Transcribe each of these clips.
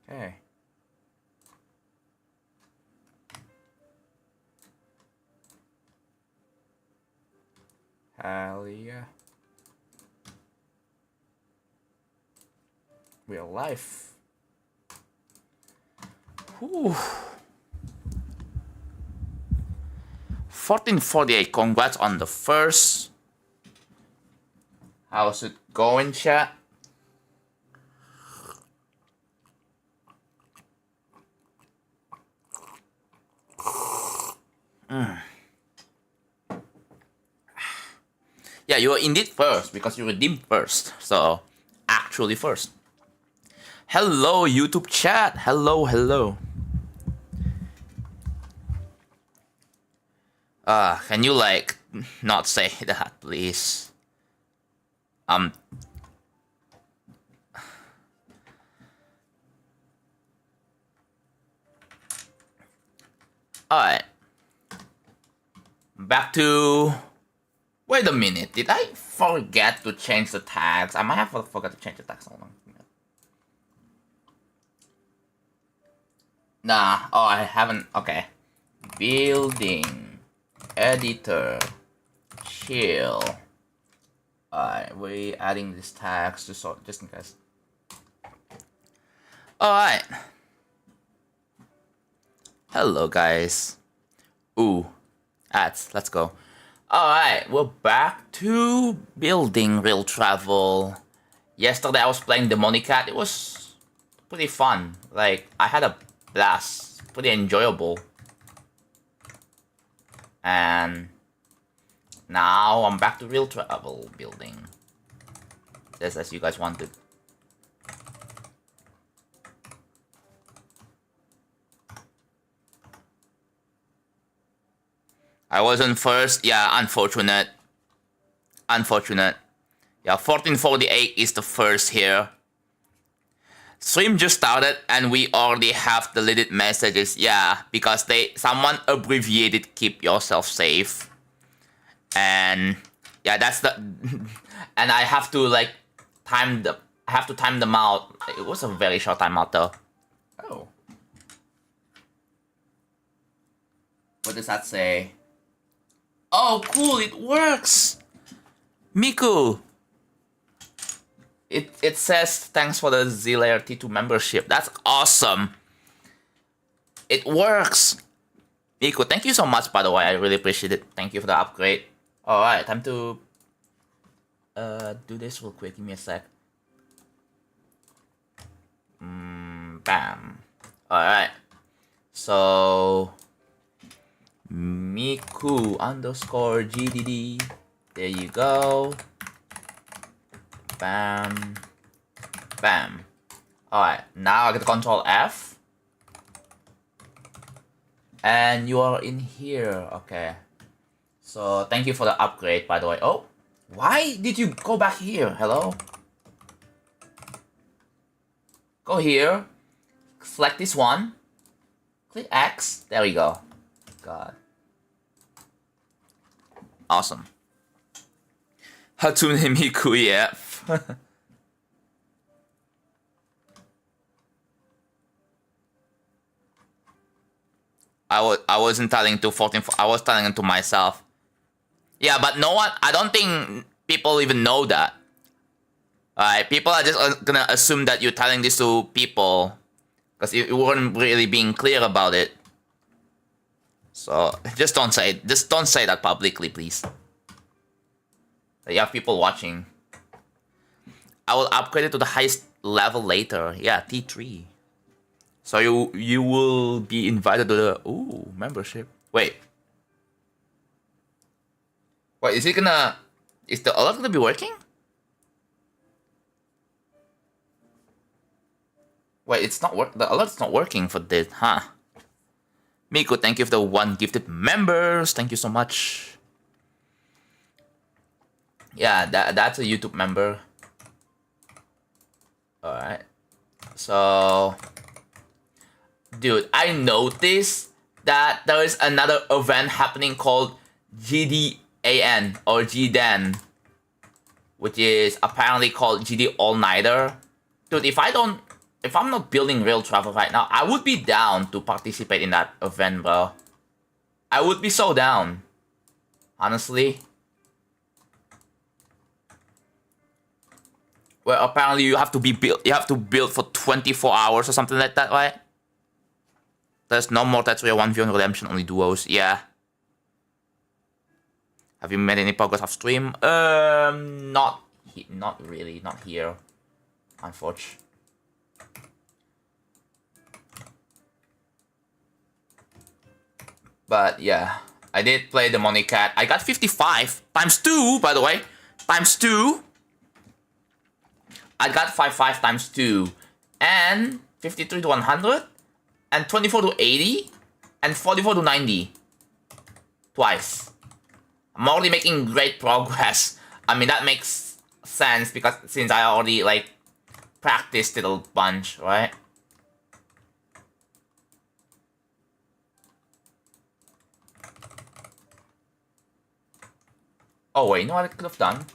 Okay. Hell yeah. Real life. Whew. 1448, congrats on the first. How's it going, chat? Yeah, you were indeed first because you redeemed first. So, actually first. Hello, YouTube chat. Hello, hello. Can you like not say that, please? Alright. Back to... Wait a minute, did I forget to change the tags? I might have forgot to change the tags. Hold on. Nah, oh, I haven't. Okay. Building. Editor. Chill. Alright, we're adding these tags to sort just in case. Alright. Hello, guys. Ooh. Ads. Let's go. Alright, we're back to building real travel. Yesterday I was playing Demonic Cat. It was pretty fun. Like, I had a blast. Pretty enjoyable. And now I'm back to real travel building. Just as you guys wanted. I wasn't first. Yeah, unfortunate. Unfortunate. Yeah, 1448 is the first here. Stream just started and we already have deleted messages. Yeah, because someone abbreviated keep yourself safe. And yeah, that's the and I have to like time them out. It was a very short timeout though. Oh. What does that say? Oh, cool, it works! Miku! It says, thanks for the Z-Layer T2 membership. That's awesome! It works! Miku, thank you so much, by the way. I really appreciate it. Thank you for the upgrade. Alright, time to do this real quick. Give me a sec. Bam. Alright. So... Miku underscore GDD. There you go. Bam. Bam. Alright, now I get Control F. And you are in here. Okay. So, thank you for the upgrade, by the way. Oh, why did you go back here? Hello? Go here. Select this one. Click X. There we go. God. Awesome. Hatsune Miku, yeah. I wasn't telling to 14. I was telling it to myself. Yeah, but no one. I don't think people even know that. Alright, people are just gonna assume that you're telling this to people because you weren't really being clear about it. So just don't say it. Just don't say that publicly, please. You have people watching. I will upgrade it to the highest level later. Yeah, T3. So you will be invited to the membership. Wait, is it gonna? Is the alert gonna be working? Wait, it's not work. The alert's not working for this, huh? Miku, thank you for the 1 gifted members. Thank you so much. Yeah, that's a YouTube member. Alright. So, dude, I noticed that there is another event happening called GDAN or GDAN, which is apparently called GD All Nighter. Dude, if I don't if I'm not building real travel right now, I would be down to participate in that event, bro. I would be so down. Honestly. Well, apparently you have to build for 24 hours or something like that, right? There's no more Tetsuya 1v1 redemption, only duos. Yeah. Have you made any progress off stream? Not really, not here, unfortunately. But yeah, I did play the Money Cat. I got 55 times 2, by the way, times 2. I got 55 times 2, and 53 to 100, and 24 to 80, and 44 to 90. Twice. I'm already making great progress. I mean, that makes sense because since I already, like, practiced it a bunch, right? Oh wait, you know what I could have done?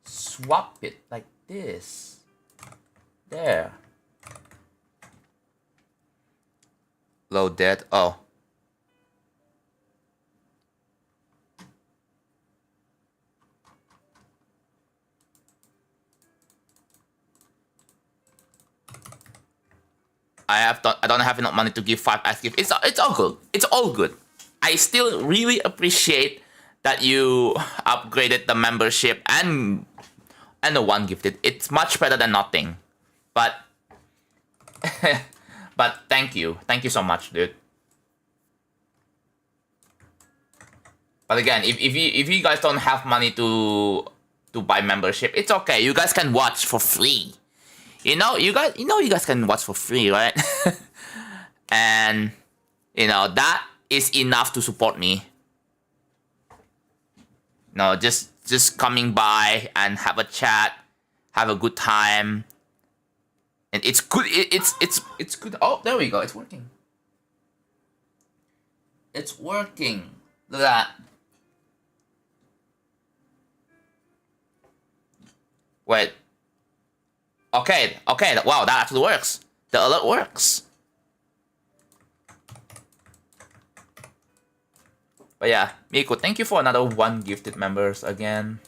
Swap it like this. There. Load that. Oh. I don't have enough money to give 5 ice gifts. It's all good. It's all good. I still really appreciate that you upgraded the membership and the 1 gifted. It's much better than nothing. But but thank you. Thank you so much, dude. But again, if you guys don't have money to buy membership, it's okay. You guys can watch for free. You guys can watch for free, right? And that is enough to support me. Just coming by and have a chat, have a good time. And it's good. It's good. Oh, there we go. It's working. It's working. Look at that. Wait. Okay. Wow, that actually works. The alert works. But yeah, Miko, thank you for another 1 gifted members again.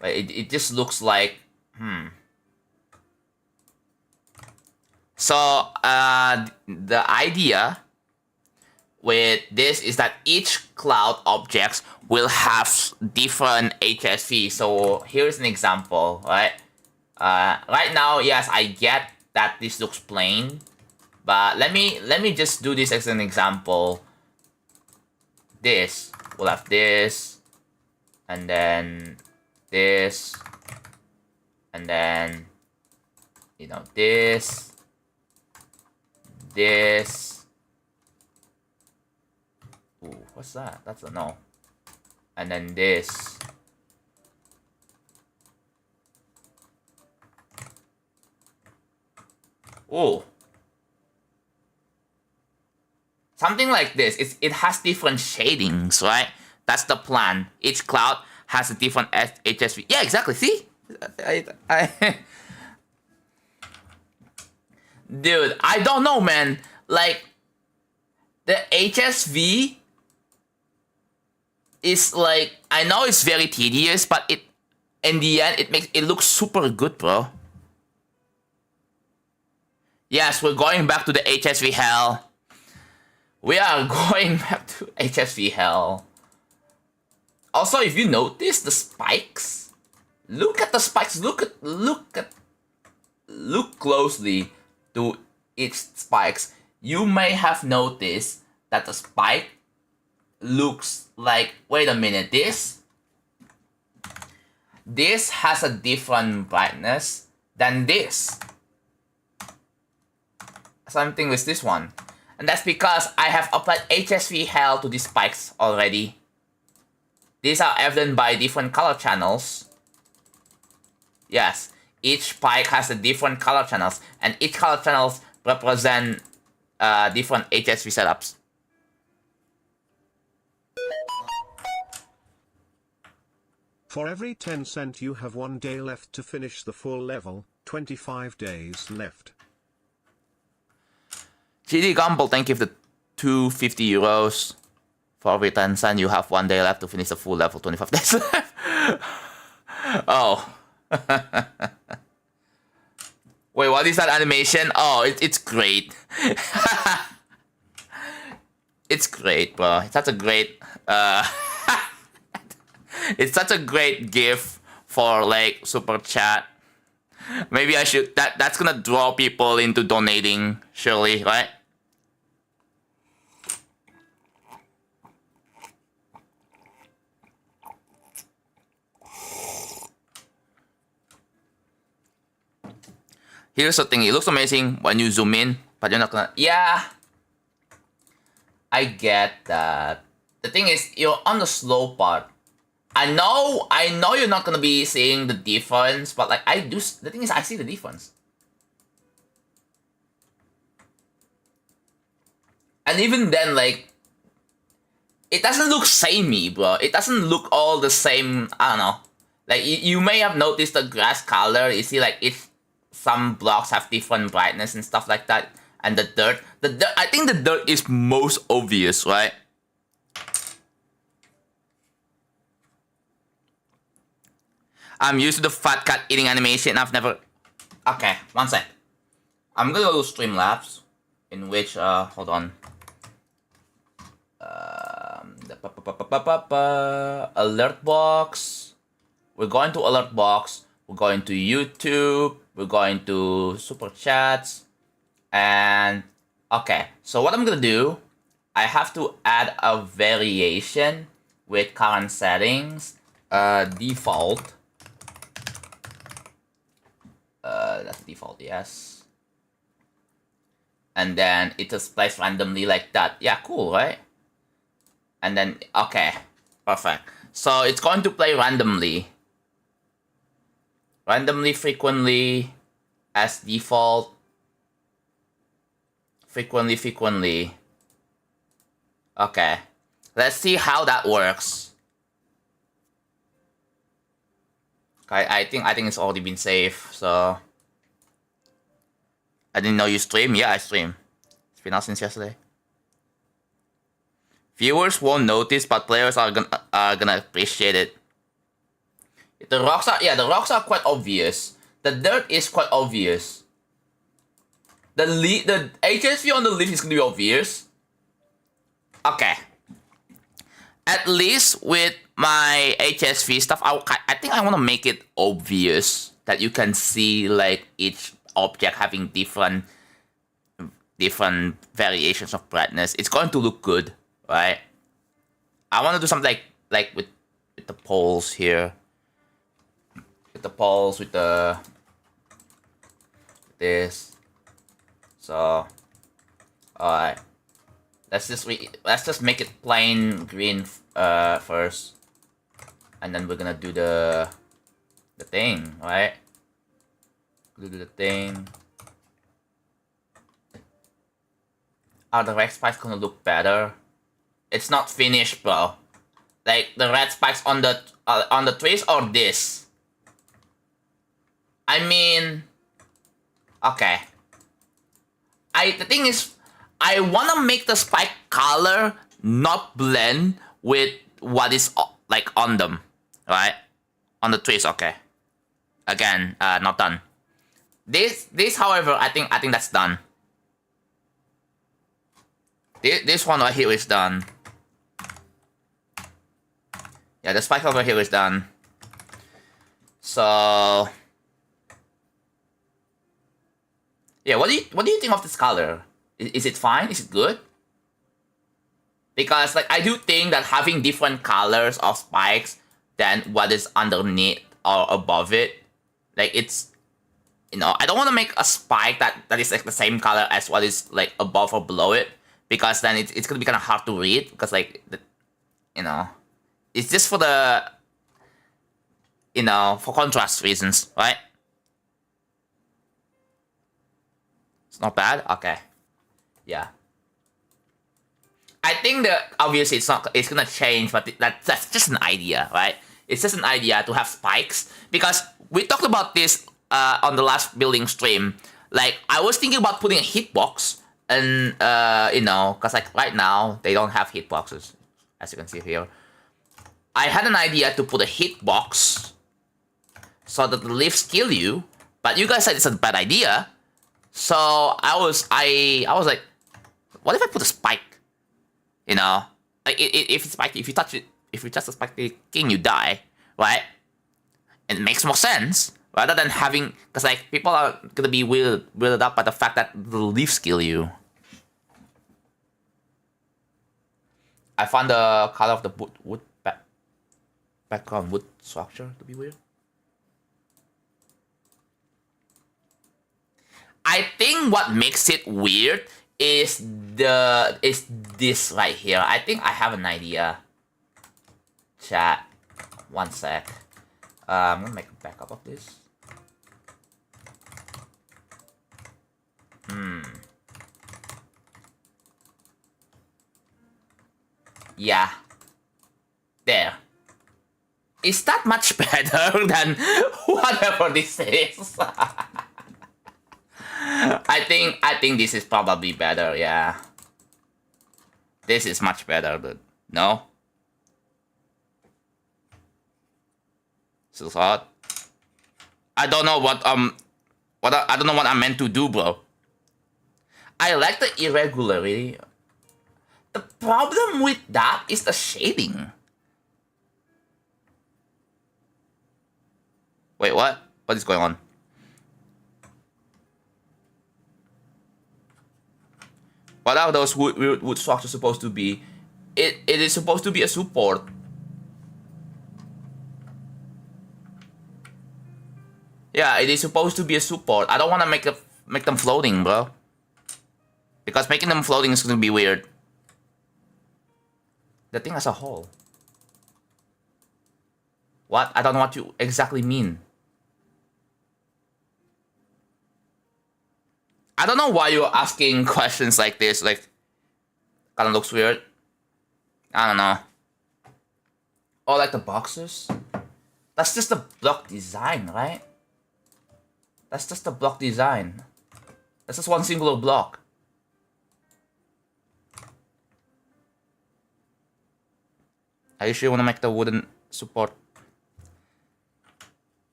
But it just looks like So the idea with this is that each cloud objects will have different HSV. So here's an example, right? Right now, yes, I get that this looks plain, but let me just do this as an example. This will have this, and then this, and then this. Ooh, what's that? That's a no. And then this. Ooh. Something like this. It has different shadings, right? That's the plan. Each cloud has a different HSV. Yeah, exactly. See? Dude, I don't know, man. Like, the HSV is like, I know it's very tedious, but in the end, it looks super good, bro. Yes, we're going back to the HSV hell. We are going back to HSV hell. Also, if you notice the spikes, look at the spikes. Look closely to each spikes. You may have noticed that the spike looks like, wait a minute, this has a different brightness than this. Something with this one. And that's because I have applied HSV hell to these spikes already. These are evident by different color channels. Yes, each spike has a different color channels, and each color channels represent different HSV setups. For every 10 cent you have 1 day left to finish the full level, 25 days left. GD Gumball, thank you for the 250 euros. For every 10 cent you have 1 day left to finish the full level, 25 days left. Oh. Wait, what is that animation? Oh, it's great. It's great, bro. It's such a great it's such a great GIF for like super chat. Maybe I should that's gonna draw people into donating, surely, right? Here's the thing, it looks amazing when you zoom in, but you're not gonna... Yeah, I get that. The thing is, you're on the slow part. I know you're not gonna be seeing the difference, but like I do. The thing is, I see the difference. And even then, like, it doesn't look samey, bro. It doesn't look all the same. I don't know. Like, you may have noticed the grass color. You see, like, some blocks have different brightness and stuff like that. And the dirt, I think the dirt is most obvious, right? I'm used to the fat cat eating animation. I've never... Okay, one sec. I'm gonna go to Streamlabs, in which, hold on. Alert box. We're going to alert box. We're going to YouTube. We're going to super chats. And okay, so what I'm gonna do, I have to add a variation with current settings. Default. That's default, yes. And then it just plays randomly like that. Yeah, cool, right? And then, okay, perfect. So it's going to play randomly. Randomly, frequently, as default. Frequently. Okay. Let's see how that works. Okay, I think it's already been saved, so... I didn't know you stream. Yeah, I stream. It's been out since yesterday. Viewers won't notice, but players are gonna appreciate it. The rocks are quite obvious. The dirt is quite obvious. The HSV on the leaf is gonna be obvious. Okay. At least with my HSV stuff, I think I want to make it obvious that you can see like each object having different variations of brightness. It's going to look good, right? I want to do something like with the poles here. With the poles, with this. So, alright. Let's just make it plain green first, and then we're gonna do the thing, right? Do the thing. Are the red spikes gonna look better? It's not finished, bro. Like the red spikes on the trees or this. I mean, okay. The thing is, I wanna make the spike color not blend with what is like on them, right? On the trees, okay. Again, not done. This, however, I think that's done. This one right here is done. Yeah, the spike over here is done. So, yeah, what do you think of this color? Is it fine? Is it good? Because like I do think that having different colors of spikes than what is underneath or above it, like it's, you know, I don't want to make a spike that is like the same color as what is like above or below it, because then it's gonna be kind of hard to read, because like you know, it's just for the, you know, for contrast reasons, right? It's not bad. Okay. Yeah. I think that obviously it's gonna change, but that's just an idea, right? It's just an idea to have spikes, because we talked about this on the last building stream. Like, I was thinking about putting a hitbox, and you know, because like right now they don't have hitboxes, as you can see here. I had an idea to put a hitbox so that the lifts kill you, but you guys said it's a bad idea. So I was like, what if I put a spike? You know, like if it's spike, if you touch it, if you touch the spike king, you die, right? It makes more sense rather than having, because like people are gonna be weirded up by the fact that the leaves kill you. I found the color of the wood background wood structure to be weird. I think what makes it weird is this right here. I think I have an idea. Chat. One sec. I'm gonna make a backup of this. Yeah. There. Is that much better than whatever this is? I think this is probably better, yeah. This is much better, but no? So hot. I don't know what I don't know what I'm meant to do, bro. I like the irregularity. The problem with that is the shading. Wait, what? What is going on? What are those wood structures supposed to be? It is supposed to be a support. Yeah, it is supposed to be a support. I don't want to make them floating, bro. Because making them floating is gonna be weird. The thing as a whole. What? I don't know what you exactly mean. I don't know why you're asking questions like this. Like, kind of looks weird. I don't know. Oh, like the boxes? That's just the block design, right? That's just the block design. That's just one singular block. Are you sure you want to make the wooden support?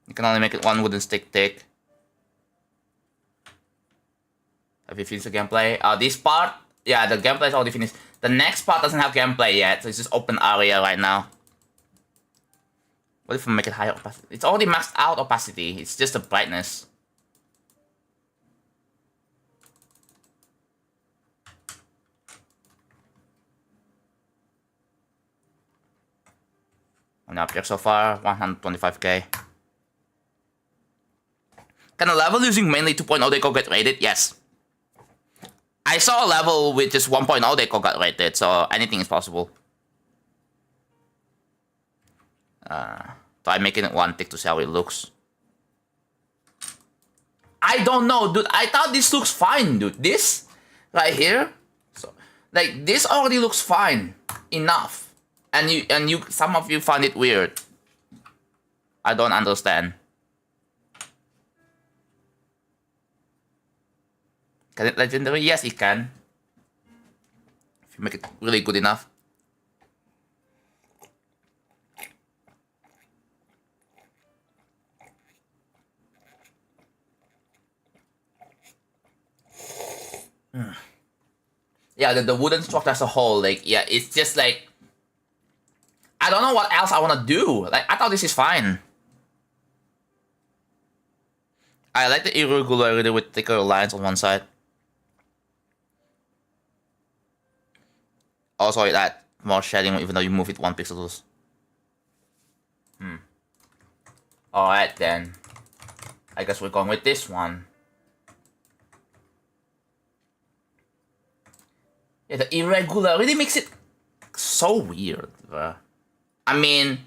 You can only make it one wooden stick thick. Have you finished the gameplay? This part, yeah, the gameplay is already finished. The next part doesn't have gameplay yet, so it's just open area right now. What if we make it higher opacity? It's already maxed out opacity. It's just the brightness. On the object so far, 125k. Can a level using mainly 2.0 deco get rated? Yes. I saw a level with just 1.0 deco got rated, so anything is possible. Try making it one tick to see how it looks. I don't know, dude. I thought this looks fine, dude. This right here, so like this already looks fine enough, and you some of you find it weird. I don't understand. Can it legendary? Yes, it can. If you make it really good enough. Yeah, the wooden structure as a whole, like, yeah, it's just like, I don't know what else I want to do. Like, I thought this is fine. I like the irregularity with thicker lines on one side. Also, it adds more shading even though you move it 1 pixels. Alright then. I guess we're going with this one. Yeah, the irregularity makes it so weird, bro. I mean,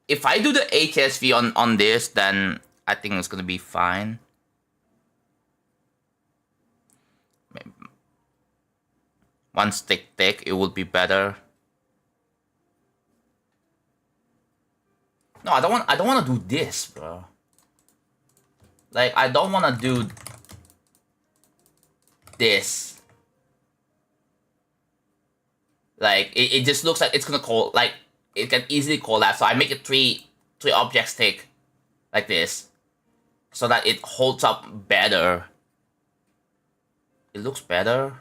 if I do the HSV on this, then I think it's gonna be fine. Maybe one stick thick, it would be better. No, I don't want to do this, bro. Like, I don't want to do this. Like, it just looks like it's gonna like, it can easily collapse. So I make it three objects take like this, so that it holds up better. It looks better.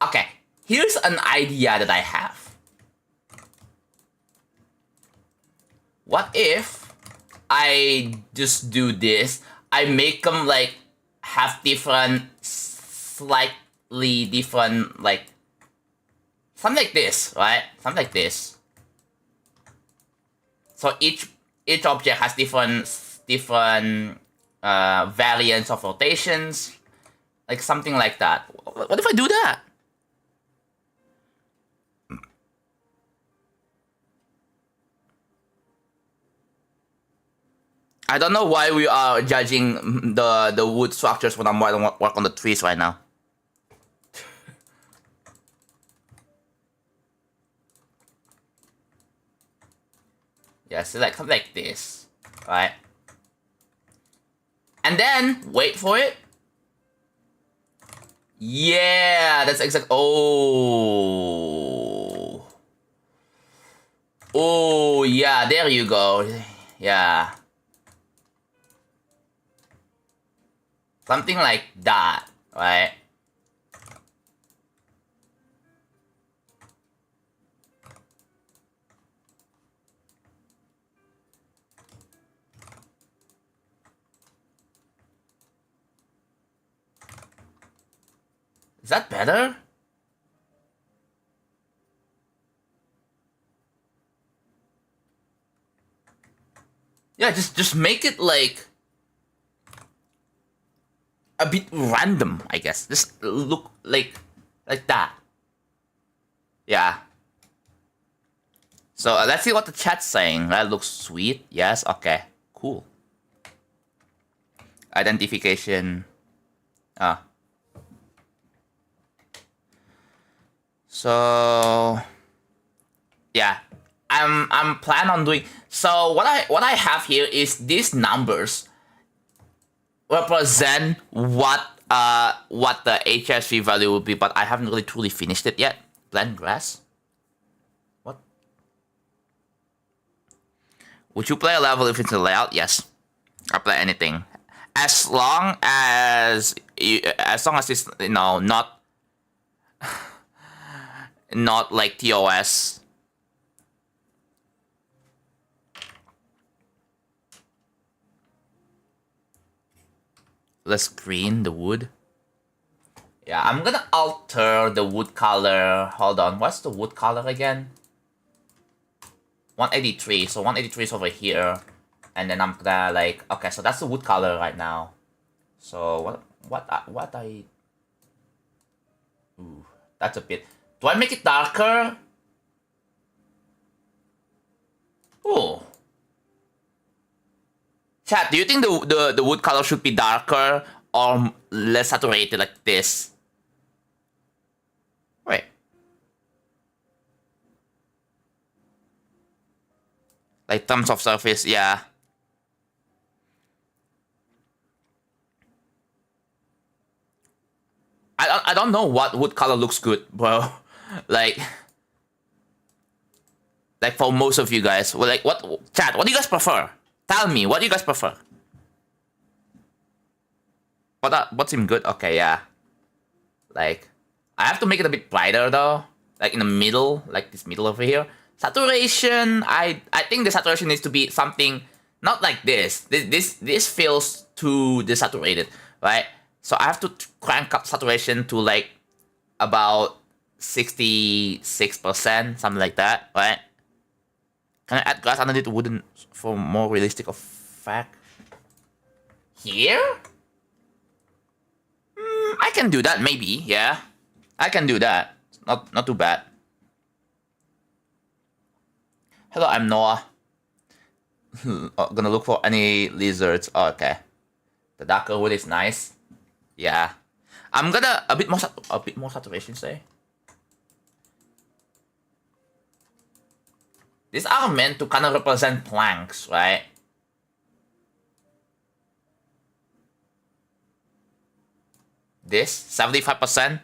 Okay, here's an idea that I have. What if I just do this? I make them like have different, slightly different, like something like this, right? Something like this. So each object has different variants of rotations, like something like that. What if I do that? I don't know why we are judging the wood structures when I'm work on the trees right now. Yeah, so like something like this, right? And then wait for it. Yeah, that's exact. Oh, oh yeah, there you go. Yeah. Something like that, right? Is that better? Yeah, just make it like a bit random, I guess. Just look like that. Yeah. So let's see what the chat's saying. That looks sweet. Yes. Okay. Cool. Identification. Ah. So yeah, I'm plan on doing. So what I have here is these numbers represent what the HSV value will be, but I haven't really truly finished it yet. Blend grass. What? Would you play a level if it's a layout? Yes, I play anything, as long as it's not like TOS. Let's green the wood. Yeah, I'm gonna alter the wood color. Hold on, what's the wood color again? 183. So 183 is over here, and then I'm gonna like, okay, so that's the wood color right now. So what I? Ooh, that's a bit. Do I make it darker? Oh. Chat, do you think the wood color should be darker or less saturated like this? Wait. Like terms of surface, yeah. I don't know what wood color looks good, bro. like for most of you guys, like what chat? What do you guys prefer? Tell me, what do you guys prefer? What seems good? Okay, yeah. Like, I have to make it a bit brighter though. Like in the middle, like this middle over here. Saturation, I think the saturation needs to be something not like this. This feels too desaturated, right? So I have to crank up saturation to like about 66%, something like that, right? Can I add glass underneath the wooden for more realistic effect? Here? I can do that, maybe, yeah. I can do that. Not too bad. Hello, I'm Noah. Gonna look for any lizards. Oh, okay. The darker wood is nice. Yeah. I'm gonna a bit more saturation, say. These are meant to kind of represent planks, right? This 75%.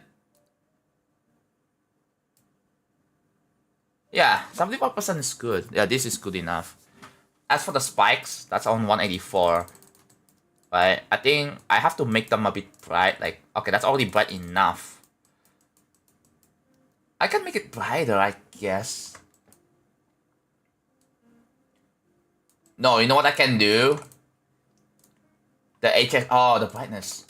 Yeah, 75% is good. Yeah, this is good enough. As for the spikes, that's on 184. Right? I think I have to make them a bit bright. Like, okay, that's already bright enough. I can make it brighter, I guess. No, you know what I can do? The HS. Oh, the brightness.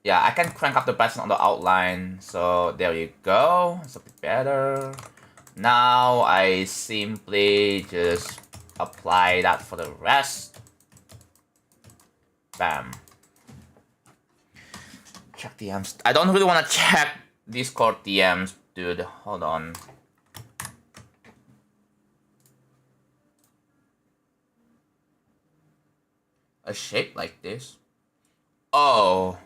Yeah, I can crank up the brightness on the outline. So there you go. It's a bit better. Now I simply just apply that for the rest. Bam. Check DMs. I don't really want to check Discord DMs, dude. Hold on. A shape like this? Oh.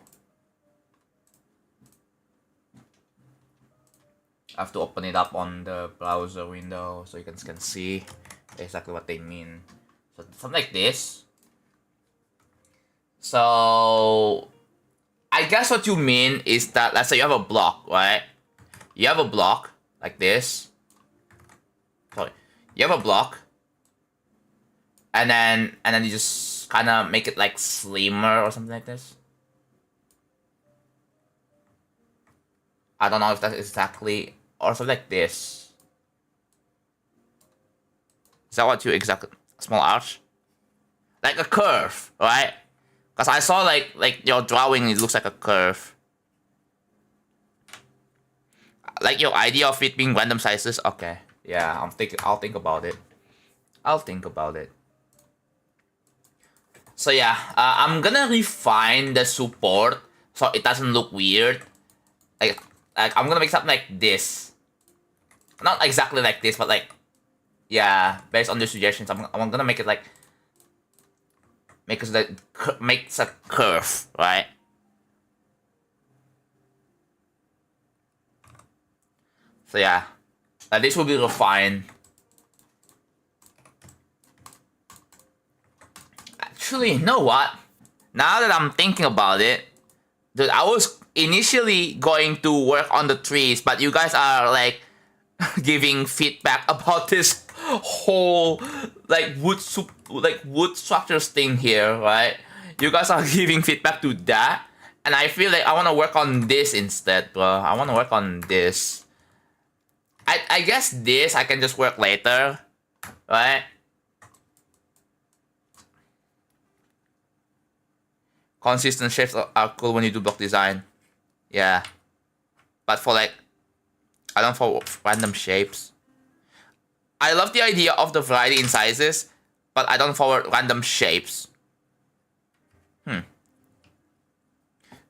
I have to open it up on the browser window so you can see exactly what they mean. So something like this. So I guess what you mean is that, let's say you have a block, right? You have a block like this. Sorry. You have a block. And then you just kind of make it like slimmer or something like this. I don't know if that's exactly, or something like this. Is that what you exactly, small arch? Like a curve, right? Because I saw like your drawing, it looks like a curve. Like your idea of it being random sizes, okay. Yeah, I'll think about it. I'll think about it. So yeah, I'm gonna refine the support so it doesn't look weird. Like I'm gonna make something like this. Not exactly like this, but like, yeah, based on the suggestions, I'm gonna make it like, makes a curve, right? So yeah, this will be refined. Actually, you know what? Now that I'm thinking about it, dude, I was initially going to work on the trees, but you guys are like giving feedback about this whole like wood structures thing here, right? You guys are giving feedback to that, and I feel like I want to work on this instead, bro. I want to work on this. I guess this I can just work later, right? Consistent shapes are cool when you do block design. Yeah. But for like, I don't for random shapes. I love the idea of the variety in sizes, but I don't forward random shapes.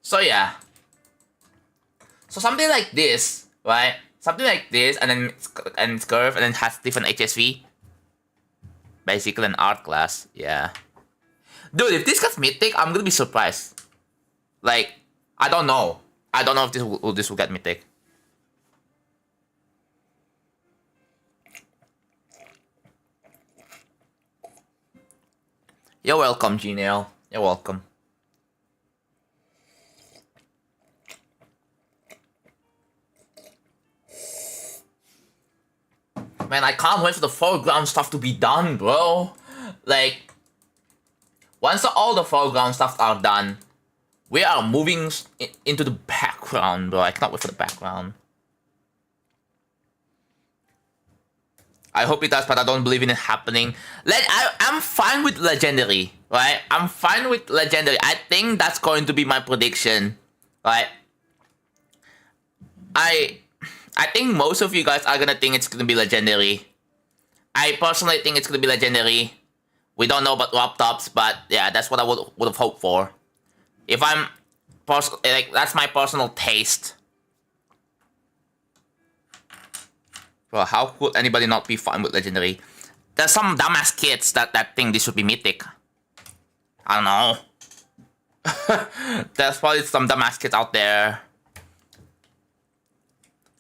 So yeah. So something like this, right? Something like this, and then it's curved, and then has different HSV. Basically an art class, yeah. Dude, if this gets mythic, I'm gonna be surprised. Like, I don't know. I don't know if this will get mythic. You're welcome, Gmail. You're welcome. Man, I can't wait for the foreground stuff to be done, bro. Like, once all the foreground stuff are done, we are moving into the background, bro. I cannot wait for the background. I hope it does, but I don't believe in it happening. I'm fine with Legendary, right? I'm fine with Legendary. I think that's going to be my prediction, right? I think most of you guys are gonna think it's gonna be Legendary. I personally think it's gonna be Legendary. We don't know about drop tops, but yeah, that's what I would have hoped for. If I'm like, that's my personal taste. Bro, how could anybody not be fine with Legendary? There's some dumbass kids that think this should be mythic. I don't know. There's probably some dumbass kids out there.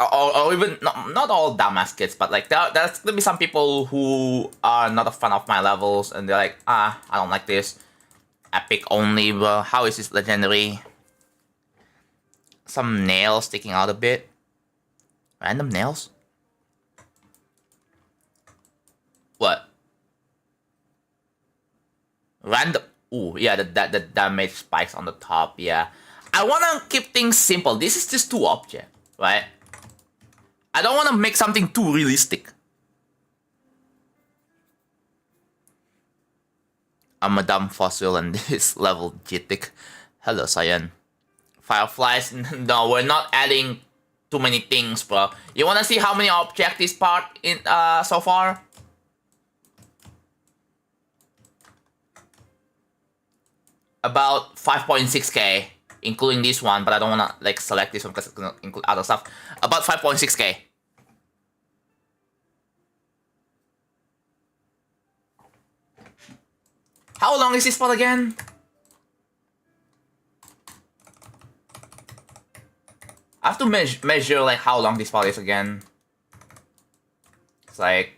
or even not all dumbass kids, but like there's gonna be some people who are not a fan of my levels, and they're like, I don't like this. Epic only, bro. How is this legendary? Some nails sticking out a bit. Random nails? What? Random. Ooh, yeah, the damage spikes on the top, yeah. I wanna keep things simple. This is just 2 objects, right? I don't wanna make something too realistic. I'm a dumb fossil and this level jitic. Hello, Cyan. Fireflies? No, we're not adding too many things, bro. You wanna see how many objects this part in so far? About 5.6k, including this one, but I don't wanna like select this one because it's gonna include other stuff. About 5.6k. How long is this part again? I have to measure like how long this part is again. It's like,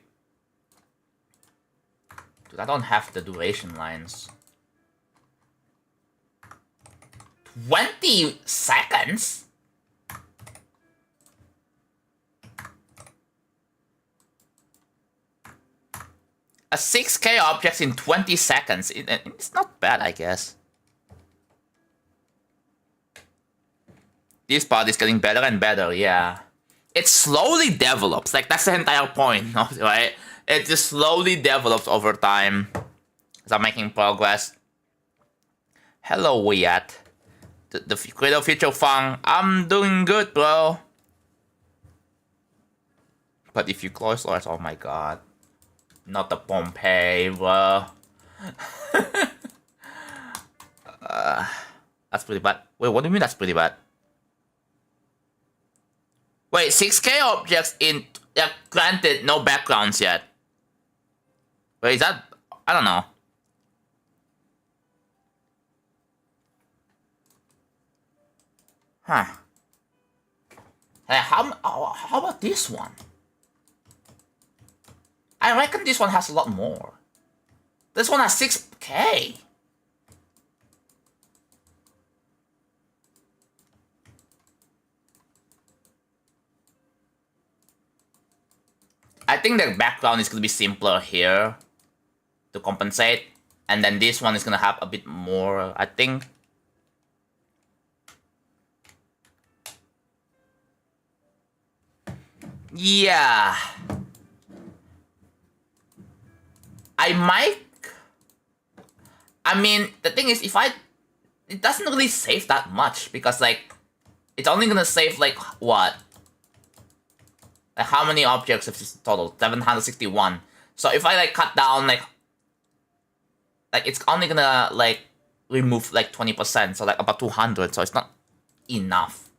dude, I don't have the duration lines. 20 seconds? A 6k object in 20 seconds. It's not bad, I guess. This part is getting better and better, yeah. It slowly develops. Like, that's the entire point, right? It just slowly develops over time. As I'm making progress. Hello, Wyatt. The creator future Fang. I'm doing good, bro. But if you close eyes, oh my god. Not the Pompeii, bro. That's pretty bad. Wait, what do you mean that's pretty bad? Wait, 6k objects in... Yeah, granted, no backgrounds yet. Wait, is that... I don't know. Huh. Hey, how about this one? I reckon this one has a lot more. This one has 6k. I think the background is going to be simpler here to compensate. And then this one is going to have a bit more, I think. Yeah. I might... I mean, the thing is, it doesn't really save that much, because, like, it's only gonna save, like, what? Like, how many objects is this total? 761. So if I, like, cut down, like, it's only gonna, like, remove, like, 20%, so, like, about 200, so it's not enough.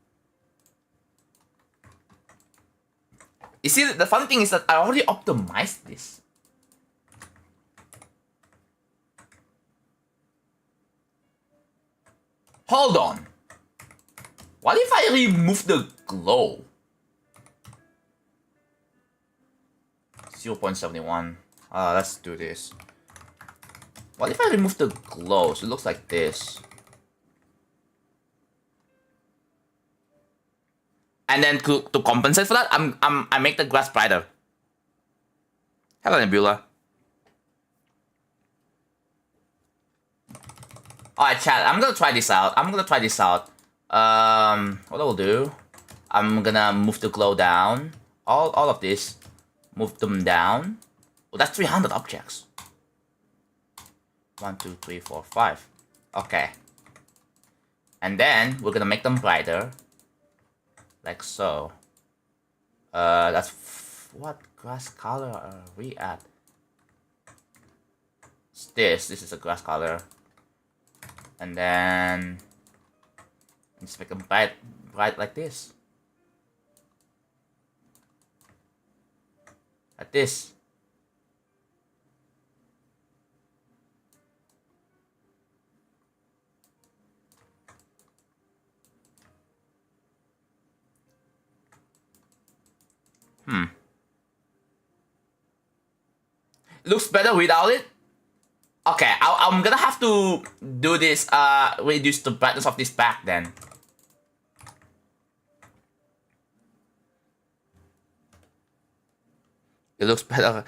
You see, the funny thing is that I already optimized this. Hold on. What if I remove the glow? 0.71. Let's do this. What if I remove the glow? So it looks like this. And then to compensate for that, I make the grass brighter. Hello, Nebula. Alright, chat, I'm gonna try this out. What I will do, I'm gonna move the glow down. All of this. Move them down. Oh, that's 300 objects. 1, 2, 3, 4, 5. Okay. And then, we're gonna make them brighter. Like so. That's... what grass color are we at? It's this. This is a grass color. And then just make them bright like this. Like this. looks better without it. Okay, I'm gonna have to do this, reduce the brightness of this back then. It looks better.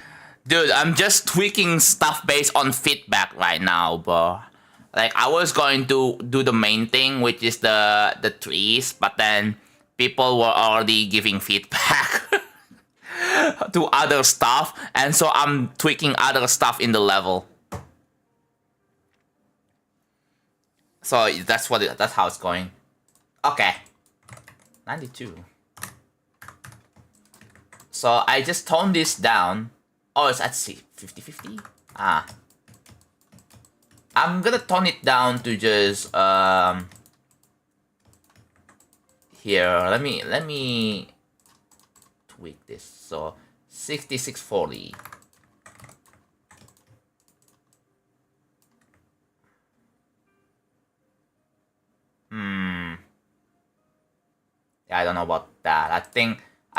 Dude, I'm just tweaking stuff based on feedback right now, bro. Like, I was going to do the main thing, which is the trees, but then people were already giving feedback to other stuff, and so I'm tweaking other stuff in the level. So that's that's how it's going. Okay. 92. So I just toned this down. Oh, it's at 50-50? Ah. I'm gonna tone it down to just here. Let me tweak this. So 6640. Yeah, I don't know about that. I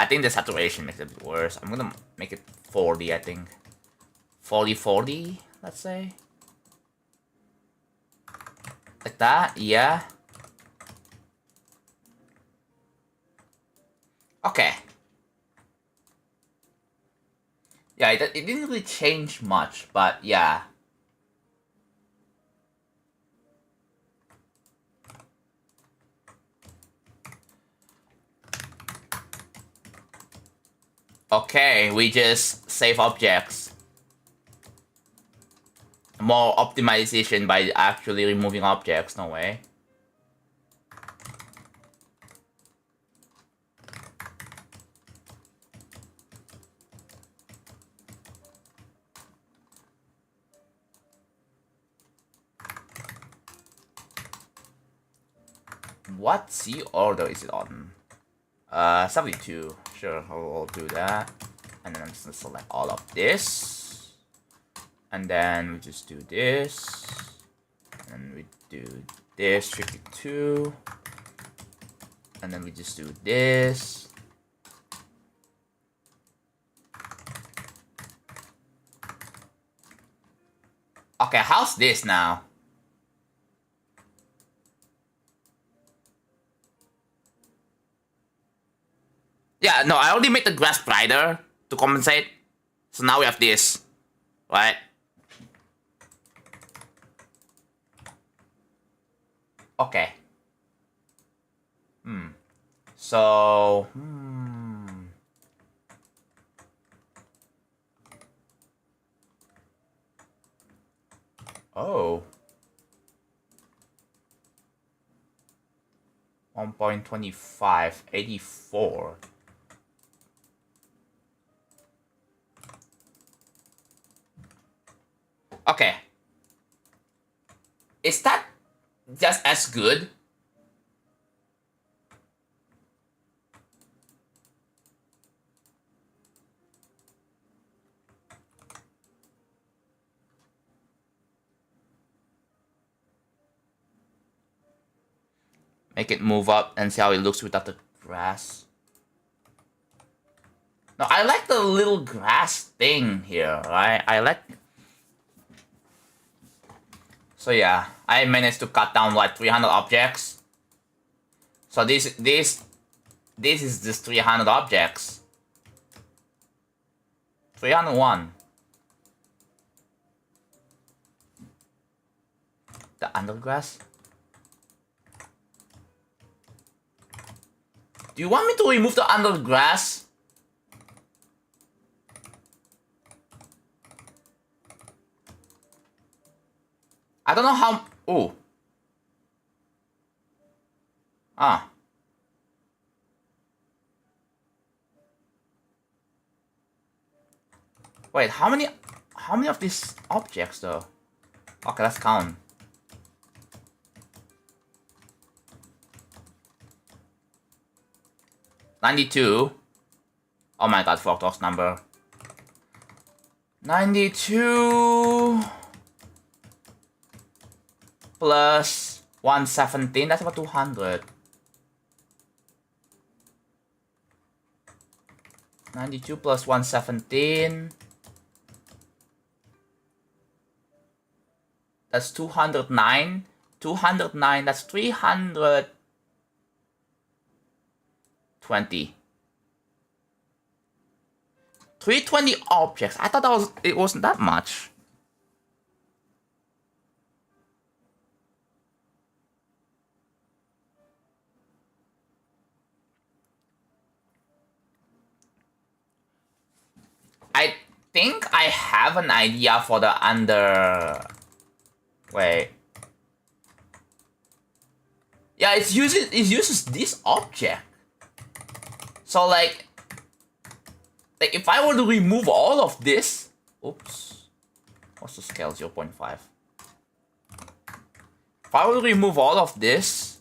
think the saturation makes it a bit worse. I'm gonna make it 40, I think. 40-40, let's say. Like that, yeah. Okay. Yeah, it didn't really change much, but yeah. Okay, we just save objects. More optimization by actually removing objects, no way. What C order is it on? 72. Sure, I'll do that. And then I'm just gonna select all of this. And then we just do this. And we do this, 52. And then we just do this. Okay, how's this now? Yeah, no, I already made the grass brighter to compensate. So now we have this, right? Okay. So, Oh. 1.25, 84. Okay. Is that just as good? Make it move up and see how it looks without the grass. No, I like the little grass thing here, right? I like... So yeah, I managed to cut down like 300 objects. So this is just 300 objects. 301. The undergrass? Do you want me to remove the undergrass? I don't know how... Oh. Ah. Wait, how many of these objects though? Okay, let's count. $92. Oh my god, Frogtalk's number. 92 plus 117, that's about 200. 92 plus 117. That's 209. 209, that's 320. 320 objects. I thought it wasn't that much. I think I have an idea for the under... Wait. Yeah, it uses this object. So like if I were to remove all of this... Oops. What's the scale? 0.5. If I were to remove all of this,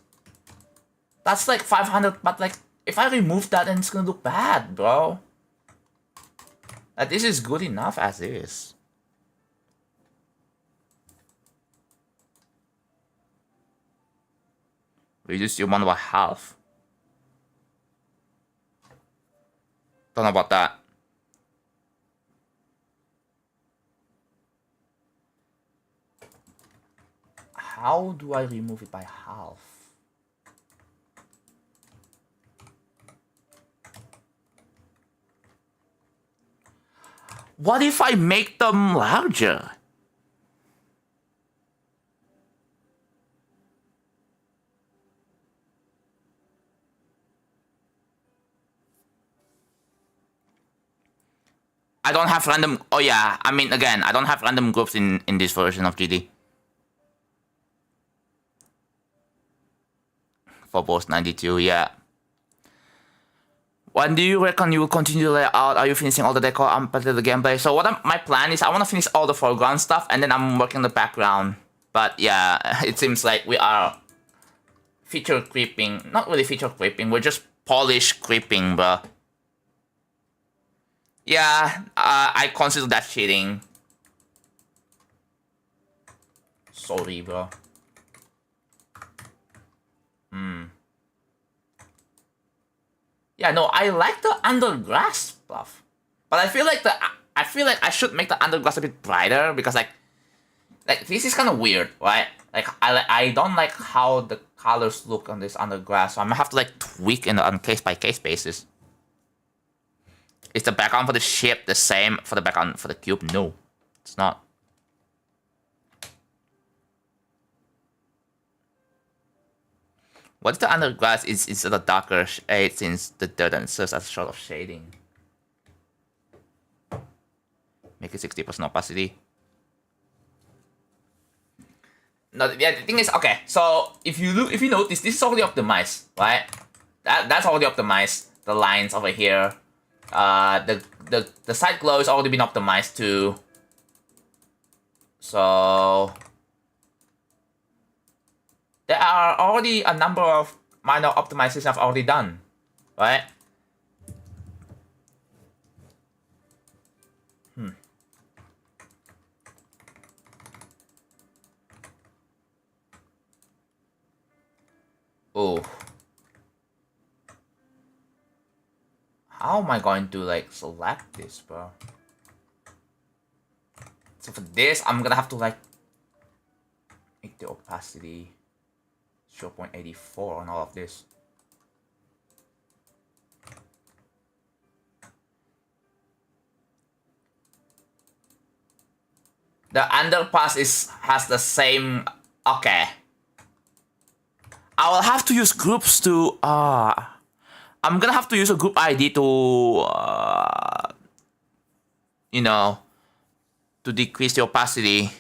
that's like 500, but like, if I remove that, then it's gonna look bad, bro. Like, this is good enough as is. Reduce your amount by half. Don't know about that. How do I remove it by half? What if I make them larger? I don't have random... Oh yeah, I mean, again, I don't have random groups in this version of GD. For both 92, yeah. When do you reckon you will continue to lay out? Are you finishing all the decor? I'm part of the gameplay. So my plan is I want to finish all the foreground stuff and then I'm working the background. But yeah, it seems like we are feature creeping. Not really feature creeping, we're just polish creeping, bro. Yeah, I consider that cheating. Sorry, bro. Yeah, no, I like the undergrass stuff, but I feel like I should make the undergrass a bit brighter because like this is kind of weird, right? Like I don't like how the colors look on this undergrass, so I'm gonna have to like tweak on case by case basis. Is the background for the ship the same for the background for the cube? No, it's not. What's the undergrass is a darker shade since the dirt and serves as a sort of shading. Make it 60% opacity. No, yeah, the thing is, okay, so if you notice, this is already optimized, right? That's already optimized. The lines over here. The side glow has already been optimized too. So there are already a number of minor optimizations I've already done, right? Oh. How am I going to like select this, bro? So for this, I'm gonna have to like make the opacity 0.84 on all of this. The underpass has the same. Okay. I will have to use groups to. I'm gonna have to use a group ID to. You know, to decrease the opacity.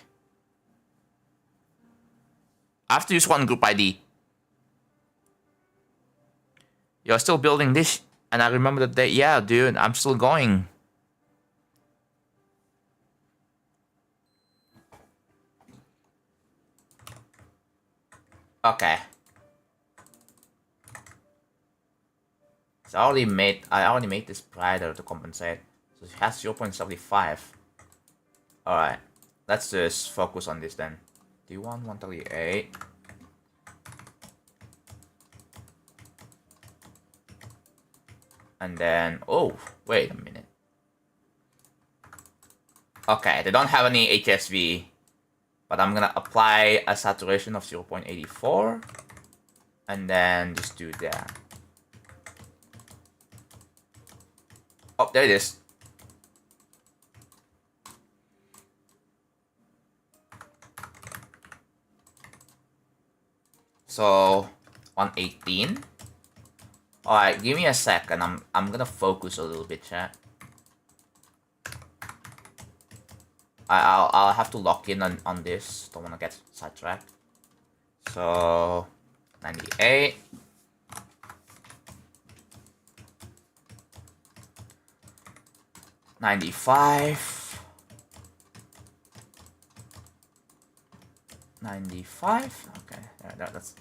I have to use one group ID. You're still building this, and I remember the day. Yeah, dude, I'm still going. Okay. So I already made this brighter to compensate. So it has 0.75. Alright. Let's just focus on this then. D1 138. And then, oh, wait a minute. Okay, they don't have any HSV, But I'm gonna apply a saturation of 0.84 and then just do that. Oh, there it is. So 118. Alright, give me a second. I'm gonna focus a little bit, chat. I'll have to lock in on this. Don't wanna get sidetracked. So 98. 95. 95. Okay, that's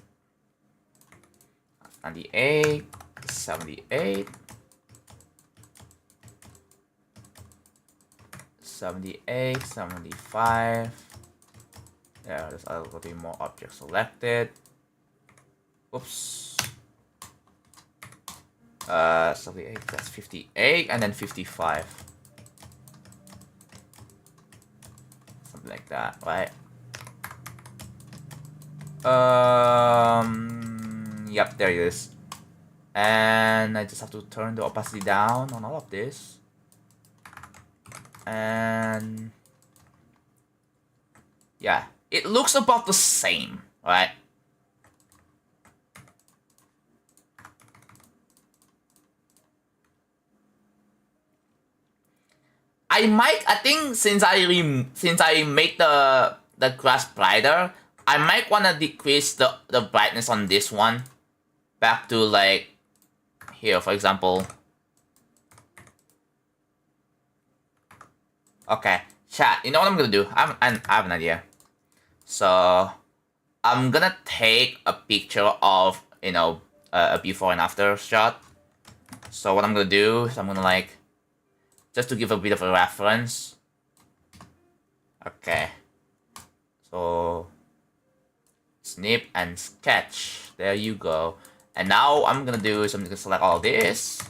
98. 78. 78, 75. Yeah, there's a little bit more objects selected. Oops. 78, that's 58, and then 55. Something like that, right? Yep, there it is. And I just have to turn the opacity down on all of this. And yeah, it looks about the same, right? I think since I make the grass brighter, I might wanna decrease the brightness on this one back to like here, for example. Okay, chat. You know what I'm gonna do? I have an idea. So I'm gonna take a picture of, you know, a before and after shot. So what I'm gonna do is I'm gonna like, just to give a bit of a reference. Okay. So snip and sketch. There you go. And now I'm gonna do is I'm gonna select all this.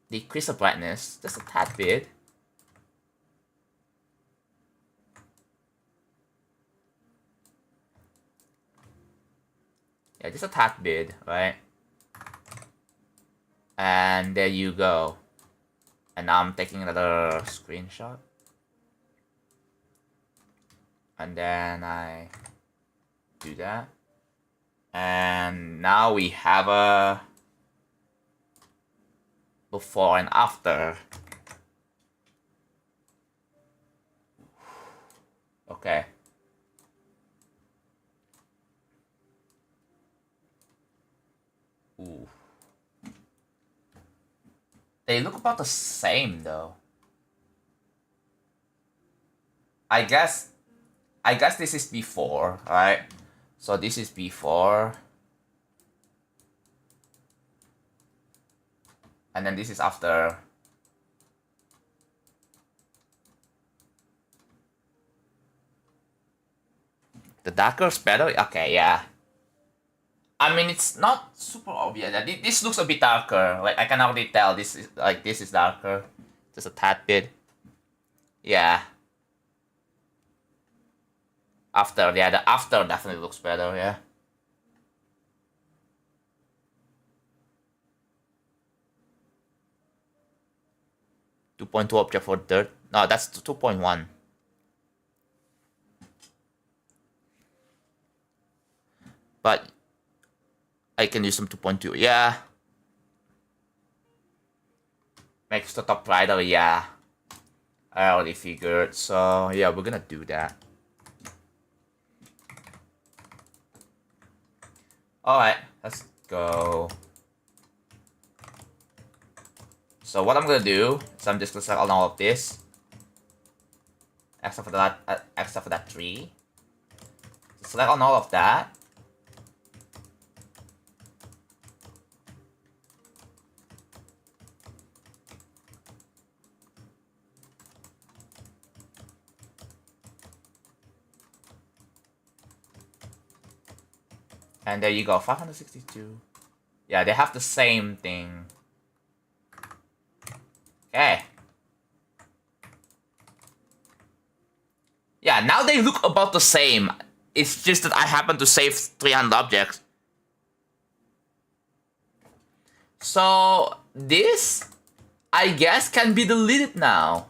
Decrease the brightness just a tad bit. Yeah, just a tad bit, right? And there you go. And now I'm taking another screenshot. And then I do that. And now we have a before and after. Okay. Ooh. They look about the same though. I guess this is before, right? So this is before. And then this is after. The darker's better? Okay, yeah. I mean, it's not super obvious. This looks a bit darker. Like, I can already tell this is darker. Just a tad bit. Yeah. After, yeah, the after definitely looks better, yeah. .2 object for dirt. No, that's 2.1. But I can use some 2.2. Yeah. Makes the top brighter, yeah. I already figured. So yeah, we're gonna do that. Alright, let's go. So what I'm gonna do is I'm just gonna select all of this. Except for that tree. Select on all of that. And there you go, 562. Yeah, they have the same thing. Okay. Yeah, now they look about the same. It's just that I happen to save 300 objects. So this, I guess, can be deleted now.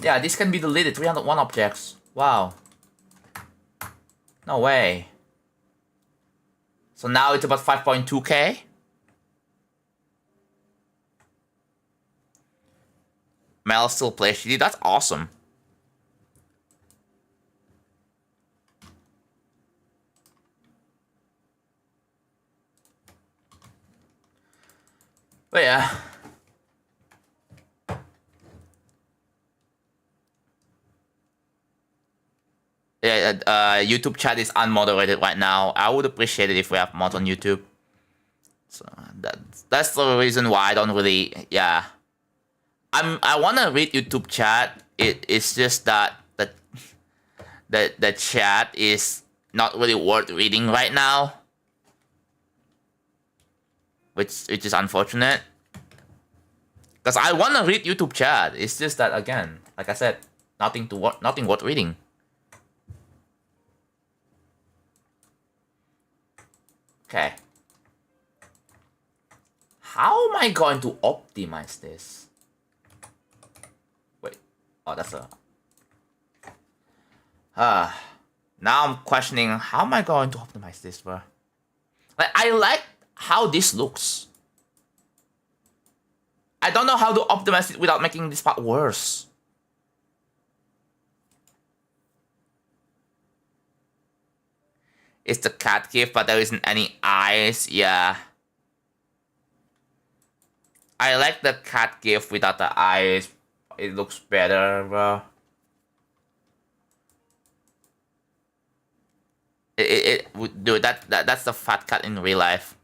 Yeah, this can be deleted. 301 objects. Wow. No way. So now it's about 5.2k. Mel still plays shitty. That's awesome. But yeah. Yeah, YouTube chat is unmoderated right now. I would appreciate it if we have mods on YouTube. So that's the reason why I don't really, yeah. I wanna read YouTube chat. It's just that the chat is not really worth reading right now, which is unfortunate. Cause I wanna read YouTube chat. It's just that, again, like I said, nothing worth reading. Okay. How am I going to optimize this? Wait. Oh, that's a... now I'm questioning, how am I going to optimize this, bro? Like, I like how this looks. I don't know how to optimize it without making this part worse. It's the cat gif, but there isn't any eyes. Yeah. I like the cat gif without the eyes. It looks better, bro. Dude, that's the fat cat in real life.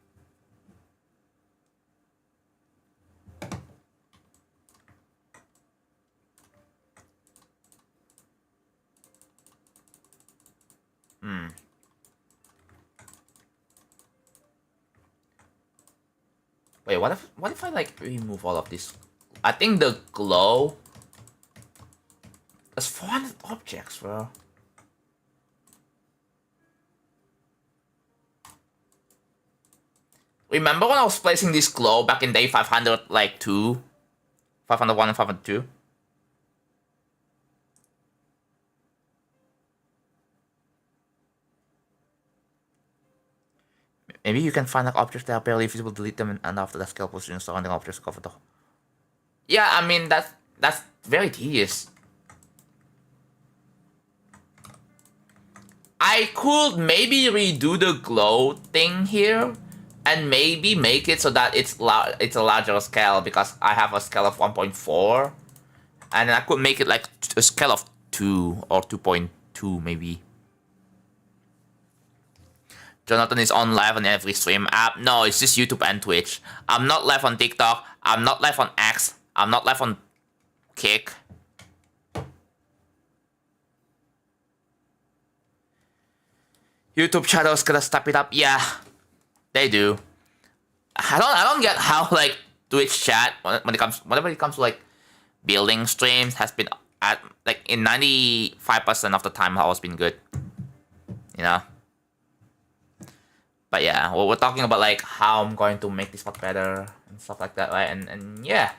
Wait, what if I like remove all of this? I think the glow. There's 400 objects, bro. Remember when I was placing this glow back in day 500, like 2? 501 and 502? Maybe you can find like objects that are barely visible, delete them, and after that scale position, surrounding objects cover the... Yeah, I mean, that's very tedious. I could maybe redo the glow thing here, and maybe make it so that it's a larger scale, because I have a scale of 1.4, and I could make it like a scale of 2 or 2.2 maybe. Jonathan is on live on every stream app. No, it's just YouTube and Twitch. I'm not live on TikTok. I'm not live on X. I'm not live on Kick. YouTube channels gotta step it up. Yeah, they do. I don't get how like Twitch chat whenever it comes to like building streams has been at like in 95% of the time how it's been good. You know. But yeah, we're talking about like how I'm going to make this part better and stuff like that, right? And yeah.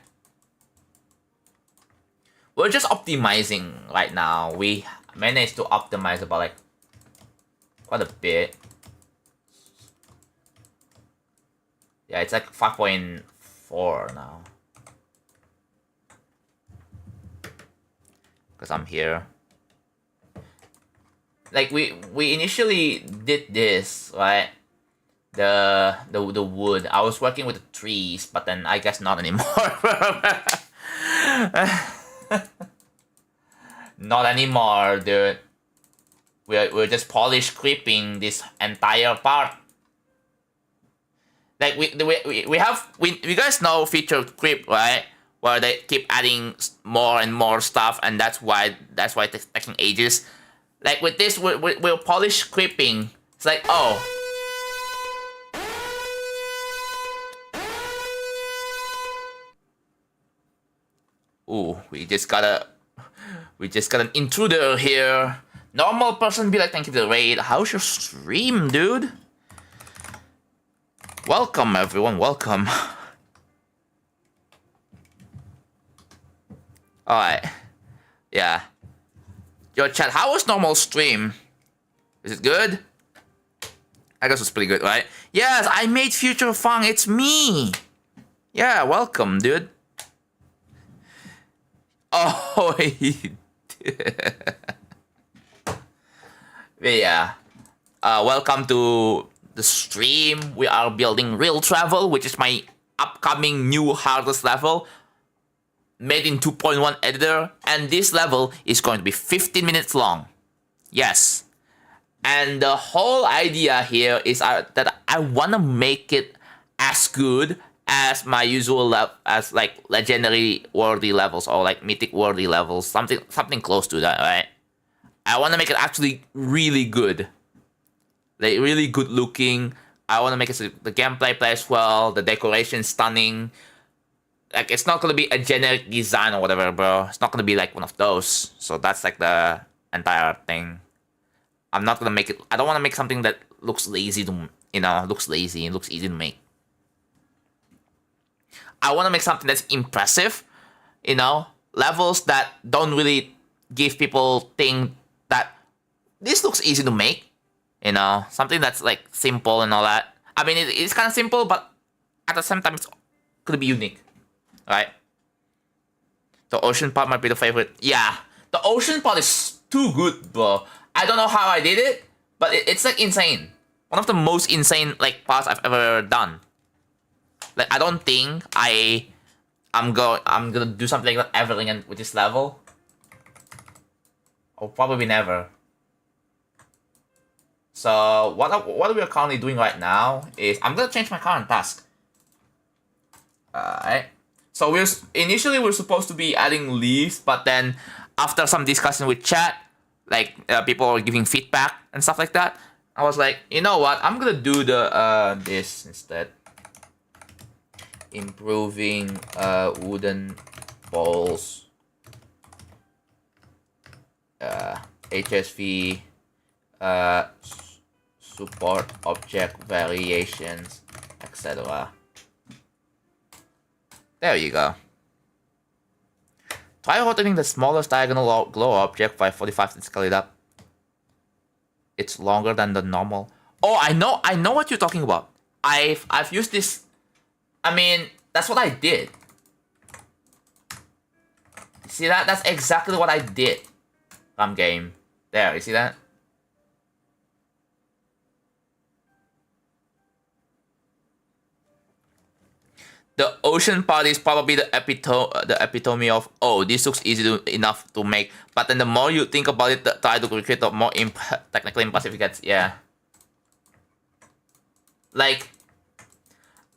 We're just optimizing right now. We managed to optimize about like quite a bit. Yeah, it's like 5.4 now. Because I'm here. Like we initially did this, right? The wood. I was working with the trees, but then I guess not anymore. Not anymore, dude. We're just polish creeping this entire part. Like we guys know feature creep, right? Where they keep adding more and more stuff, and that's why it's taking ages. Like with this, we're polish creeping. It's like, oh. Ooh, we just got an intruder here. Normal person be like, thank you for the raid. How's your stream, dude? Welcome, everyone. Welcome. Alright. Yeah. Yo, chat, how was normal stream? Is it good? I guess it's pretty good, right? Yes, I made Future Fang. It's me. Yeah, welcome, dude. Oh, yeah. Welcome to the stream. We are building Real Travel, which is my upcoming new hardest level, made in 2.1 editor, and this level is going to be 15 minutes long. Yes. And the whole idea here is that I want to make it as good as my usual as like legendary worthy levels or like mythic worthy levels, something close to that, right? I want to make it actually really good, like really good looking. I want to make it so the gameplay plays well, the decoration stunning. Like, it's not gonna be a generic design or whatever, bro. It's not gonna be like one of those. So that's like the entire thing. I'm not gonna make it. I don't want to make something that looks lazy to, looks lazy and looks easy to make. I want to make something that's impressive, levels that don't really give people think that this looks easy to make, something that's like simple and all that. I mean, it's kind of simple, but at the same time, it's gonna be unique, right? The ocean part might be the favorite. Yeah, the ocean part is too good, bro. I don't know how I did it, but it's like insane. One of the most insane like parts I've ever done. Like, I don't think I'm gonna do something like that ever again with this level. Or probably never. So what we are currently doing right now is I'm gonna change my current task. Alright. So initially we're supposed to be adding leaves, but then after some discussion with chat, like people were giving feedback and stuff like that, I was like, you know what? I'm gonna do the this instead. Improving wooden balls, HSV, support object variations, etc. There you go. Try rotating the smallest diagonal glow object by 45 and scale it up. It's longer than the normal. Oh, I know what you're talking about. I've used this. I mean, that's what I did. See that? That's exactly what I did. Game. There, you see that? The ocean part is probably the epitome of, oh, this looks enough to make. But then the more you think about it, try to create the more technically impressive it gets. Yeah. Like,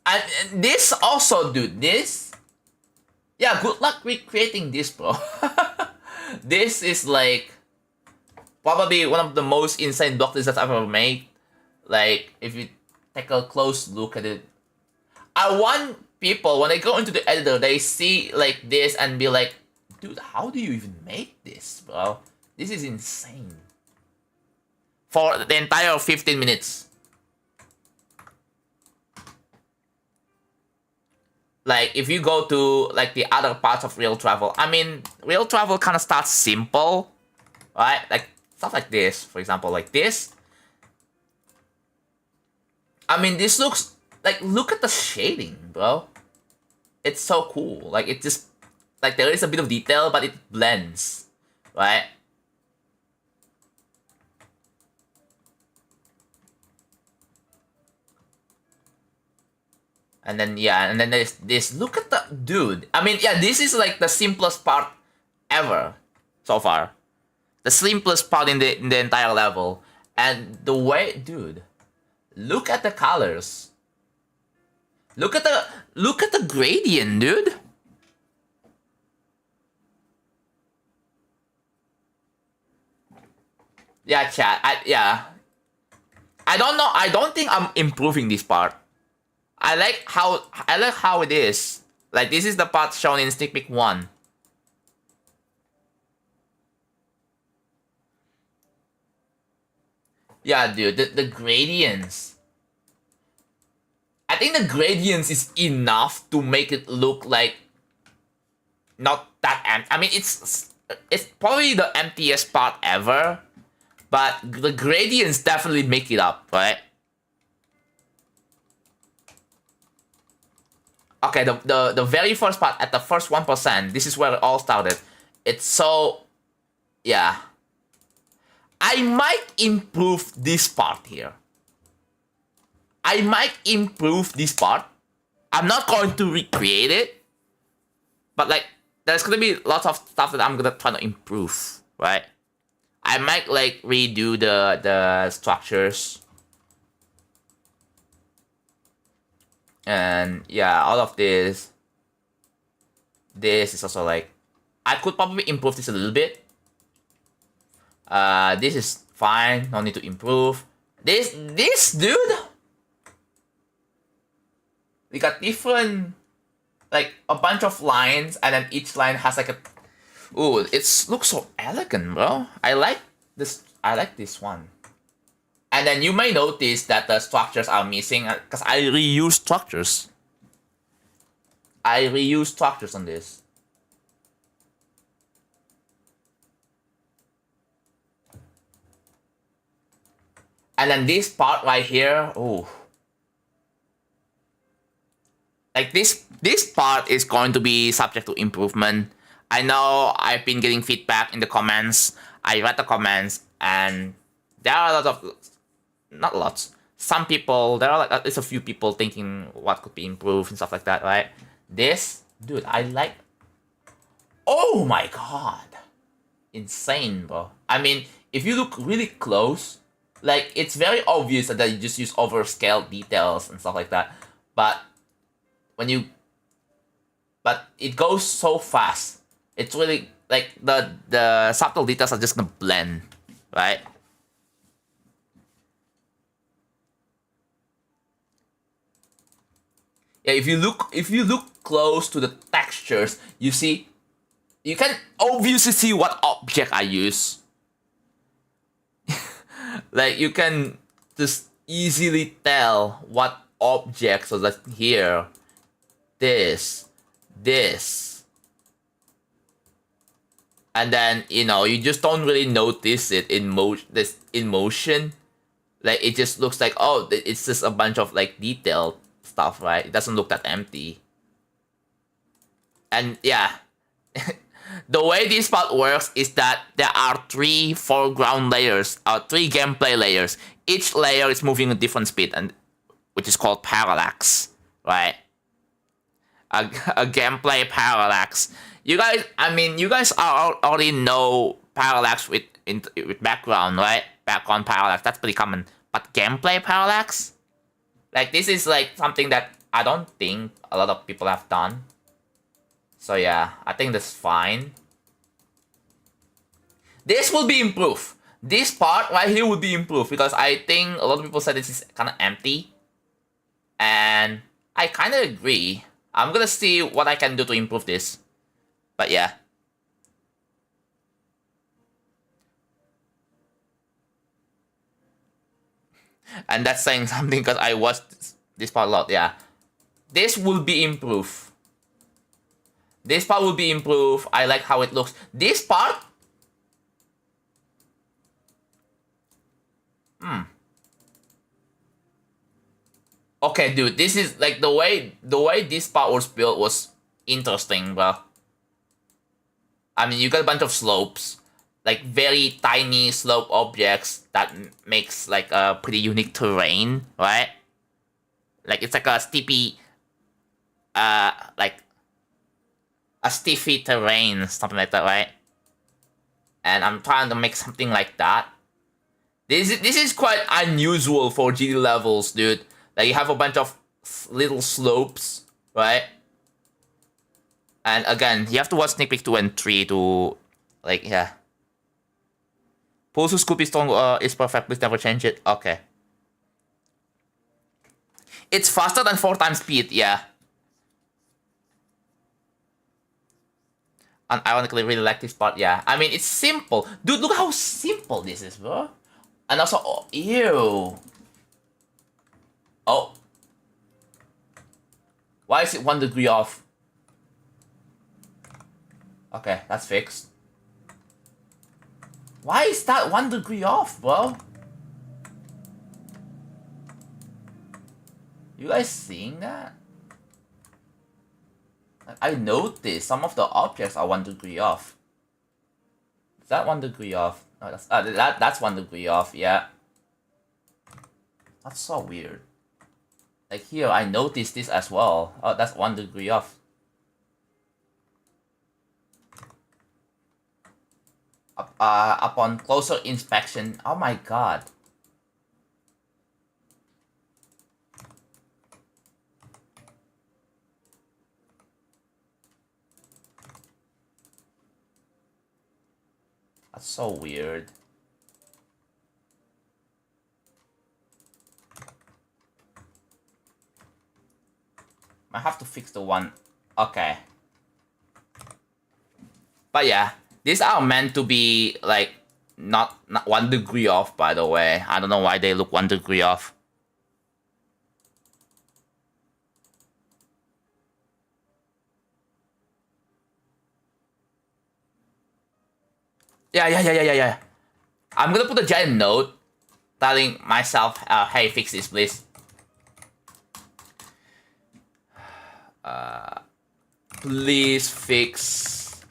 and this also, dude, this... Yeah, good luck recreating this, bro. This is like... probably one of the most insane block designs I've ever made. Like, if you take a close look at it. I want people, when they go into the editor, they see like this and be like, dude, how do you even make this, bro? This is insane. For the entire 15 minutes. Like, if you go to like the other parts of Real Travel, I mean, Real Travel kind of starts simple, right? Like, stuff like this, for example, like this. I mean, this looks... like, look at the shading, bro. It's so cool. Like, it just... like, there is a bit of detail, but it blends. Right? And then, yeah, and then there's this. Look at the... dude. I mean, yeah, this is, like, the simplest part ever so far. The simplest part in the entire level. And the way... dude. Look at the colors. Look at the gradient, dude. Yeah, chat. I don't know. I don't think I'm improving this part. I like how it is. Like, this is the part shown in sneak peek 1. Yeah, dude, the gradients. I think the gradients is enough to make it look like not that empty. I mean, it's probably the emptiest part ever, but the gradients definitely make it up, right? Okay, the very first part at the first 1%, this is where it all started. It's so, yeah. I might improve this part here. I might improve this part. I'm not going to recreate it, but like, there's gonna be lots of stuff that I'm gonna try to improve, right? I might like redo the structures. And yeah, all of this. This is also like, I could probably improve this a little bit. This is fine, no need to improve. This dude, we got different, like a bunch of lines, and then each line has like a, ooh, it looks so elegant, bro. I like this one. And then you may notice that the structures are missing because I reuse structures. I reuse structures on this. And then this part right here, oh. Like this part is going to be subject to improvement. I know I've been getting feedback in the comments. I read the comments and there are a lot of, not lots, some people, there are like at least a few people thinking what could be improved and stuff like that, right? This, dude, I like, oh my god. Insane, bro. I mean, if you look really close, like, it's very obvious that you just use overscaled details and stuff like that. But when you, but it goes so fast. It's really like the subtle details are just gonna blend, right? Yeah, if you look close to the textures, you see, you can obviously see what object I use. Like, you can just easily tell what object. So like here, this, and then, you know, you just don't really notice it in motion. Like, it just looks like, oh, it's just a bunch of like detailed stuff, right? It doesn't look that empty. And yeah, the way this part works is that there are 3 foreground layers, or 3 gameplay layers. Each layer is moving at different speed, and which is called parallax, right? A gameplay parallax. You guys, I mean, you guys already know parallax with background, right? Background parallax, that's pretty common. But gameplay parallax, like, this is like something that I don't think a lot of people have done. So yeah, I think that's fine. This will be improved. This part right here would be improved because I think a lot of people said this is kind of empty. And I kind of agree. I'm gonna see what I can do to improve this. But yeah. And that's saying something because I watched this part a lot, yeah. This will be improved. This part will be improved. I like how it looks. This part... Okay, dude, this is like the way this part was built was interesting, bro. I mean, you got a bunch of slopes, like very tiny slope objects that makes like a pretty unique terrain, right? Like, it's like a steepy, like a stiffy terrain, something like that, right? And I'm trying to make something like that. This is quite unusual for GD levels, dude. Like, you have a bunch of little slopes, right? And again, you have to watch sneak peek 2 and 3 to, like, yeah. Pulse to scoop is perfect. Please never change it. Okay. It's faster than 4 times speed, yeah. And ironically, really like this part, yeah. I mean, it's simple. Dude, look how simple this is, bro. And also, oh, ew. Oh. Why is it 1 degree off? Okay, that's fixed. Why is that 1 degree off, bro? You guys seeing that? I noticed some of the objects are 1 degree off. Is that 1 degree off? No, that's 1 degree off, yeah. That's so weird. Like here, I noticed this as well. Oh, that's 1 degree off. Upon closer inspection, oh my god. That's so weird. I have to fix the one. Okay. But yeah, these are meant to be like not 1 degree off, by the way. I don't know why they look 1 degree off. Yeah. I'm gonna put a giant note telling myself, hey, fix this, please. Please fix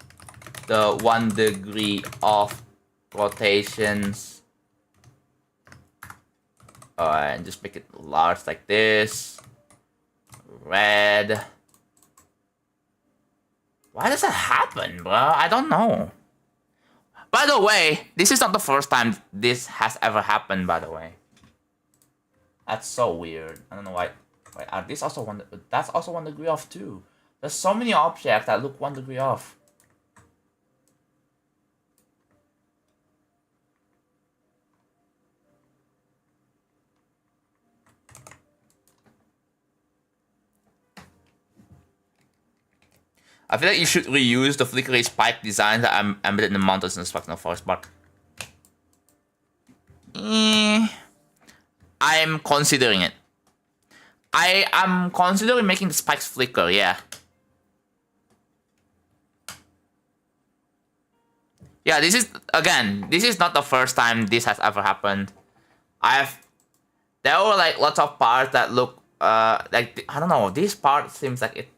the 1 degree off rotations. And just make it large like this. Red. Why does that happen, bro? I don't know. By the way, this is not the first time this has ever happened, by the way. That's so weird. I don't know why. Wait, this also that's also 1 degree off too. There's so many objects that look 1 degree off. I feel like you should reuse the flickery spike design that I'm embedded in the mountains and the forest, but I'm considering it. I am considering making the spikes flicker, yeah. Yeah, this is not the first time this has ever happened. There were like lots of parts that look like, I don't know, this part seems like it's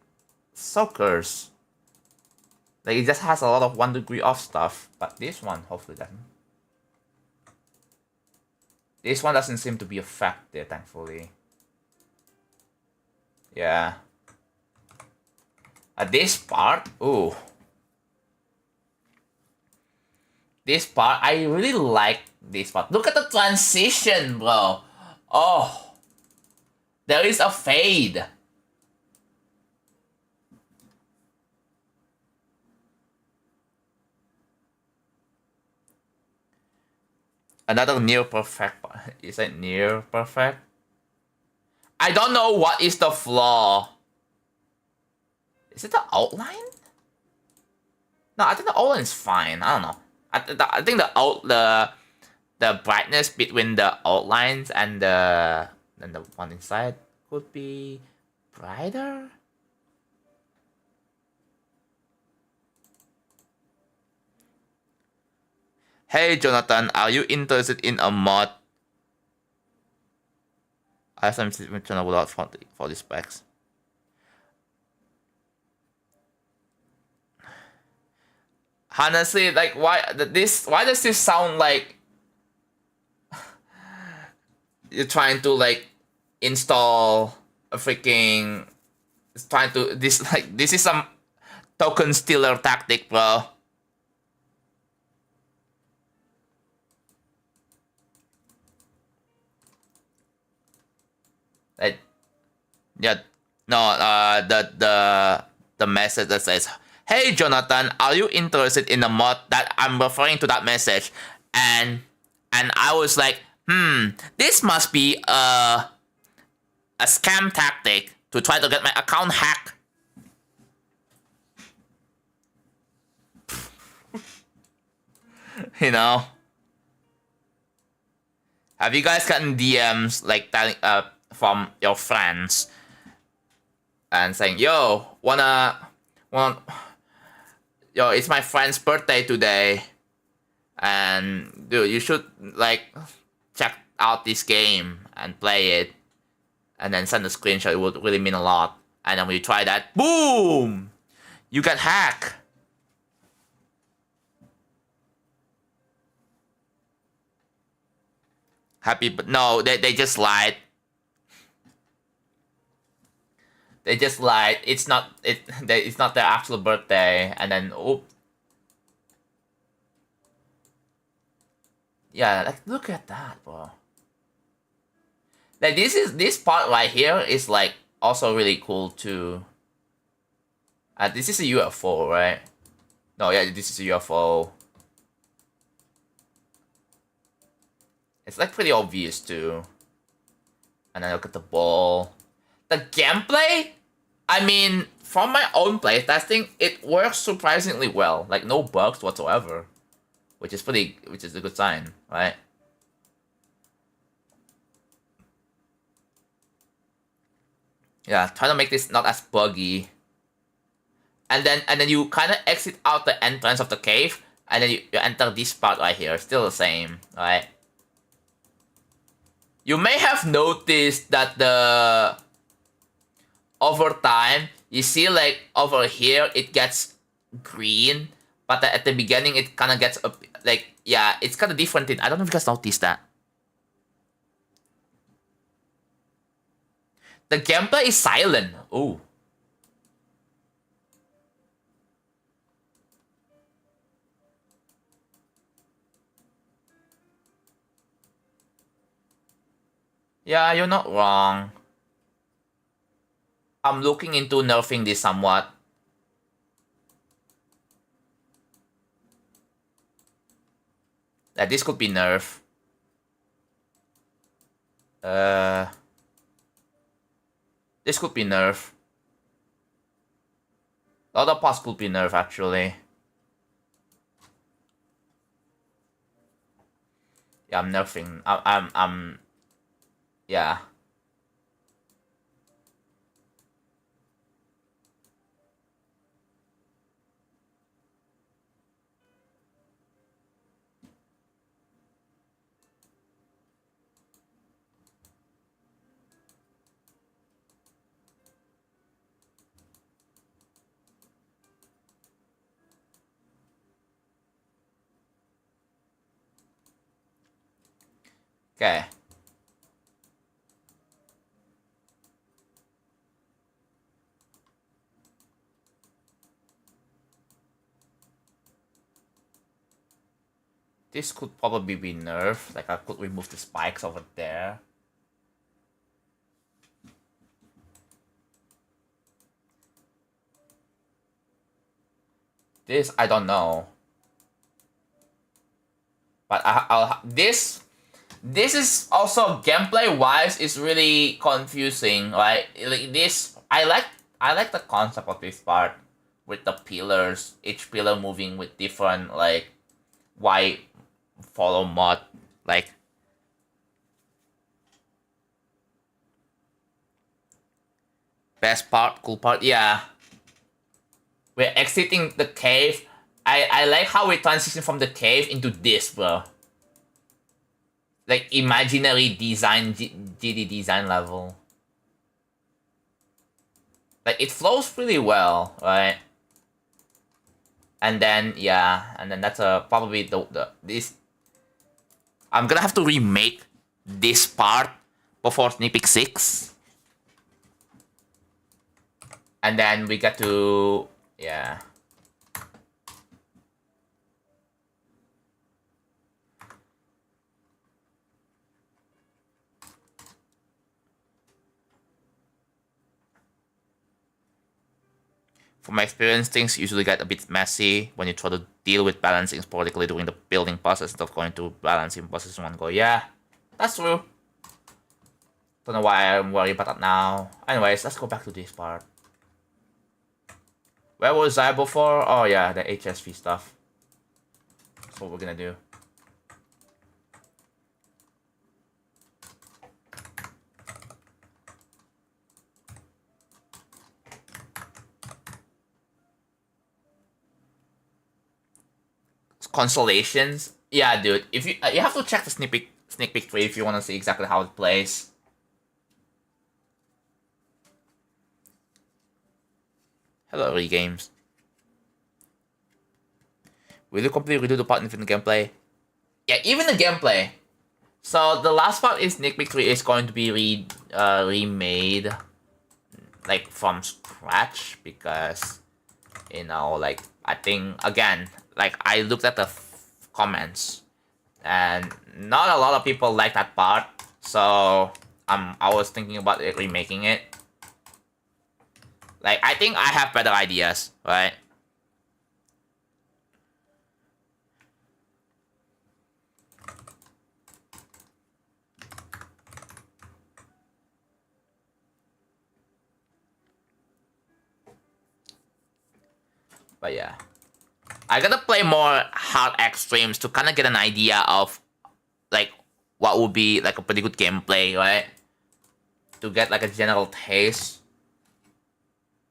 so cursed. Like it just has a lot of 1 degree off stuff, but this one hopefully doesn't. This one doesn't seem to be affected, thankfully. Yeah. This part, ooh. This part, I really like this part. Look at the transition, bro. Oh. There is a fade. Another near perfect part. Is it near perfect? I don't know what is the flaw. Is it the outline? No, I think the outline is fine. I don't know. I think the brightness between the outlines and the one inside could be brighter. Hey Jonathan, are you interested in a mod? I have some channel without for the specs. Honestly, like why does this sound like you're trying to like install a freaking this is some token stealer tactic, bro. Like, yeah, no, the message that says, "Hey Jonathan, are you interested in a mod?" That I'm referring to that message, and I was like, this must be a scam tactic to try to get my account hacked. You know. Have you guys gotten DMs like telling from your friends and saying, "Yo, yo, it's my friend's birthday today, and dude, you should like check out this game and play it, and then send a screenshot. It would really mean a lot." And then when you try that, boom, you get hacked. Happy, but no, they just lied. They just lied. It's not it's not their actual birthday, and then oh, yeah, like look at that, bro. Like this part right here is like also really cool too. This is a UFO, right? No, yeah, this is a UFO. It's like pretty obvious too. And then look at the ball. The gameplay, I mean, from my own playtesting, it works surprisingly well. Like no bugs whatsoever, which is a good sign, right? Yeah, try to make this not as buggy. And then you kind of exit out the entrance of the cave, and then you enter this part right here. Still the same, right? You may have noticed that over time, you see like over here it gets green, but at the beginning it kind of gets like, yeah, it's kind of different. I don't know if you guys noticed that. The gameplay is silent. Oh. Yeah, you're not wrong. I'm looking into nerfing this somewhat. This could be nerf. This could be nerf. The other parts could be nerf actually. Yeah, I'm nerfing. I'm yeah. Okay. This could probably be nerfed. Like I could remove the spikes over there. This I don't know. But this is also gameplay wise is really confusing, right? Like this, I like the concept of this part with the pillars, each pillar moving with different like why follow mod, like best part, cool part, yeah. We're exiting the cave. I like how we transition from the cave into this, bro. Like imaginary design, GD design level. Like it flows pretty well, right? And then yeah, and then that's probably this. I'm gonna have to remake this part before Sneak 6. And then we get to yeah. From my experience, things usually get a bit messy when you try to deal with balancing, particularly during the building process instead of going to balancing process in one go. Yeah, that's true. Don't know why I'm worried about that now. Anyways, let's go back to this part. Where was I before? Oh yeah, the HSV stuff. That's what we're gonna do. consolations. Yeah, dude. If you have to check the sneak peek tree if you want to see exactly how it plays. Hello, regames. Will you completely redo the part in the gameplay? Yeah, even the gameplay. So the last part in sneak peek 3 is going to be remade, like from scratch, because you know, like I think again, like I looked at the comments, and not a lot of people like that part. So I was thinking about remaking it. Like I think I have better ideas, right? But yeah, I gotta play more hard extremes to kind of get an idea of like what would be like a pretty good gameplay, right? To get like a general taste.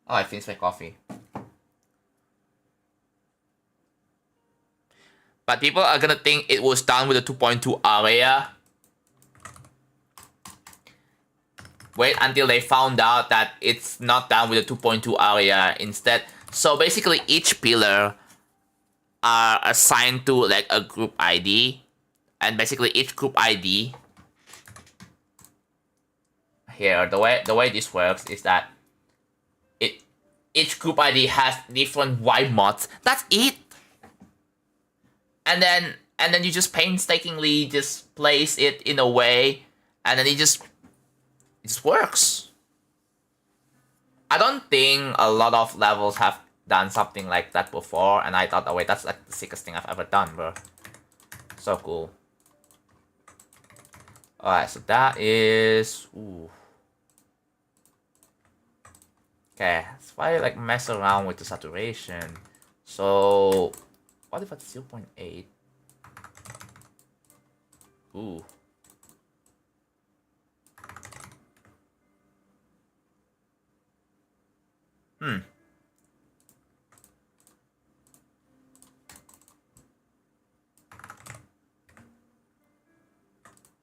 Oh, I finished my coffee. But people are gonna think it was done with the 2.2 area. Wait until they found out that it's not done with the 2.2 area instead. So basically each pillar are assigned to like a group ID. And basically each group ID here, the way this works is that each group ID has different Y mods. That's it. And then you just painstakingly just place it in a way, and then it just works. I don't think a lot of levels have done something like that before, and I thought, oh wait, that's like the sickest thing I've ever done, bro. So cool. Alright, so that is... Ooh. Okay, let's probably like mess around with the saturation. So... What if it's 0.8? Ooh.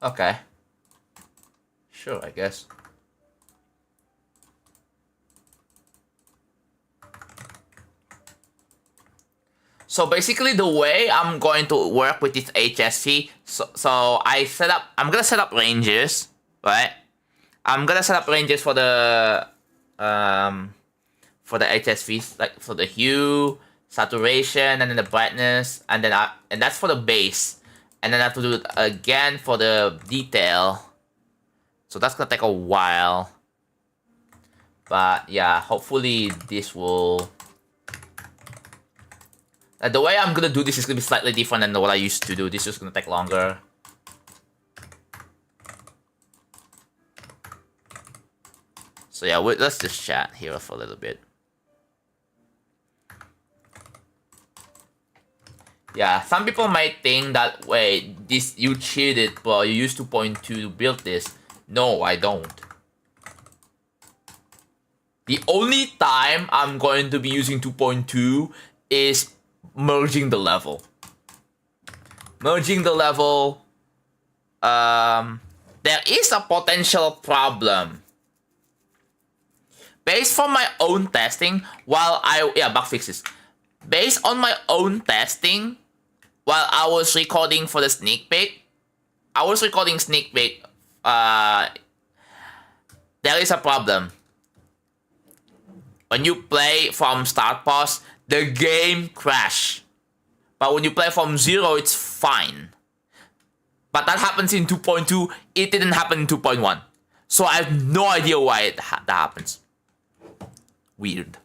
Okay. Sure, I guess. So basically the way I'm going to work with this HSC, so I'm gonna set up ranges, right? I'm gonna set up ranges for the HSVs, like for the hue, saturation, and then the brightness, and then and that's for the base. And then I have to do it again for the detail. So that's gonna take a while. But yeah, hopefully this will... the way I'm gonna do this is gonna be slightly different than what I used to do. This is gonna take longer. So yeah, let's just chat here for a little bit. Yeah, some people might think that, wait, you cheated, bro. You used 2.2 to build this. No, I don't. The only time I'm going to be using 2.2 is merging the level. Merging the level, there is a potential problem. Based from my own testing, bug fixes. Based on my own testing, while I was recording for the sneak peek, there is a problem. When you play from start pause, the game crash. But when you play from 0, it's fine. But that happens in 2.2, it didn't happen in 2.1. So I have no idea why that happens. Weird.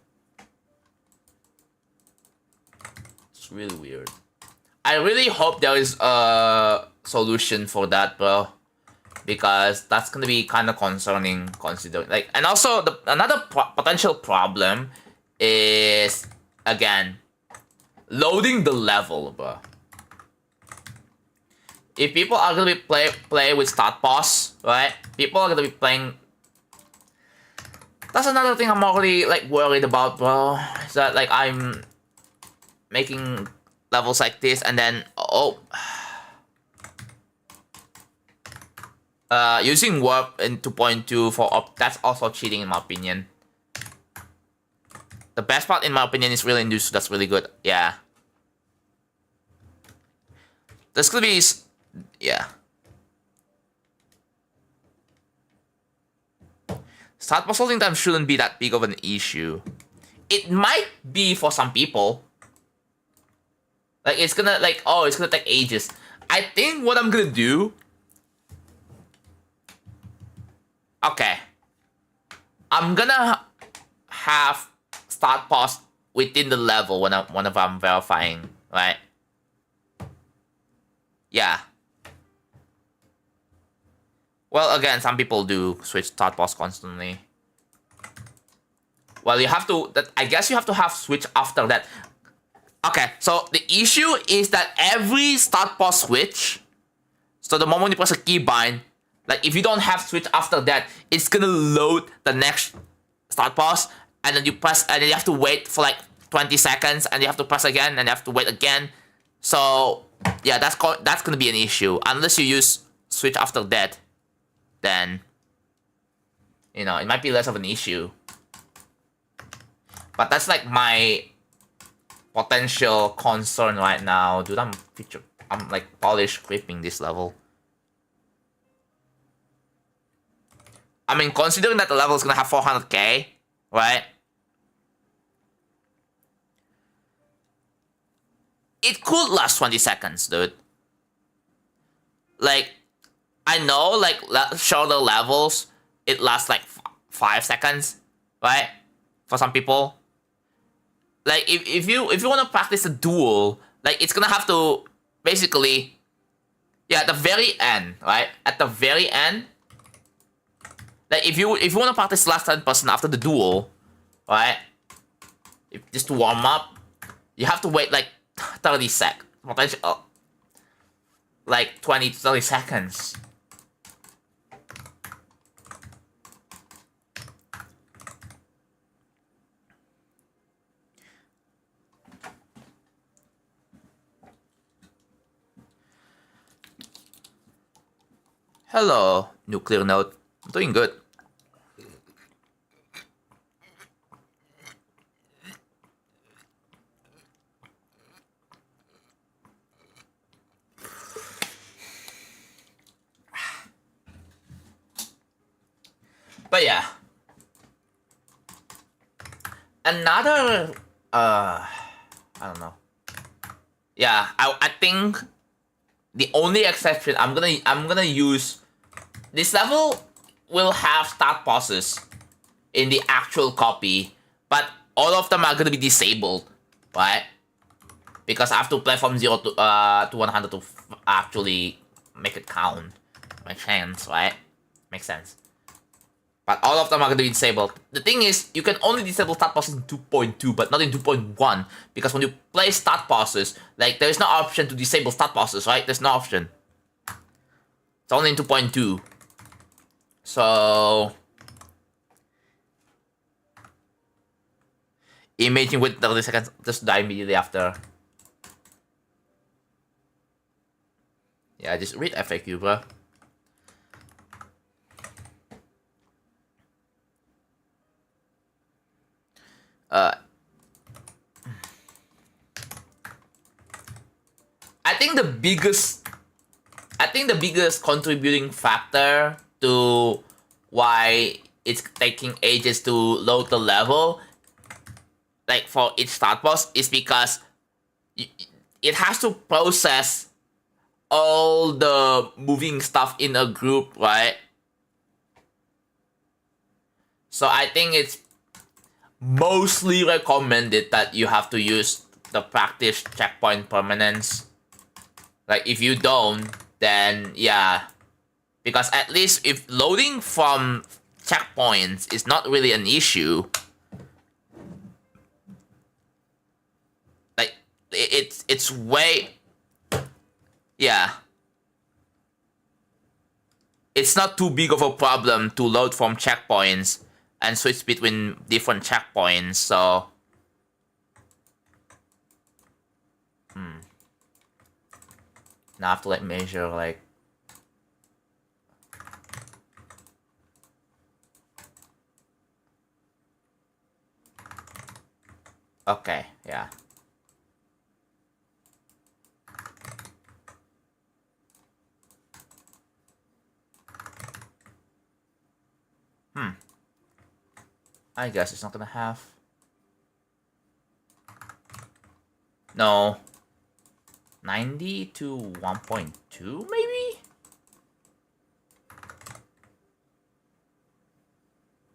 It's really weird. I really hope there is a solution for that, bro. Because that's gonna be kind of concerning, considering and also another potential problem is, again, loading the level, bro. If people are gonna be play with start pause, right? People are gonna be playing. That's another thing I'm already worried about, bro. Is that I'm making levels like this, and then using warp in 2.2 for that's also cheating in my opinion. The best part in my opinion is really induced. That's really good. Yeah. This could be Start pause holding time shouldn't be that big of an issue. It might be for some people. Like it's gonna take ages. I think what I'm gonna do. Okay. I'm gonna have start pause within the level whenever I'm verifying, right? Yeah. Well, again, some people do switch start pause constantly. Well, you have to. I guess you have to have switch after that. Okay, so the issue is that every start pause switch. So the moment you press a keybind, like if you don't have switch after that, it's gonna load the next start pause, and then you press, and then you have to wait for like 20 seconds, and you have to press again, and you have to wait again. So yeah, that's gonna be an issue unless you use switch after that. Then it might be less of an issue. But that's like my potential concern right now, dude. I'm like polish creeping this level. I mean, considering that the level is gonna have 400k, right? It could last 20 seconds, dude. Like, I know, like, shorter levels, it lasts like 5 seconds, right? For some people. Like, if you want to practice a duel, like, it's gonna have to, basically, yeah, at the very end, right? At the very end, like, if you want to practice last 10% after the duel, right? Just to warm up, you have to wait, like, 30 seconds. Like, 20 to 30 seconds. Hello, nuclear node. I'm doing good. But yeah. Another I don't know. Yeah, I think the only exception I'm gonna use this level will have start pauses in the actual copy, but all of them are gonna be disabled, right? Because I have to play from 0 to 100 to actually make it count. Makes sense, right? Makes sense. But all of them are going to be disabled. The thing is, you can only disable start pauses in 2.2, but not in 2.1. Because when you play start pauses, like, there's no option to disable start pauses, right? There's no option. It's only in 2.2. So... imagine with 30 seconds, just die immediately after. Yeah, just read FAQ, bro. I think the biggest contributing factor to why it's taking ages to load the level, like for each start pause, is because it has to process all the moving stuff in a group, right? So I think it's mostly recommended that you have to use the practice checkpoint permanence. Like, if you don't, then yeah. Because at least if loading from checkpoints is not really an issue, like, it's way... yeah. It's not too big of a problem to load from checkpoints and switch between different checkpoints, so... Now I have to like measure like. Okay, yeah. I guess it's not gonna have. No. 90 to 1.2 maybe?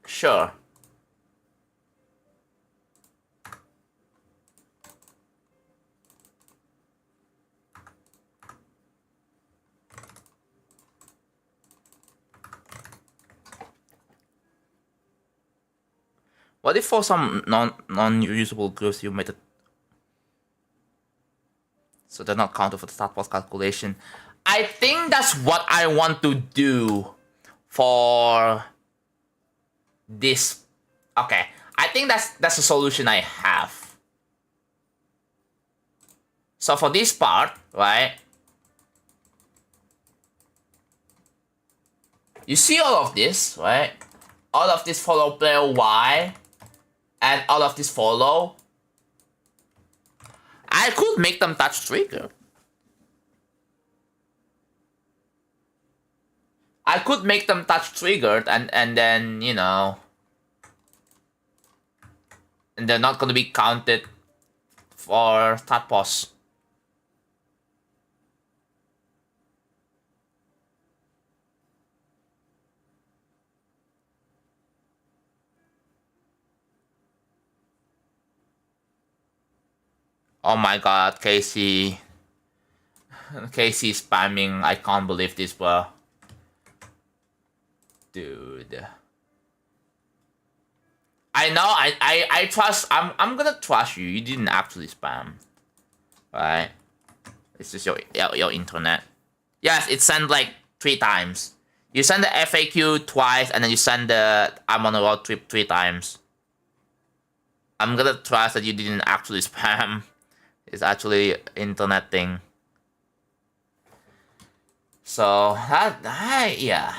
Sure. What if for some non-usable groups you made it so they're not counted for the start pause calculation? I think that's what I want to do for this. Okay, I think that's the solution I have. So for this part, right? You see all of this, right? All of this follow player Y, and all of this follow. I could make them touch trigger. I could make them touch triggered and then, you know, and they're not gonna be counted for start pause. Oh my god, Casey. Casey spamming. I can't believe this, bro. Dude. I know, I trust, I'm gonna trust you. You didn't actually spam. Right? It's just your internet. Yes, it sent like 3 times. You send the FAQ twice, and then you send the I'm on a road trip 3 times. I'm gonna trust that you didn't actually spam. It's actually internet thing. So that yeah.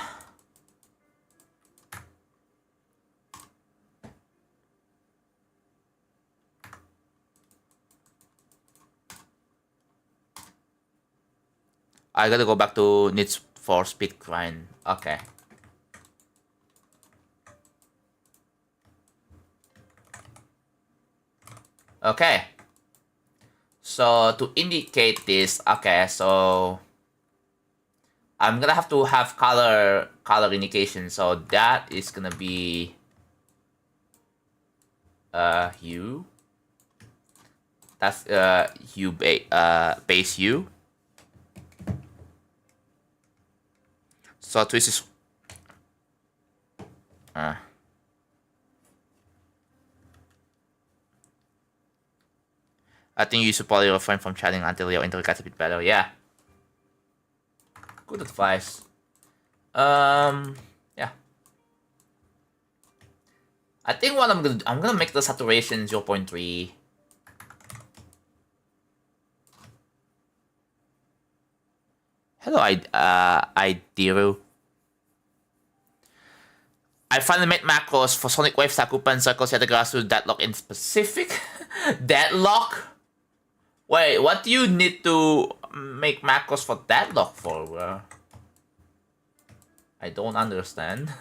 I gotta go back to needs for speed grind. Okay. Okay. So to indicate this, okay, so I'm gonna have to have color indication. So that is gonna be hue. That's hue base hue. So twist is I think you should probably refrain from chatting until your internet gets a bit better. Yeah. Good advice. Yeah. I think what I'm gonna make the saturation 0.3. Hello, Diru. I finally made macros for Sonic Wave, Sakupan, Circles, Yatagarasu, Deadlock in specific. Deadlock? Wait, what do you need to make macros for Deadlock for, bro? I don't understand.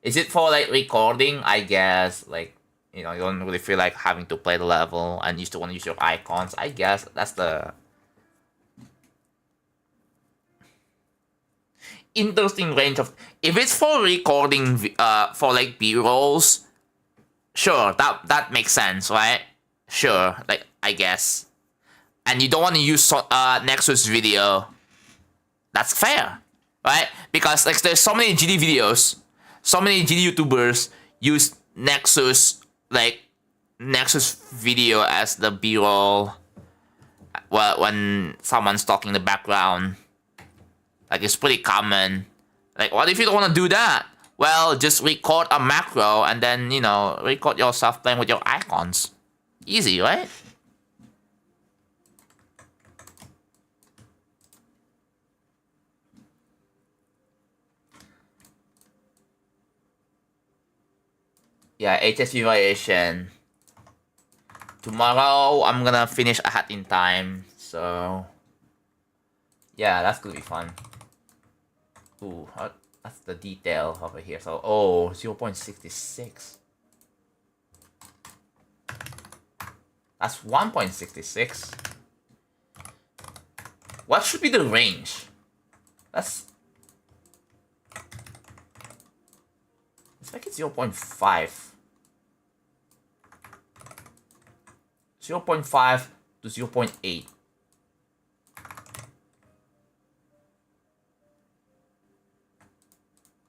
Is it for like recording? I guess, like, you know, you don't really feel like having to play the level and you still want to use your icons. I guess that's the interesting range of. If it's for recording, for like B-rolls, sure, that makes sense, right? Sure, like, I guess. And you don't want to use Nexus video. That's fair, right? Because like there's so many GD videos, so many GD YouTubers use Nexus, like Nexus video as the B-roll when someone's talking in the background. Like, it's pretty common. Like, what if you don't want to do that? Well, just record a macro and then, you know, record yourself playing with your icons. Easy, right? Yeah, HSV variation. Tomorrow I'm gonna finish a hat in time, so yeah, that's gonna be fun. Ooh, that's the detail over here. So, 0.66. That's 1.66. What should be the range? Let's make it 0.5. 0.5 to 0.8.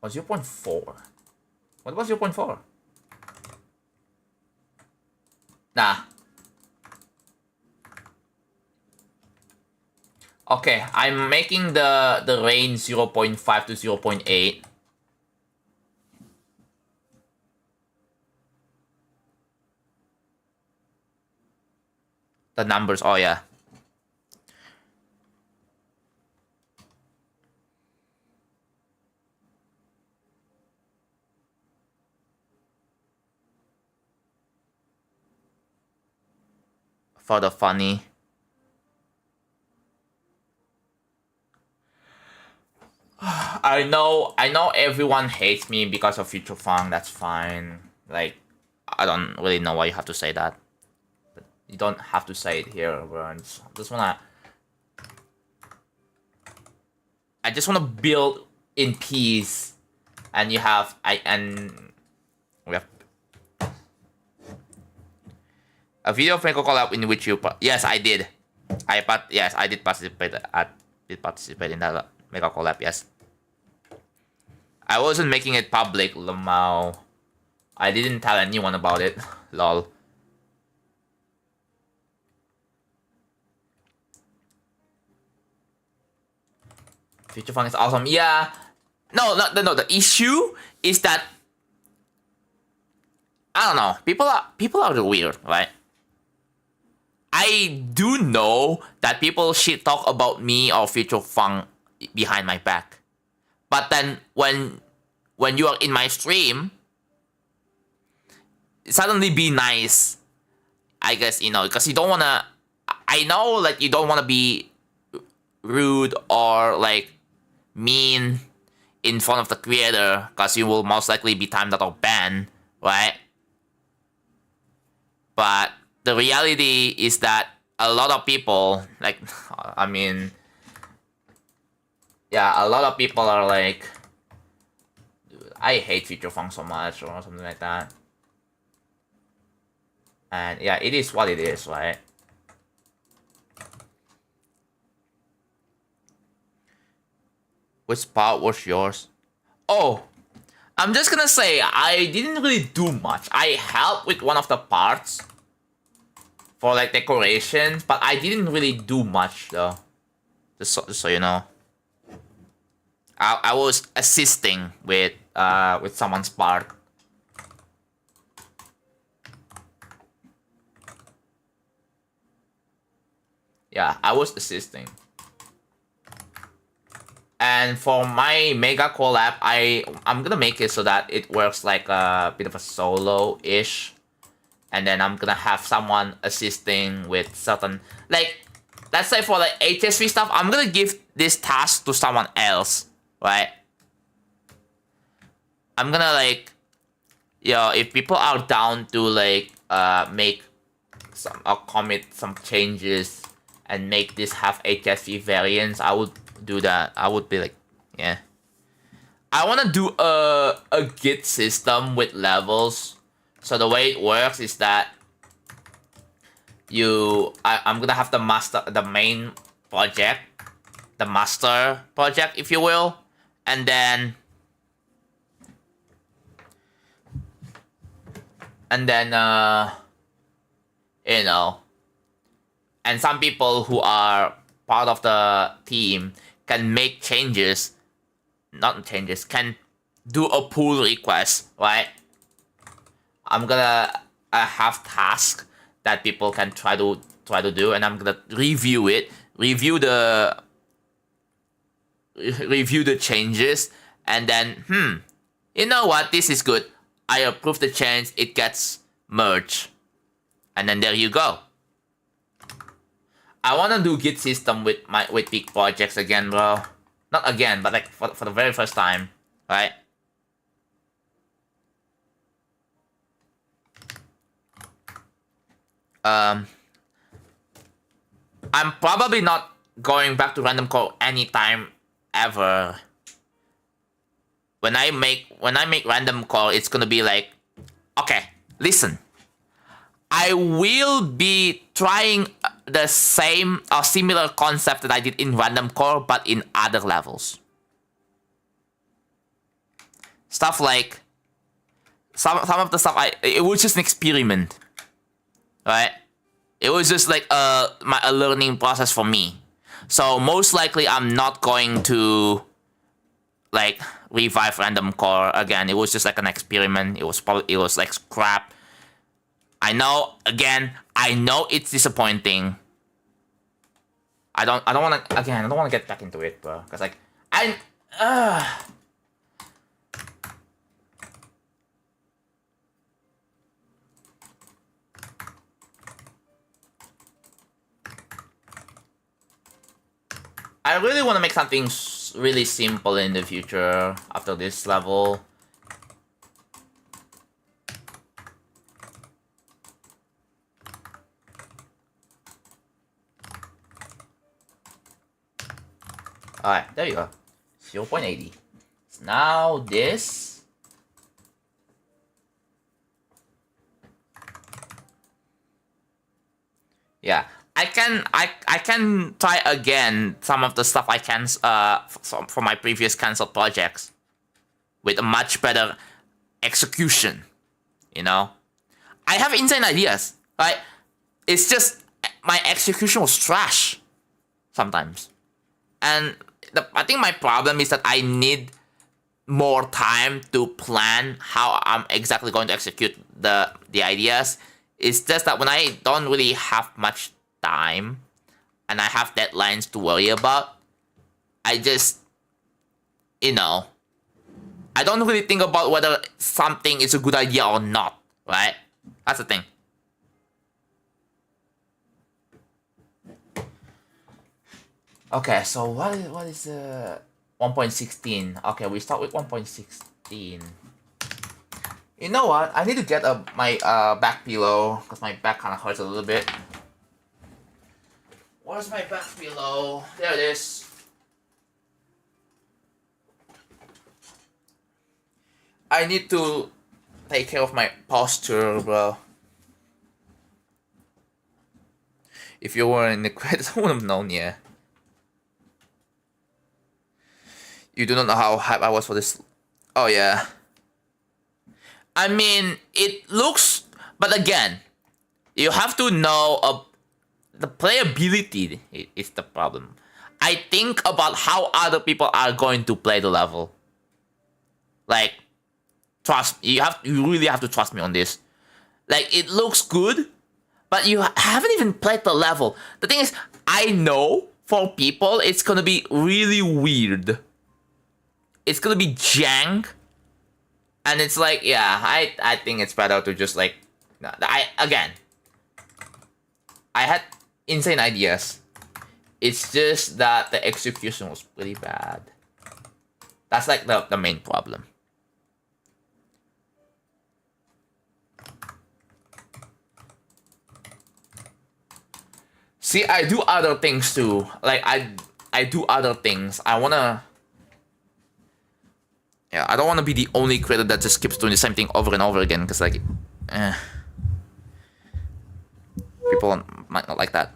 Or 0.4. What was 0.4? Nah. Okay, I'm making the range 0.5 to 0.8. The numbers, oh yeah. For the funny. I know everyone hates me because of Future Funk, that's fine. Like, I don't really know why you have to say that. But you don't have to say it here, bro. I just wanna build in peace. And we have a video of Franco collab in which you yes, I did. I did participate in that mega collab, yes. I wasn't making it public, Lamau. I didn't tell anyone about it. Lol. Future Funk is awesome. Yeah. No. The issue is that I don't know. People are weird, right? I do know that people shit talk about me or Future Funk behind my back. But then when you are in my stream, suddenly be nice. I guess, because you don't wanna. I know, like, you don't wanna be rude or like mean in front of the creator, because you will most likely be timed out or banned, right? But the reality is that a lot of people, like, I mean, yeah, a lot of people are like, dude, I hate Future Funk so much, or something like that. And yeah, it is what it is, right? Which part was yours? Oh, I'm just gonna say, I didn't really do much. I helped with one of the parts for like decorations, but I didn't really do much though. Just so you know. I was assisting with someone's part. Yeah, I was assisting. And for my mega collab, I'm gonna make it so that it works like a bit of a solo-ish. And then I'm gonna have someone assisting with certain, like, let's say for like HSV stuff, I'm gonna give this task to someone else, right? I'm gonna like, if people are down to like make some or commit some changes and make this have HSV variants, I would do that. I would be like, yeah. I wanna do a Git system with levels. So the way it works is that I'm gonna have the main project, the master project, if you will, and then and some people who are part of the team can make changes, can do a pull request, right? I'm gonna have tasks that people can try to do, and I'm gonna review it, review the changes, and then you know what, this is good. I approve the change, it gets merged. And then there you go. I wanna do Git system with big projects again, bro. Not again, but like for the very first time, right? I'm probably not going back to random call anytime ever. When I make random call, it's gonna be like, okay, listen. I will be trying the same or similar concept that I did in random core, but in other levels. Stuff like some of the stuff it was just an experiment, right? It was just like a learning process for me. So most likely I'm not going to like revive random core again. It was just like an experiment. It was like scrap. I know it's disappointing. I don't want to get back into it, bro. Cause like I really want to make something really simple in the future after this level. Alright, there you go. 0.80. Now this. Yeah. I can try again some of the stuff I can from my previous cancelled projects with a much better execution. You know? I have insane ideas, right? It's just my execution was trash sometimes. And I think my problem is that I need more time to plan how I'm exactly going to execute the ideas. It's just that when I don't really have much time and I have deadlines to worry about, I just, I don't really think about whether something is a good idea or not, right? That's the thing. Okay, so what is 1.16? Okay, we start with 1.16. You know what? I need to get my back pillow because my back kind of hurts a little bit. Where's my back pillow? There it is. I need to take care of my posture, bro. If you were in the credits, I would have known, yeah. You do not know how hype I was for this. Oh, yeah. I mean, it looks... But again, you have to know... the playability is the problem. I think about how other people are going to play the level. Like, trust... You really have to trust me on this. Like, it looks good, but you haven't even played the level. The thing is, I know for people, it's gonna be really weird. It's gonna be jank. And it's like, yeah, I think it's better to just like... I had insane ideas. It's just that the execution was pretty bad. That's like the main problem. See, I do other things too. Like, I do other things. I wanna... Yeah, I don't want to be the only creator that just keeps doing the same thing over and over again, because, like, people might not like that.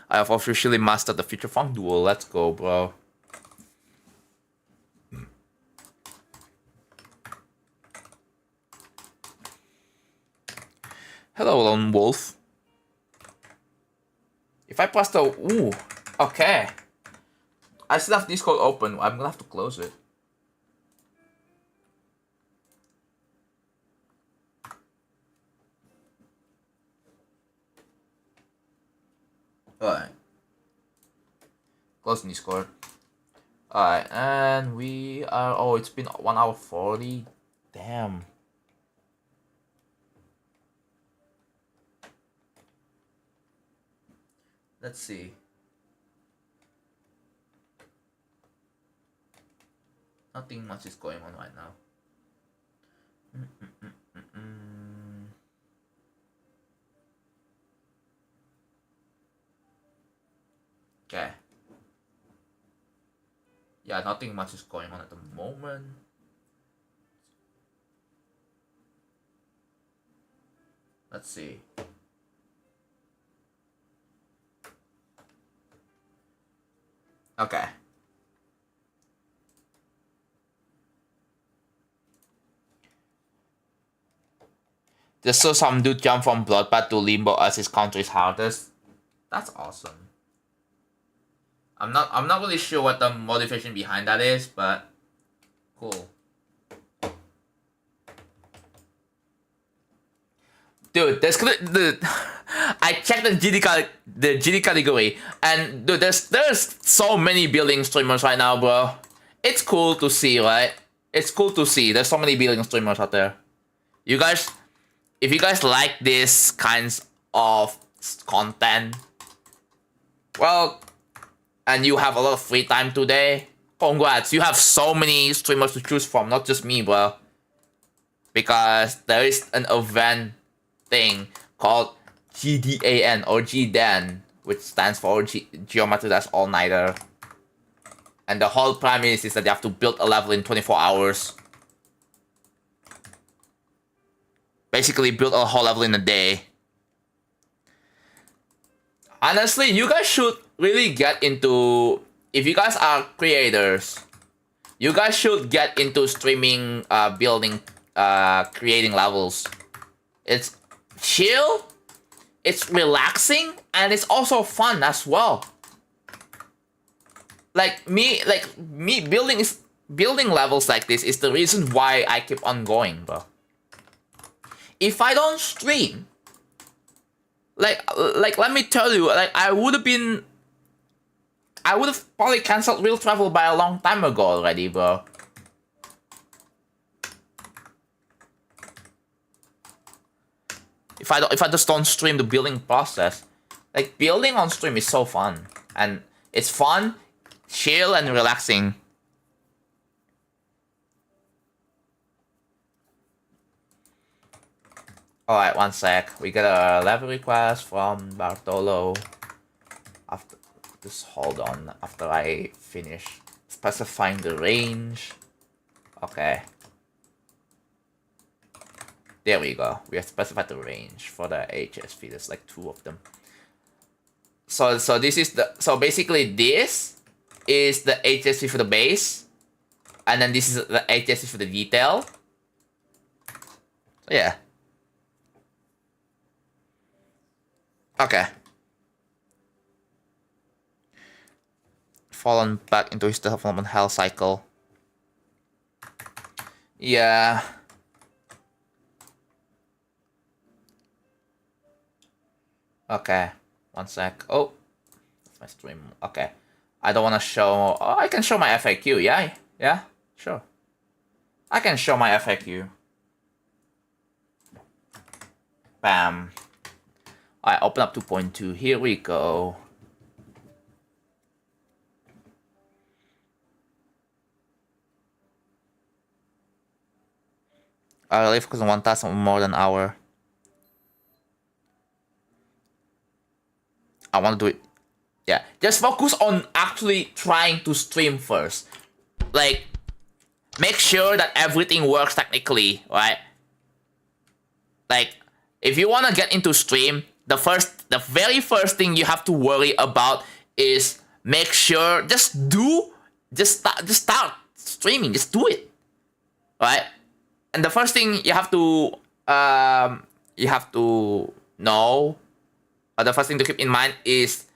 I have officially mastered the Future Funk Duel. Let's go, bro. Hello, Lone Wolf. If I press the... Ooh, okay. I still have Discord open. I'm gonna have to close it. Alright. Close Discord. Alright, and we are... Oh, it's been 1 hour 40. Damn. Let's see. Nothing much is going on right now. Okay. Yeah, nothing much is going on at the moment. Let's see. Okay. Just saw some dude jump from Bloodbath to Limbo as his country's hardest. That's awesome. I'm not really sure what the motivation behind that is, but cool. Dude, I checked the GD category, and dude, there's so many building streamers right now, bro. It's cool to see, right? It's cool to see. There's so many building streamers out there. You guys, if you guys like this kinds of content, well, and you have a lot of free time today, congrats. You have so many streamers to choose from, not just me, bro. Because there is an event thing called GDAN or GDAN, which stands for Geometry Dash All Nighter. And the whole premise is that you have to build a level in 24 hours. Basically, build a whole level in a day. Honestly, you guys should really get into, if you guys are creators, you guys should get into streaming, building, creating levels. It's chill, it's relaxing, and it's also fun as well. Like me building levels like this is the reason why I keep on going, bro. If I don't stream, like let me tell you, like I would have probably cancelled real travel by a long time ago already, bro. If I just don't stream the building process, like building on stream is so fun, and it's fun, chill, and relaxing. Alright, one sec. We got a level request from Bartolo. After, just hold on after I finish specifying the range. Okay. There we go. We have specified the range for the HSV. There's like 2 of them. So this is the basically this is the HSV for the base, and then this is the HSV for the detail. So yeah. Okay. Fallen back into his development hell cycle. Yeah. Okay. One sec. Oh. That's my stream. Okay. I don't want to show... Oh, I can show my FAQ. Yeah? Yeah? Sure. I can show my FAQ. Bam. I open up 2.2. Here we go. I really focus on one task for more than an hour. I want to do it. Yeah, just focus on actually trying to stream first. Like, make sure that everything works technically, right? Like, if you want to get into stream, the very first thing you have to worry about is make sure just start streaming, just do it, right? And the first thing you have to know, or the first thing to keep in mind is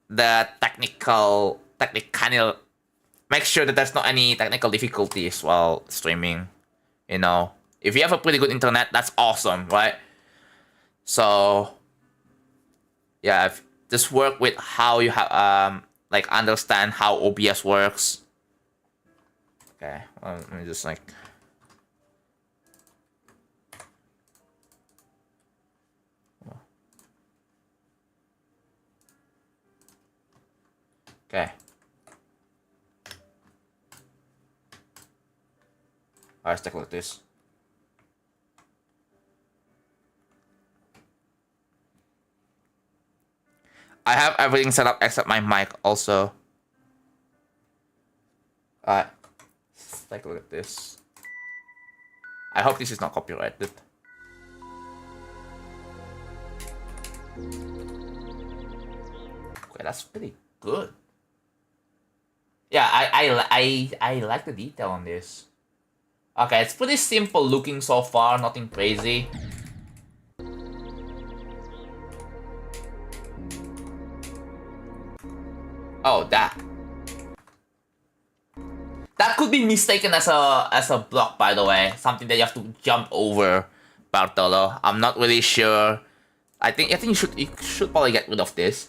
the technical. Make sure that there's not any technical difficulties while streaming. You know, if you have a pretty good internet, that's awesome, right? So yeah, just work with how you have like understand how OBS works. Okay, well, let me just like Okay. Alright, let's take a look at this. I have everything set up except my mic also. Alright. Let's take a look at this. I hope this is not copyrighted. Okay, that's pretty good. Yeah, I like the detail on this. Okay, it's pretty simple looking so far, nothing crazy. Oh, that could be mistaken as a block, by the way. Something that you have to jump over, Bartolo. I'm not really sure. I think you should probably get rid of this.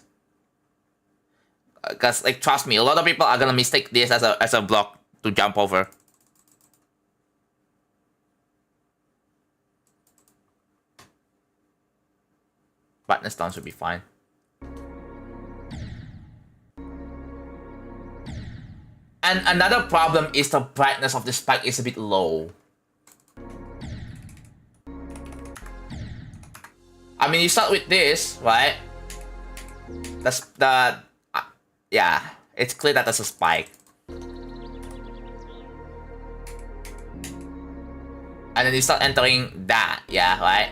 Cause like trust me, a lot of people are gonna mistake this as a block to jump over. Brightness down should be fine. And another problem is the brightness of the spike is a bit low. I mean, you start with this, right? That's yeah, it's clear that that's a spike. And then you start entering that, yeah, right?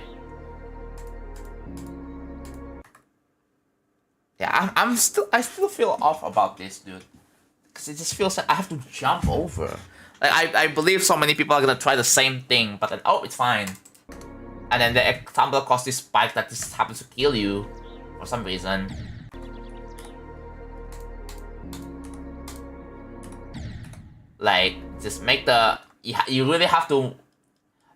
Yeah, I still feel off about this, dude. Because it just feels like I have to jump over. Like, I believe so many people are gonna try the same thing, but then, oh, it's fine. And then the example causes this spike that just happens to kill you for some reason. Like, just make the... You really have to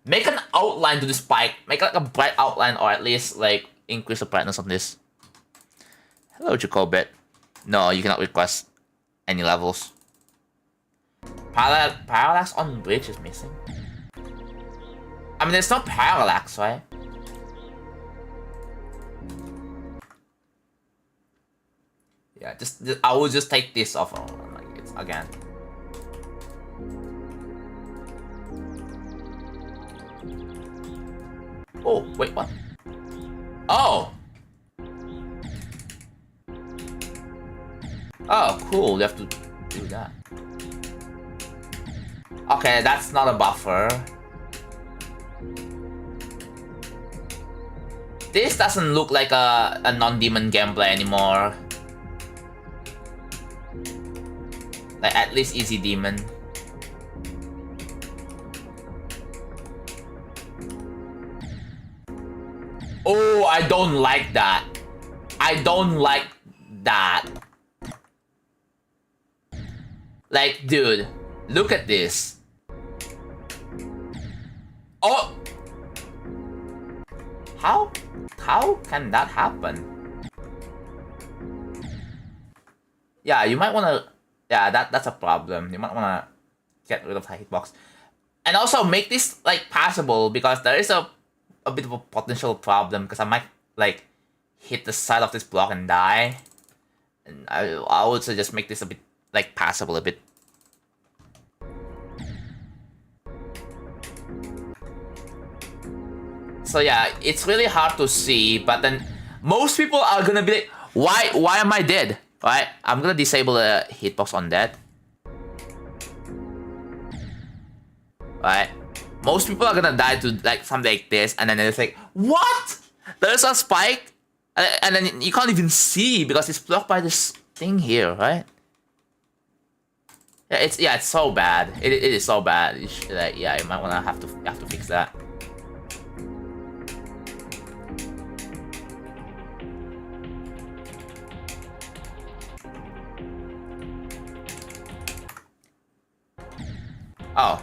make an outline to the spike. Make like a bright outline, or at least, like, increase the brightness on this. Hello, Jacobet. No, you cannot request any levels. Parallax on bridge is missing. I mean, there's no parallax, right? Yeah, I will just take this off. Like it's again. Oh, wait, what? Oh! Oh, cool, you have to do that. Okay, that's not a buffer. This doesn't look like a non-demon gameplay anymore. Like, at least easy demon. Oh, I don't like that. I don't like that. Like, dude, look at this. Oh! How can that happen? Yeah, you might wanna... Yeah, that's a problem. You might wanna get rid of the hitbox. And also make this, like, passable, because there is a bit of a potential problem, because I might, like, hit the side of this block and die. And I would suggest make this a bit, like, passable a bit. So yeah, it's really hard to see, but then most people are gonna be like, why am I dead? Right? I'm gonna disable the hitbox on that. Right? Most people are gonna die to like something like this, and then it's like, what? There's a spike? And then you can't even see because it's blocked by this thing here, right? Yeah, it's so bad. It is so bad. You should, like, yeah, you might wanna have to fix that. Oh.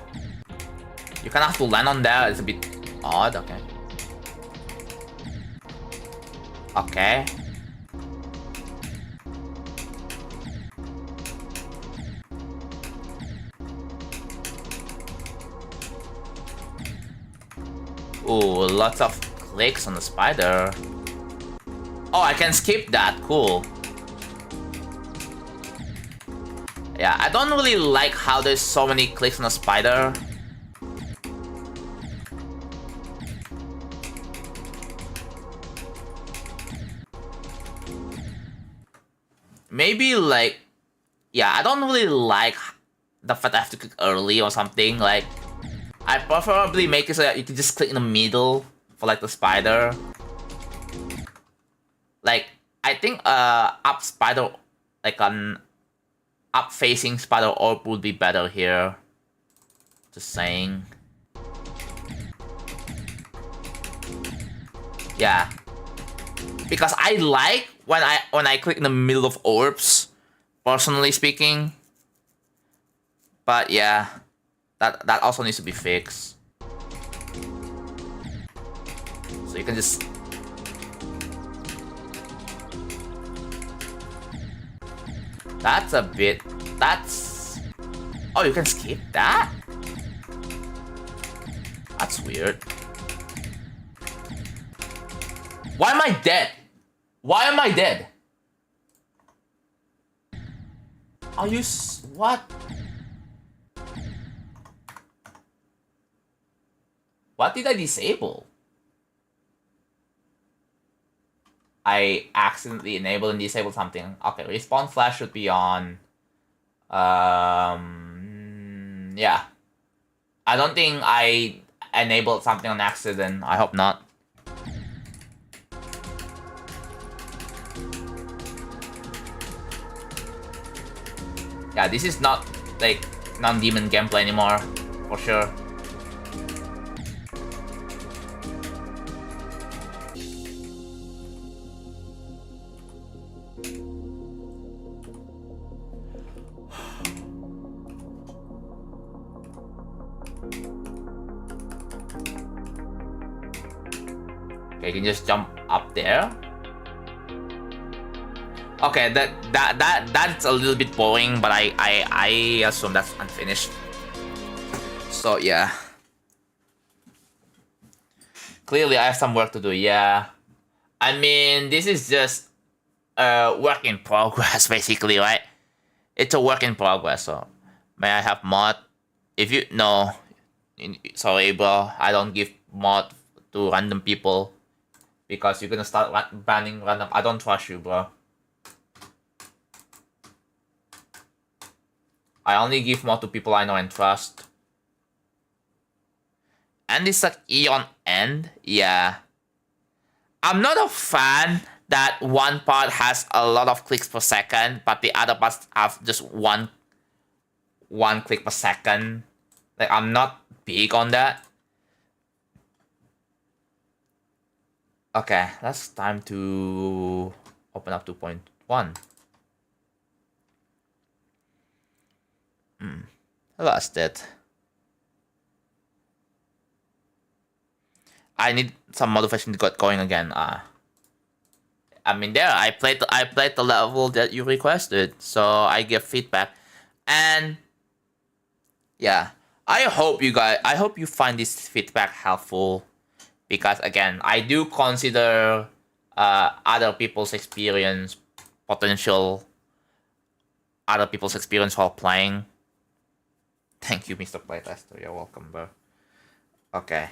You kind of have to land on there. It's a bit odd. Okay. Okay. Ooh, lots of clicks on the spider. Oh, I can skip that. Cool. Yeah, I don't really like how there's so many clicks on a spider. Maybe like, yeah, I don't really like the fact I have to click early or something. Like, I preferably make it so that you can just click in the middle for like the spider. Like, I think up spider, like an up facing spider orb would be better here. Just saying. Yeah. Because I like when I click in the middle of orbs, personally speaking. But yeah, that also needs to be fixed. So you can just that's a bit that's oh, you can skip that? That's weird. Why am I dead? Why am I dead? Are you what? What did I disable? I accidentally enabled and disabled something. Okay, respawn flash should be on. Yeah. I don't think I enabled something on accident. I hope not. Yeah, this is not like non-demon gameplay anymore, for sure. Okay, you can just jump up there. Okay, that's a little bit boring, but I assume that's unfinished. So yeah. Clearly I have some work to do, yeah. I mean, this is just a work in progress, basically, right? It's a work in progress, so may I have mod? If you no, sorry bro, I don't give mod to random people because you're gonna start banning random. I don't trust you, bro. I only give mod to people I know and trust. And it's like Eon End, yeah. I'm not a fan that one part has a lot of clicks per second, but the other parts have just one click per second. Like, I'm not big on that. Okay, that's time to open up 2.1. I lost it. I need some modification to get going again. I mean, there I played the level that you requested, so I give feedback, and yeah, I hope you find this feedback helpful, because again, I do consider other people's experience, potential other people's experience while playing. Thank you, Mr. Playtester. You're welcome, bro. Okay.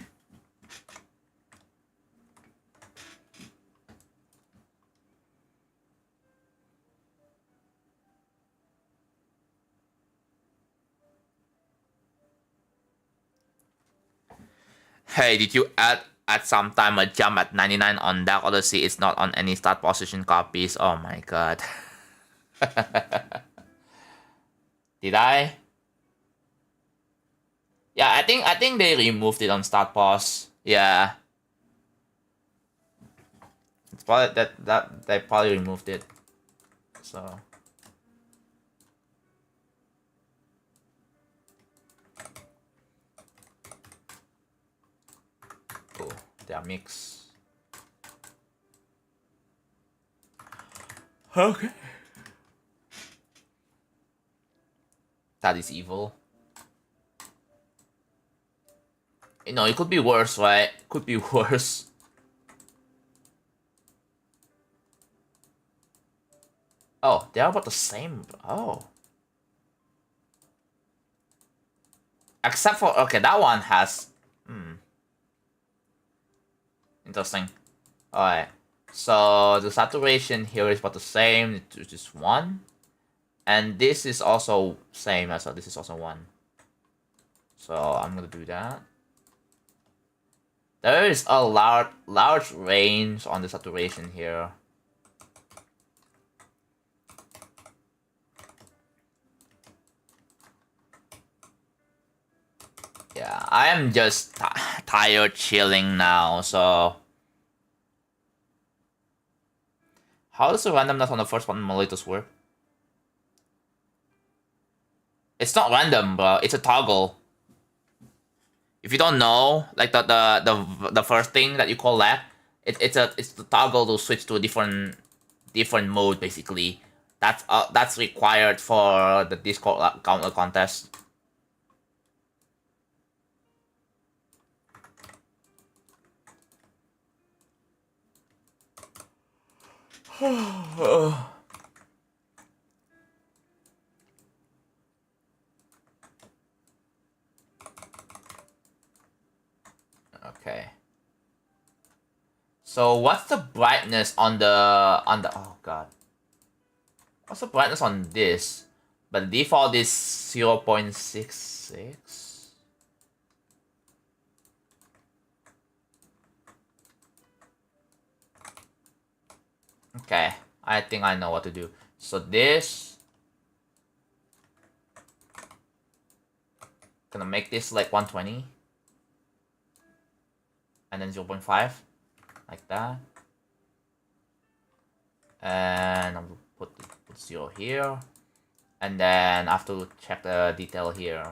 Hey, did you add at some time a jump at 99 on Dark Odyssey? It's not on any start position copies. Oh my god. Did I? Yeah, I think they removed it on start pause. Yeah. It's probably that they probably removed it. So cool. They are mixed. Okay. That is evil. You know, it could be worse, right? Could be worse. Oh, they're about the same. Oh. Except for, okay, that one has, interesting. Alright, so the saturation here is about the same, it's just 1. And this is also same, so this is also 1. So I'm gonna do that. There is a large range on the saturation here. Yeah, I am just tired chilling now, so... How does the randomness on the first one Molitos work? It's not random, bro. It's a toggle. If you don't know, like the first thing that you call left, it's the toggle to switch to a different mode basically. That's required for the Discord counter contest. Okay. So what's the brightness on the oh god. What's the brightness on this? But the default is 0.66. Okay, I think I know what to do. So this, gonna make this like 120. And then 0.5, like that. And I'm gonna put 0 here. And then I have to check the detail here.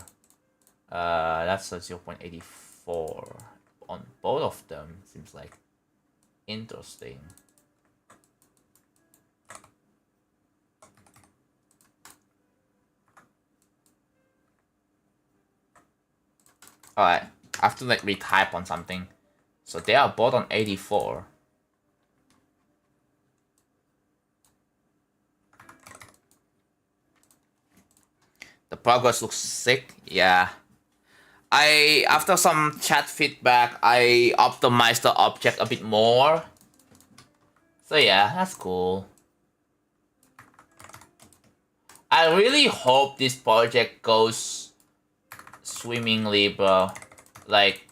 That's a 0.84 on both of them. Seems like interesting. Alright, I have to like retype on something. So they are both on 84. The progress looks sick, yeah. After some chat feedback, I optimized the object a bit more. So yeah, that's cool. I really hope this project goes swimmingly, bro. Like,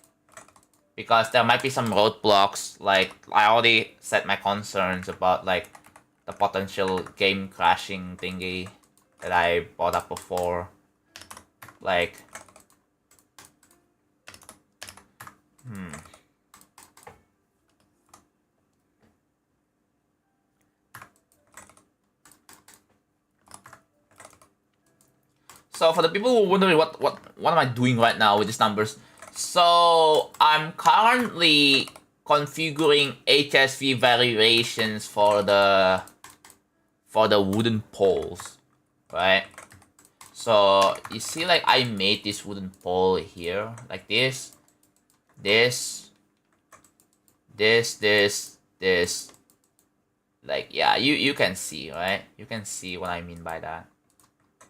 because there might be some roadblocks. Like, I already set my concerns about like the potential game crashing thingy that I brought up before. Like, So for the people who are wondering what am I doing right now with these numbers, so I'm currently configuring HSV variations for the wooden poles, right? So you see, like I made this wooden pole here, like this, like yeah, you can see, right? You can see what I mean by that.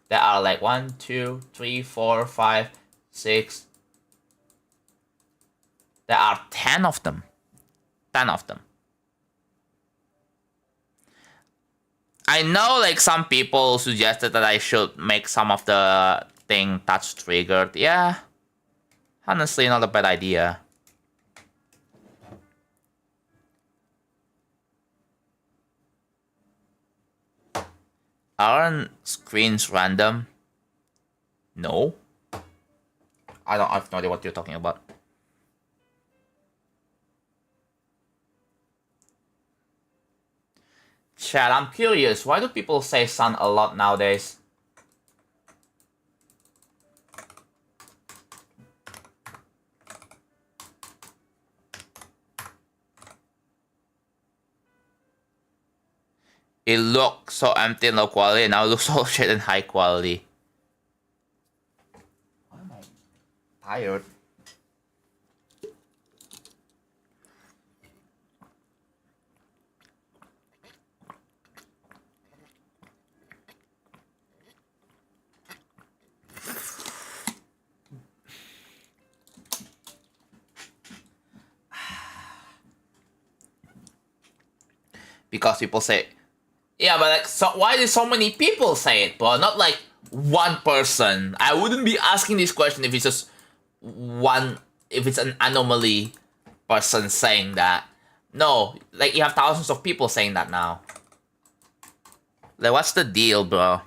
There are like 1, 2, 3, 4, 5, 6. There are 10 of them. 10 of them. I know like some people suggested that I should make some of the thing touch triggered. Yeah. Honestly, not a bad idea. Aren't screens random? No. I have no idea what you're talking about. Chat, I'm curious, why do people say sun a lot nowadays? It looked so empty and low quality, and now it looks so shit and high quality. Why am I tired? because people say, yeah, but like, so why did so many people say it, bro? Not like one person. I wouldn't be asking this question if it's just one, if it's an anomaly person saying that. No, like you have thousands of people saying that now. Like, what's the deal, bro?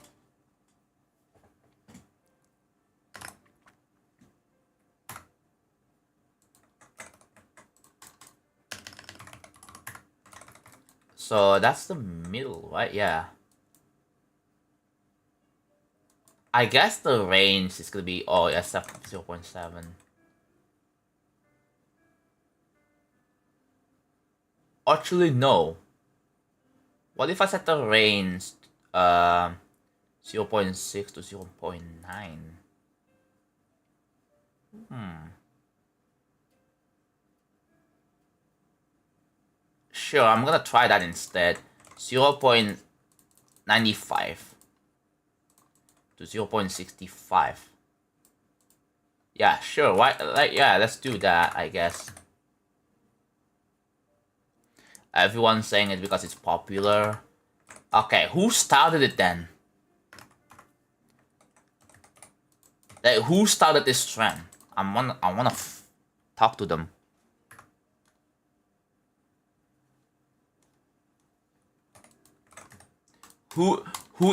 So that's the middle, right? Yeah. I guess the range is gonna be, oh, yeah, 0.7. Actually, no. What if I set the range 0.6 to 0.9? Sure, I'm gonna try that instead. 0.95 to 0.65. Yeah, sure. Why? Like, yeah, let's do that, I guess. Everyone's saying it because it's popular. Okay, who started it then? Like, who started this trend? I wanna talk to them. Who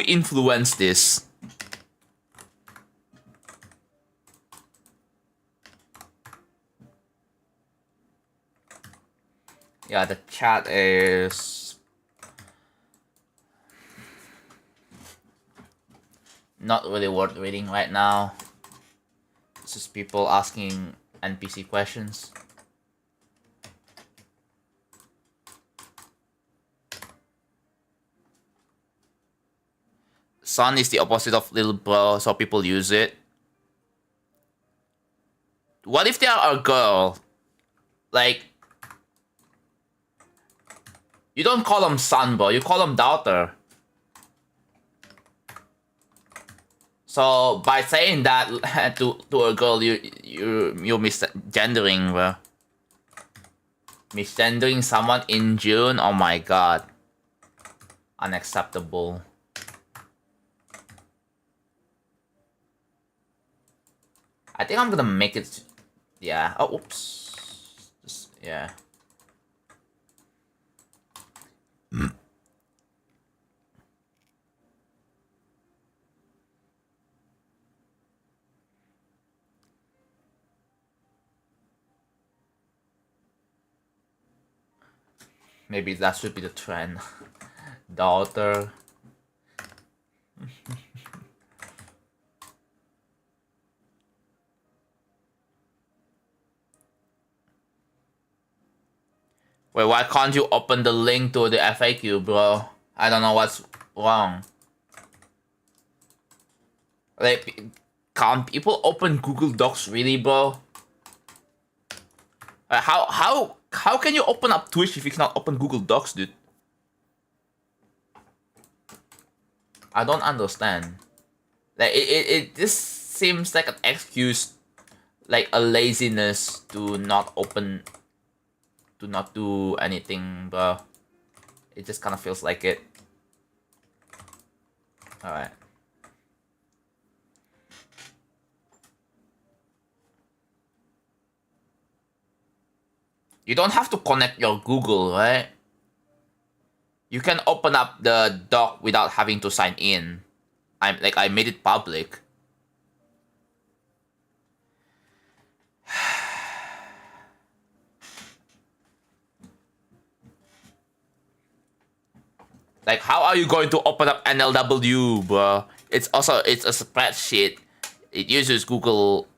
influenced this? Yeah, the chat is not really worth reading right now. It's just people asking NPC questions. Son is the opposite of little bro, so people use it. What if they are a girl? Like, you don't call them son, bro. You call them daughter. So by saying that to a girl, you're misgendering, bro. Misgendering someone in June. Oh my god, unacceptable. I think I'm gonna make it. Yeah. Oh, oops. Just, yeah. Maybe that should be the trend. Daughter. Wait, why can't you open the link to the FAQ, bro? I don't know what's wrong. Like, can't people open Google Docs really, bro? How can you open up Twitch if you cannot open Google Docs, dude? I don't understand. Like, it just seems like an excuse, like a laziness to not open, to not do anything, bro. It just kind of feels like it. Alright. You don't have to connect your Google, right? You can open up the doc without having to sign in. I made it public. Like, how are you going to open up NLW, bro? It's a spreadsheet. It uses Google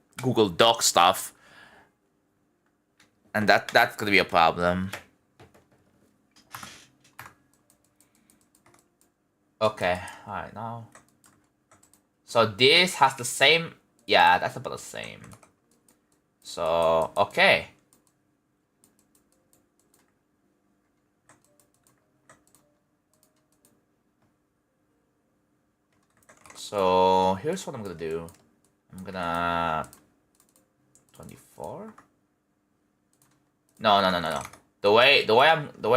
Doc stuff, and that's gonna be a problem. Okay, alright now. So this has the same. Yeah, that's about the same. So okay. So here's what I'm gonna do. I'm gonna 24. No. the way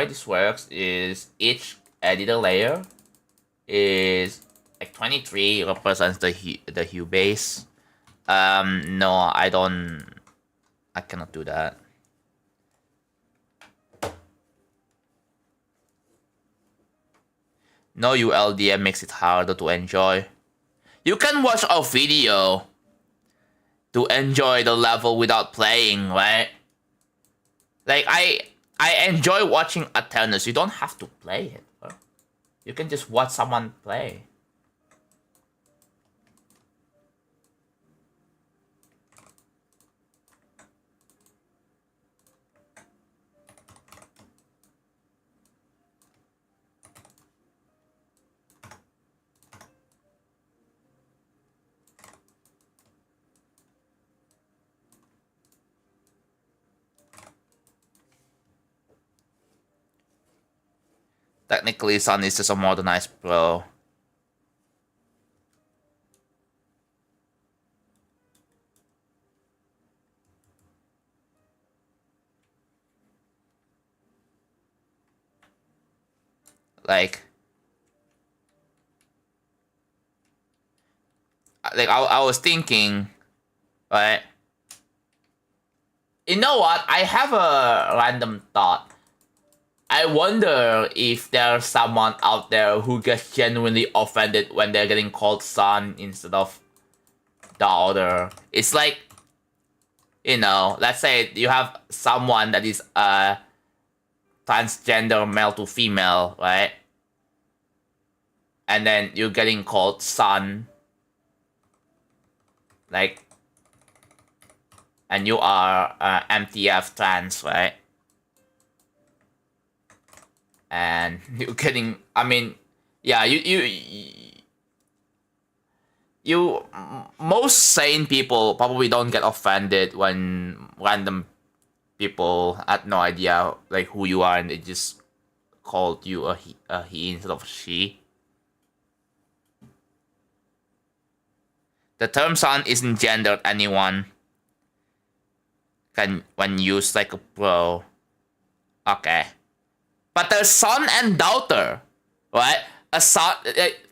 this works is each editor layer is like 23 represents the hue base. No, I cannot do that. No ULDM makes it harder to enjoy. You can watch a video to enjoy the level without playing, right? Like I enjoy watching Eternus. You don't have to play it, bro. You can just watch someone play. Technically, Sun is just a modernized pro. Like I was thinking, right? You know what? I have a random thought. I wonder if there's someone out there who gets genuinely offended when they're getting called son instead of daughter. It's like, you know, let's say you have someone that is transgender male to female, right? And then you're getting called son. Like, and you are MTF trans, right? And you're getting, I mean, yeah, you most sane people probably don't get offended when random people had no idea like who you are and they just called you a he instead of she. The term son isn't gendered. Anyone can when used like a pro. Okay. But there's son and daughter, right? A son,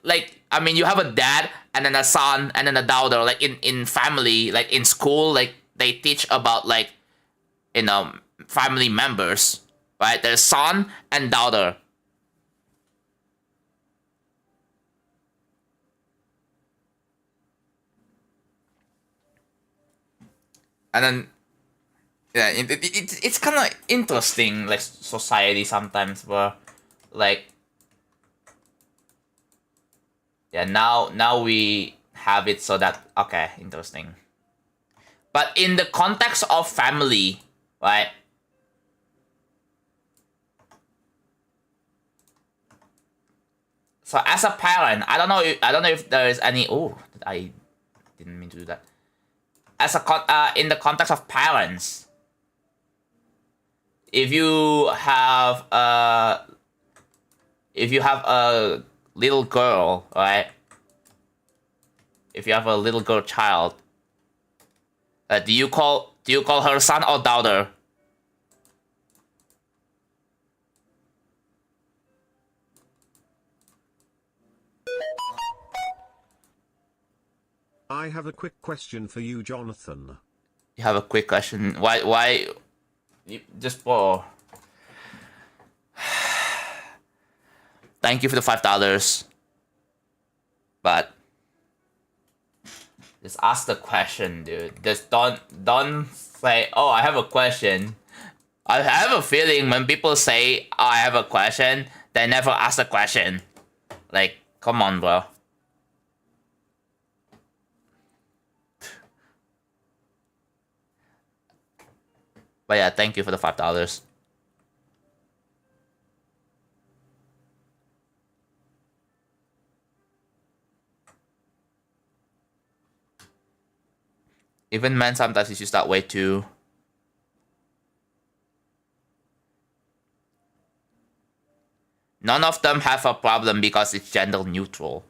like I mean, you have a dad and then a son and then a daughter. Like in family, like in school, like they teach about like, you know, family members, right? There's son and daughter. And then, yeah, it's kind of interesting, like society sometimes, where, like, yeah, now we have it so that okay, interesting. But in the context of family, right? So as a parent, I don't know if there is any. Oh, I didn't mean to do that. As a in the context of parents, if you have a little girl, right? If you have a little girl child, do you call her son or daughter? I have a quick question for you, Jonathan. You have a quick question. Why? Just for. Thank you for the $5. But just ask the question, dude. Just don't say, "Oh, I have a question." I have a feeling when people say, "Oh, I have a question," they never ask the question. Like, come on, bro. But yeah, thank you for the $5. Even men sometimes use that way too. None of them have a problem because it's gender neutral.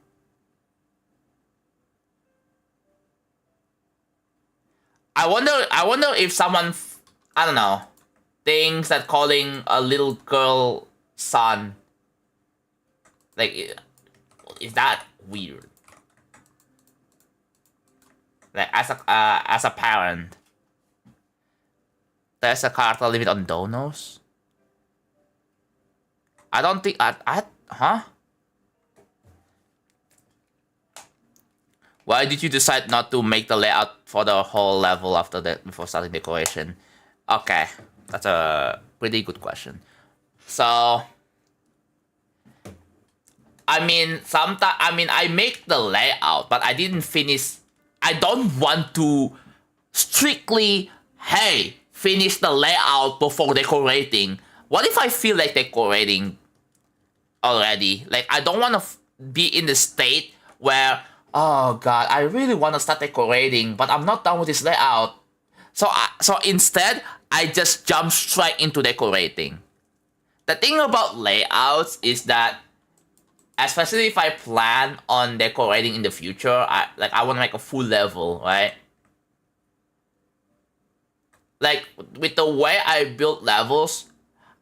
I wonder if someone, I don't know. things that calling a little girl son, like, is that weird? Like, as a parent, there's a cartel limit on donos. I don't think huh? Why did you decide not to make the layout for the whole level after that before starting decoration? Okay, that's a pretty good question. So, I mean, I make the layout, but I didn't finish. I don't want to strictly, hey, finish the layout before decorating. What if I feel like decorating already? Like, I don't want to be in the state where, oh god, I really want to start decorating, but I'm not done with this layout. So instead, I just jump straight into decorating. The thing about layouts is that, especially if I plan on decorating in the future, I want to make a full level, right? Like, with the way I build levels,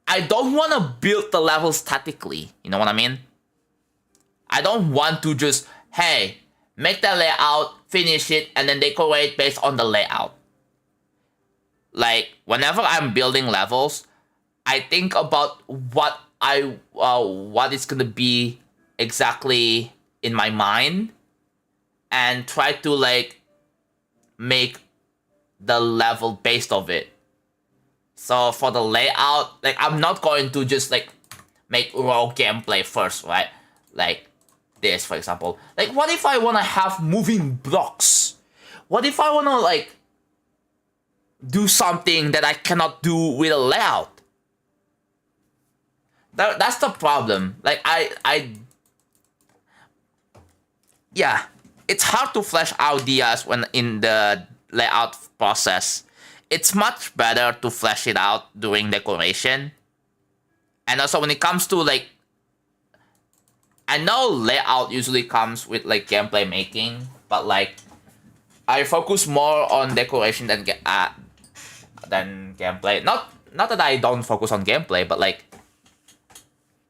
I don't want to build the level statically. You know what I mean? I don't want to just, hey, make the layout, finish it, and then decorate based on the layout. Like, whenever I'm building levels, I think about what is gonna be exactly in my mind, and try to like make the level based of it. So for the layout, like, I'm not going to just like make raw gameplay first, right? Like this, for example. Like, what if I want to have moving blocks? What if I want to like do something that I cannot do with a layout? That's the problem. Like, yeah, it's hard to flesh out ideas when in the layout process. It's much better to flesh it out during decoration. And also when it comes to like, I know layout usually comes with like gameplay making, but like, I focus more on decoration than gameplay. Not that I don't focus on gameplay, but like,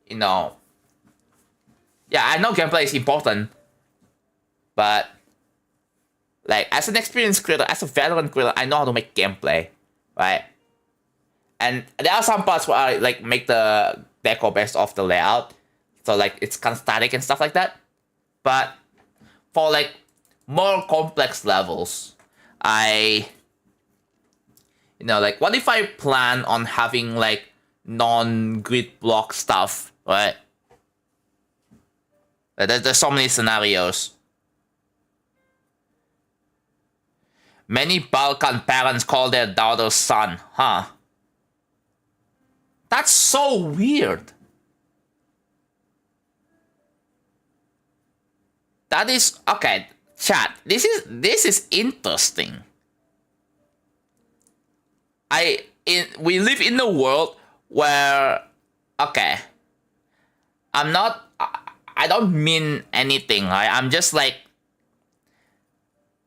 you know, yeah, I know gameplay is important, but like, as an experienced creator, as a veteran creator, I know how to make gameplay, right? And there are some parts where I like make the deco based off the layout, so like it's kind of static and stuff like that. But for like more complex levels, like, what if I plan on having like non-grid block stuff, right? There's so many scenarios. Many Balkan parents call their daughter son, huh? That's so weird. That is okay, chat. This is interesting. We live in a world where, okay, I don't mean anything, right? I'm just like,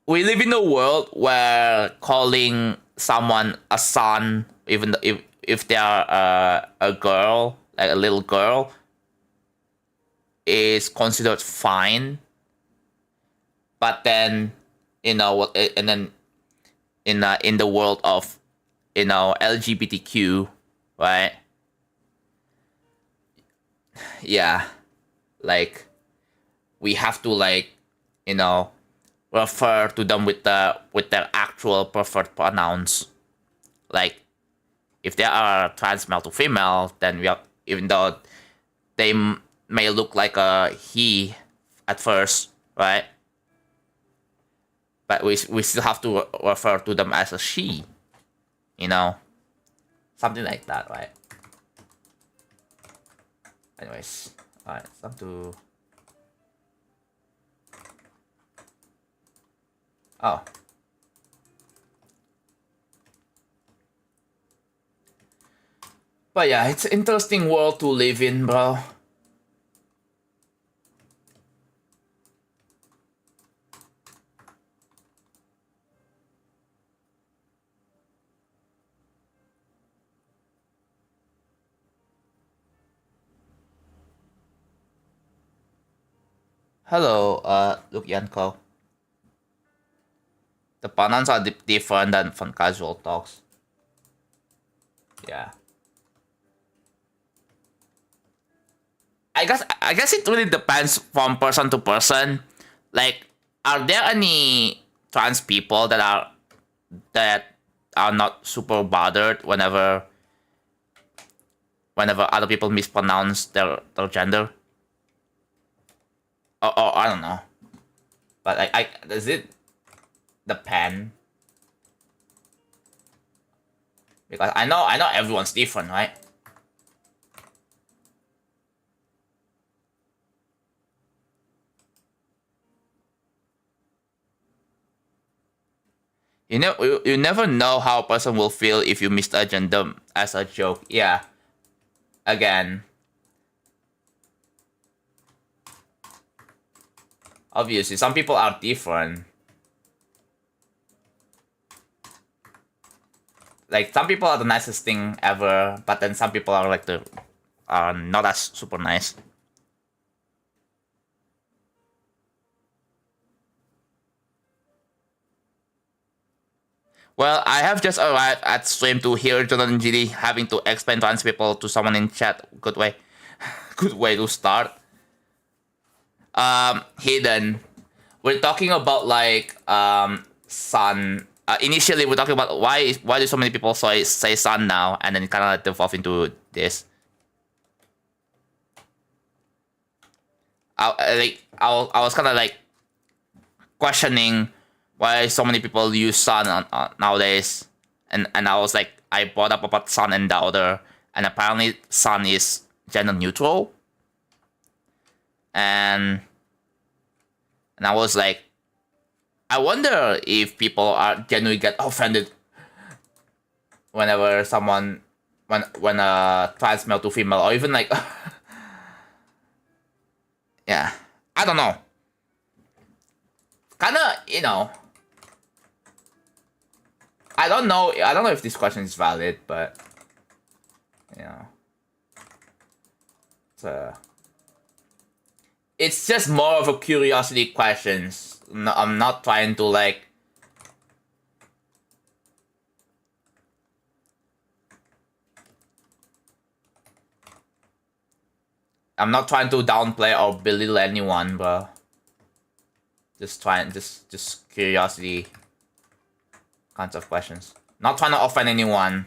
we live in a world where calling someone a son, even if they are a girl, like a little girl, is considered fine. But then, and then in the world of, LGBTQ, right? Yeah, like, we have to like, refer to them with their actual preferred pronouns. Like, if they are trans male to female, then even though they may look like a he at first, right? But we still have to refer to them as a she, something like that, right? Anyways, alright, it's time to. Oh. But yeah, it's an interesting world to live in, bro. Hello, Luke Yanko. The pronouns are different than from casual talks. Yeah. I guess it really depends from person to person. Like, are there any trans people that are not super bothered whenever other people mispronounce their gender? Or I don't know. But I does it depend? Because I know everyone's different, right? You never know how a person will feel if you misagent them as a joke. Yeah. Again. Obviously, some people are different. Like, some people are the nicest thing ever, but then some people are like are not as super nice. Well, I have just arrived at stream to hear JonathanGD having to explain trans people to someone in chat. Good way. Good way to start. Hidden. We're talking about like sun. Initially, we're talking about why do so many people say sun now, and then it kind of like devolved into this. I was kind of like questioning why so many people use sun nowadays, and I was like, I brought up about sun and daughter, and apparently sun is gender neutral, and I was like, I wonder if people are genuinely get offended whenever someone when a trans male to female, or even like yeah, I don't know. Kinda, I don't know if this question is valid, but it's just more of a curiosity questions. No, I'm not trying to like I'm not trying to downplay or belittle anyone, bro. Just curiosity kinds of questions. Not trying to offend anyone.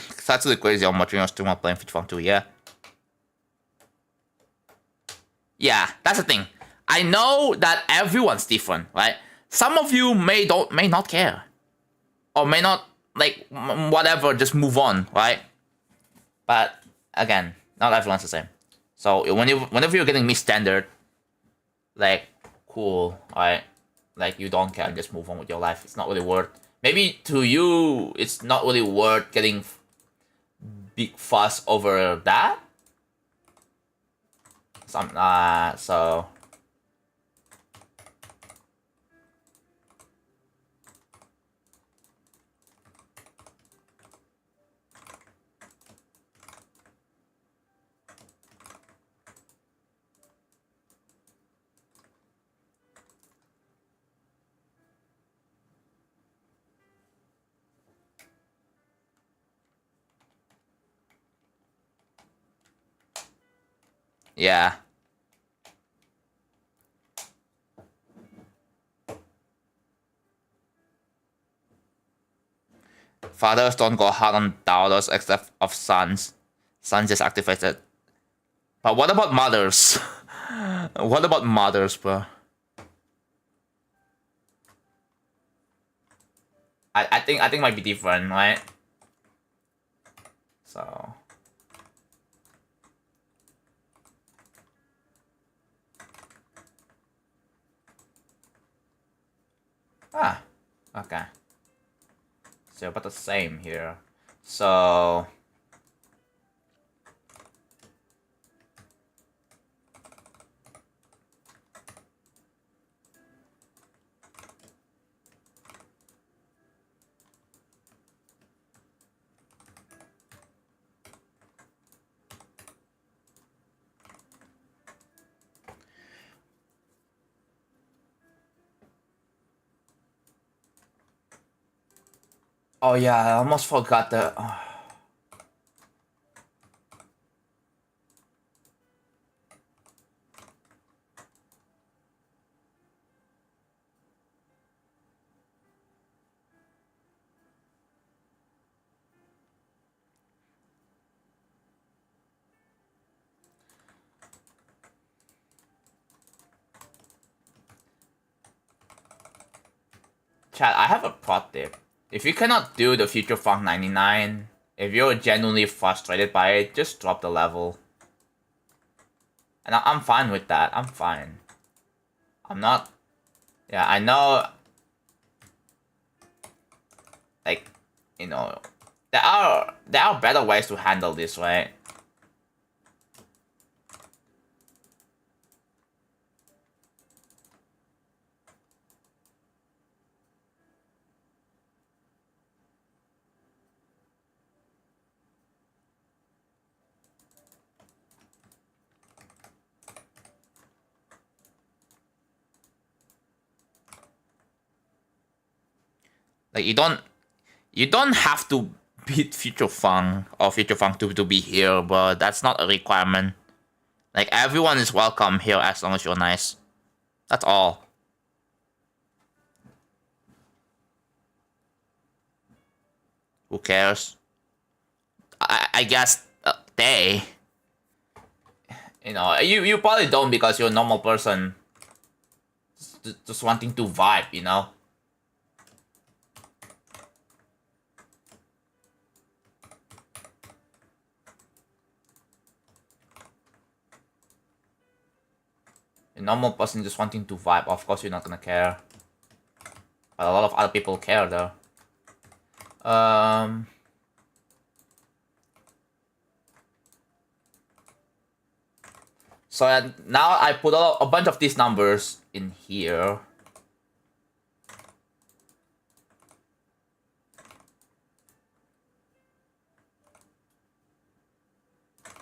It's actually crazy. I'm watching your stream while playing FIFA 2, yeah. Yeah, that's the thing. I know that everyone's different, right? Some of you may not care, or may not like whatever. Just move on, right? But again, not everyone's the same. So whenever you're getting misgendered, like cool, right? Like you don't care, just move on with your life. It's not really worth. Maybe to you, it's not really worth getting big fuss over that. So yeah. Fathers don't go hard on daughters except of sons. Sons just activated. But what about mothers? What about mothers, bro? I think might be different, right? So okay. So about the same here. So Oh yeah, I almost forgot the. Chat, I have a pro tip. If you cannot do the Future Funk 99, if you're genuinely frustrated by it, just drop the level. And I'm fine with that. I'm fine. I'm not. Yeah, I know. Like, you know, there are better ways to handle this, right? Like you don't have to beat Future Funk or Future Funk to be here, but that's not a requirement. Like everyone is welcome here as long as you're nice. That's all. Who cares? I guess they. You know, you probably don't because you're a normal person. Just wanting to vibe, you know. A normal person just wanting to vibe. Of course, you're not gonna care. But a lot of other people care, though. So now I put a bunch of these numbers in here.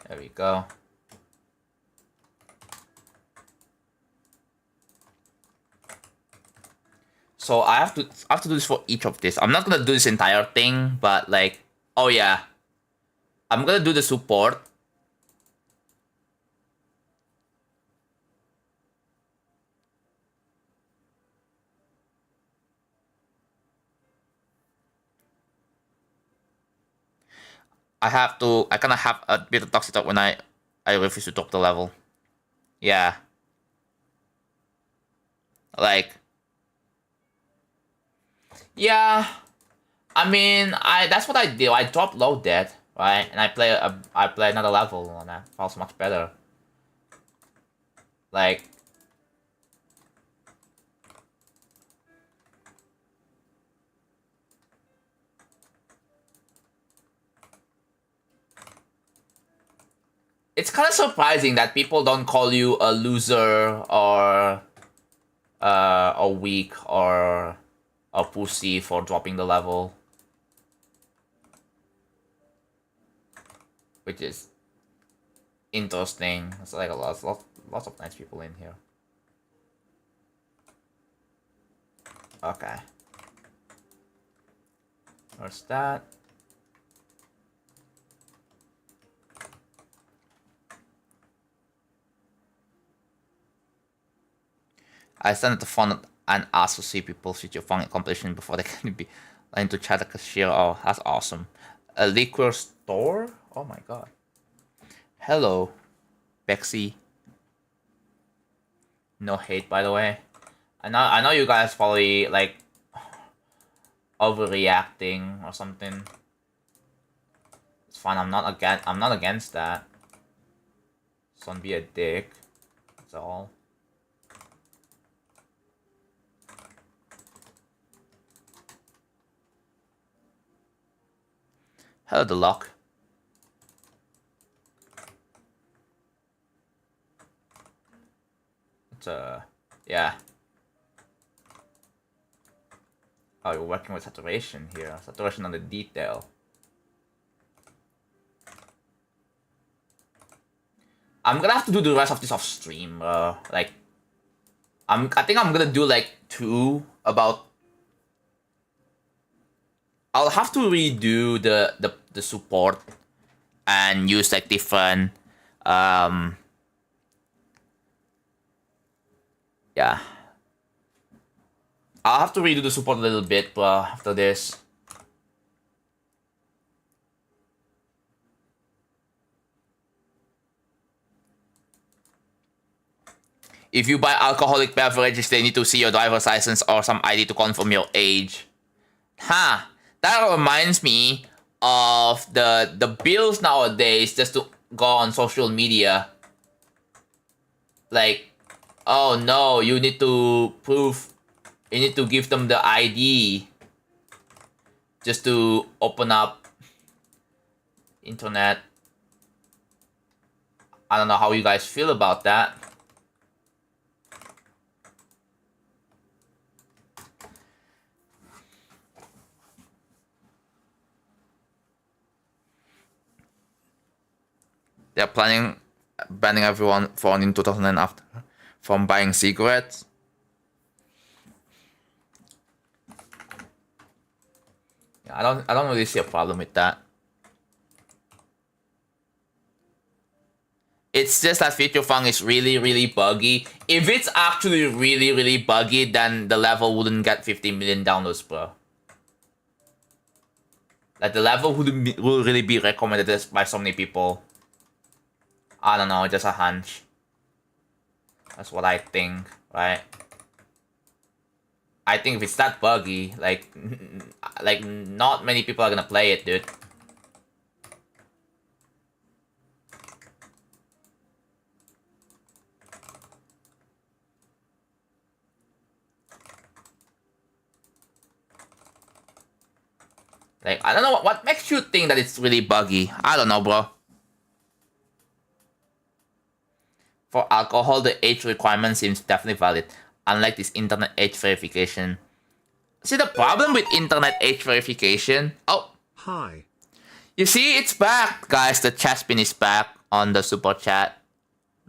There we go. So I have to do this for each of this. I'm not gonna do this entire thing, but like, oh yeah, I'm gonna do the support. I kind of have a bit of toxic talk when I refuse to drop the level. Yeah. Like, yeah. I mean, that's what I do. I drop low dead, right? And I play another level, and that feels much better. Like, it's kind of surprising that people don't call you a loser or a weak or a pussy for dropping the level, which is interesting. It's like lots of nice people in here. Okay. Where's that? I stand at the front and ask to see people's future fun competition before they can be line to chat a cashier. Oh, that's awesome. A liquor store? Oh my god. Hello, Bexy. No hate, by the way. I know you guys probably like overreacting or something. It's fine. I'm not against that. Just don't be a dick. That's all. Hello, the lock. It's yeah. Oh, you're working with saturation here. Saturation on the detail. I'm gonna have to do the rest of this off stream, like, I think I'm gonna do like 2 about I'll have to redo the support and use like different yeah. I'll have to redo the support a little bit after this. If you buy alcoholic beverages, they need to see your driver's license or some ID to confirm your age. Huh. That reminds me of the bills nowadays just to go on social media. Like, oh no, you need to give them the ID just to open up internet. I don't know how you guys feel about that. They're planning banning everyone born in 2000 and after from buying cigarettes. Yeah, I don't really see a problem with that. It's just that feature funk is really, really buggy. If it's actually really, really buggy, then the level wouldn't get 50 million downloads, bro. Like, the level wouldn't will really be recommended by so many people. I don't know, just a hunch. That's what I think, right? I think if it's that buggy, like not many people are gonna play it, dude. Like, I don't know what makes you think that it's really buggy. I don't know, bro. For alcohol, the age requirement seems definitely valid, unlike this internet age verification. See, the problem with internet age verification... Oh! Hi. You see, it's back, guys. The chat spin is back on the super chat.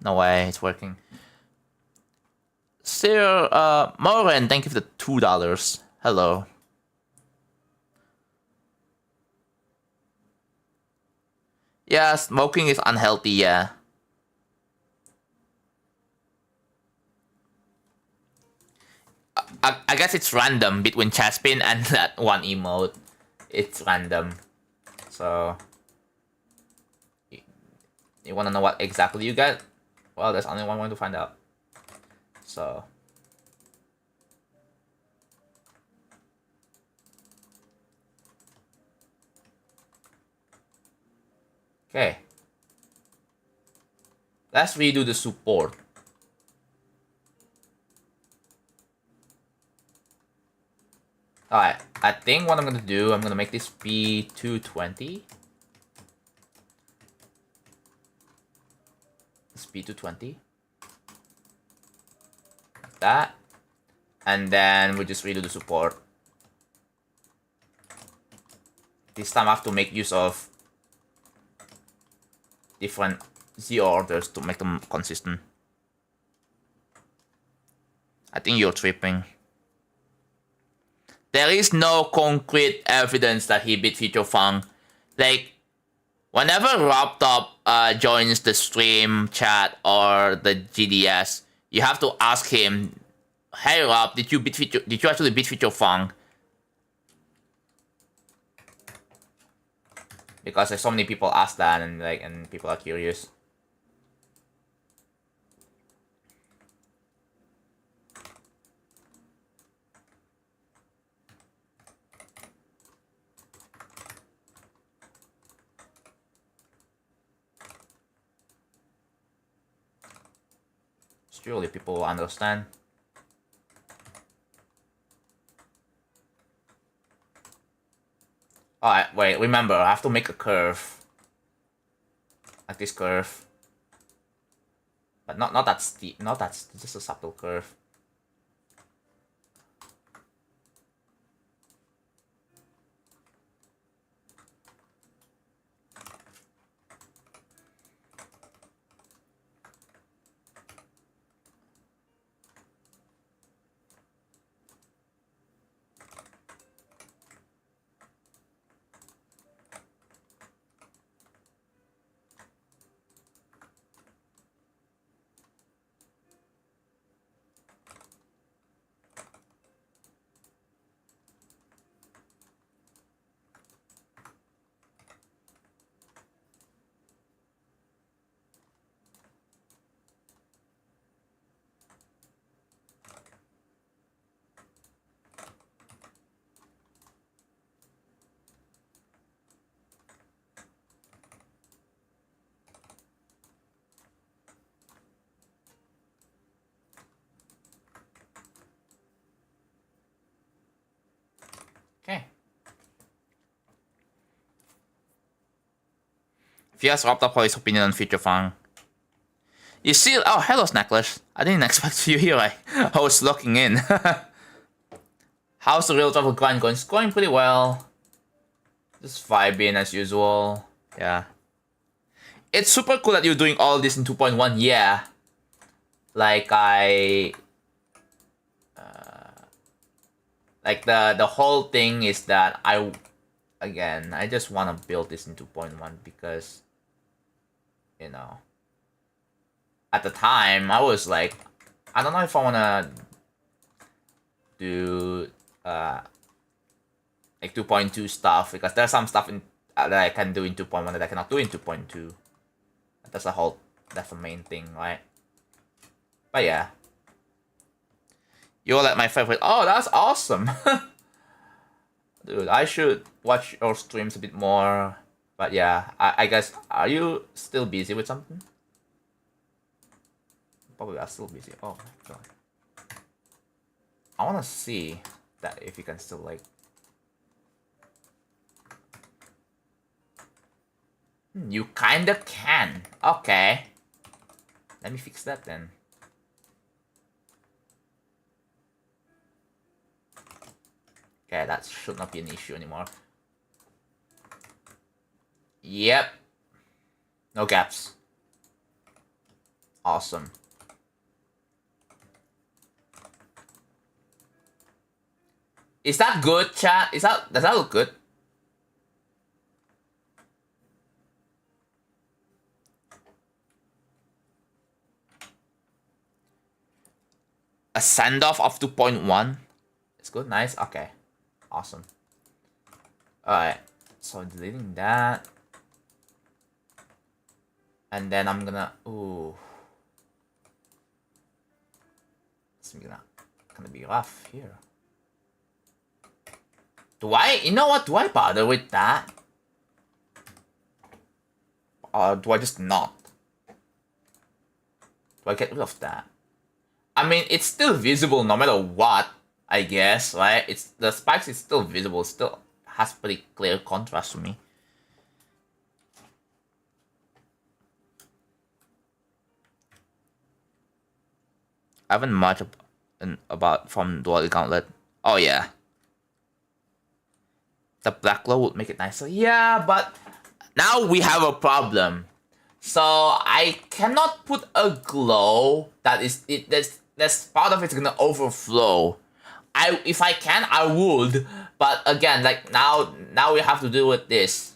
No way, it's working. Sir, Moran, thank you for the $2. Hello. Yeah, smoking is unhealthy, yeah. I guess it's random between Chaspin and that one emote. It's random. So... You wanna know what exactly you get? Well, there's only one way to find out. So... Okay. Let's redo the support. Alright, I think what I'm gonna do, I'm gonna make this be 220. This be 220. Like that. And then we just redo the support. This time I have to make use of different Z orders to make them consistent. I think you're tripping. There is no concrete evidence that he beat Feature Funk. Like, whenever RobTop joins the stream chat or the GDS, you have to ask him, "Hey Rob, did you actually beat Feature Funk?" Because there's so many people ask that, and people are curious. Surely people will understand. Alright, wait, remember, I have to make a curve. Like this curve. But not that steep, not that, just a subtle curve. If you ask Raptor for his opinion on Future Fang. You see, oh, hello, Snacklers. I didn't expect you here. I was looking in. How's the real travel grind going? It's going pretty well. Just vibing as usual. Yeah. It's super cool that you're doing all this in 2.1. Yeah. Like like the whole thing is that I just want to build this in 2.1 because, you know, at the time I was like, I don't know if I want to do like 2.2 stuff, because there's some stuff in that I can do in 2.1 that I cannot do in 2.2. That's the main thing, right? But yeah. You're like my favorite. Oh, that's awesome. Dude, I should watch your streams a bit more. But yeah, I guess, are you still busy with something? Probably are still busy. Oh my god. I wanna see that if you can still like... You kinda can. Okay. Let me fix that then. Okay, that should not be an issue anymore. Yep. No gaps. Awesome. Is that good, chat? Does that look good? A send-off of 2.1? It's good, nice, okay. Awesome. Alright, so deleting that. And then I'm gonna, ooh. It's gonna be rough here. You know what, do I bother with that? Or do I just not? Do I get rid of that? I mean, it's still visible no matter what, I guess, right? The spikes is still visible, still has pretty clear contrast to me. I haven't much about from dual gauntlet. Oh yeah. The black glow would make it nicer. Yeah, but now we have a problem. So I cannot put a glow that's part of it's gonna overflow. If I can, I would, but again, like now we have to deal with this.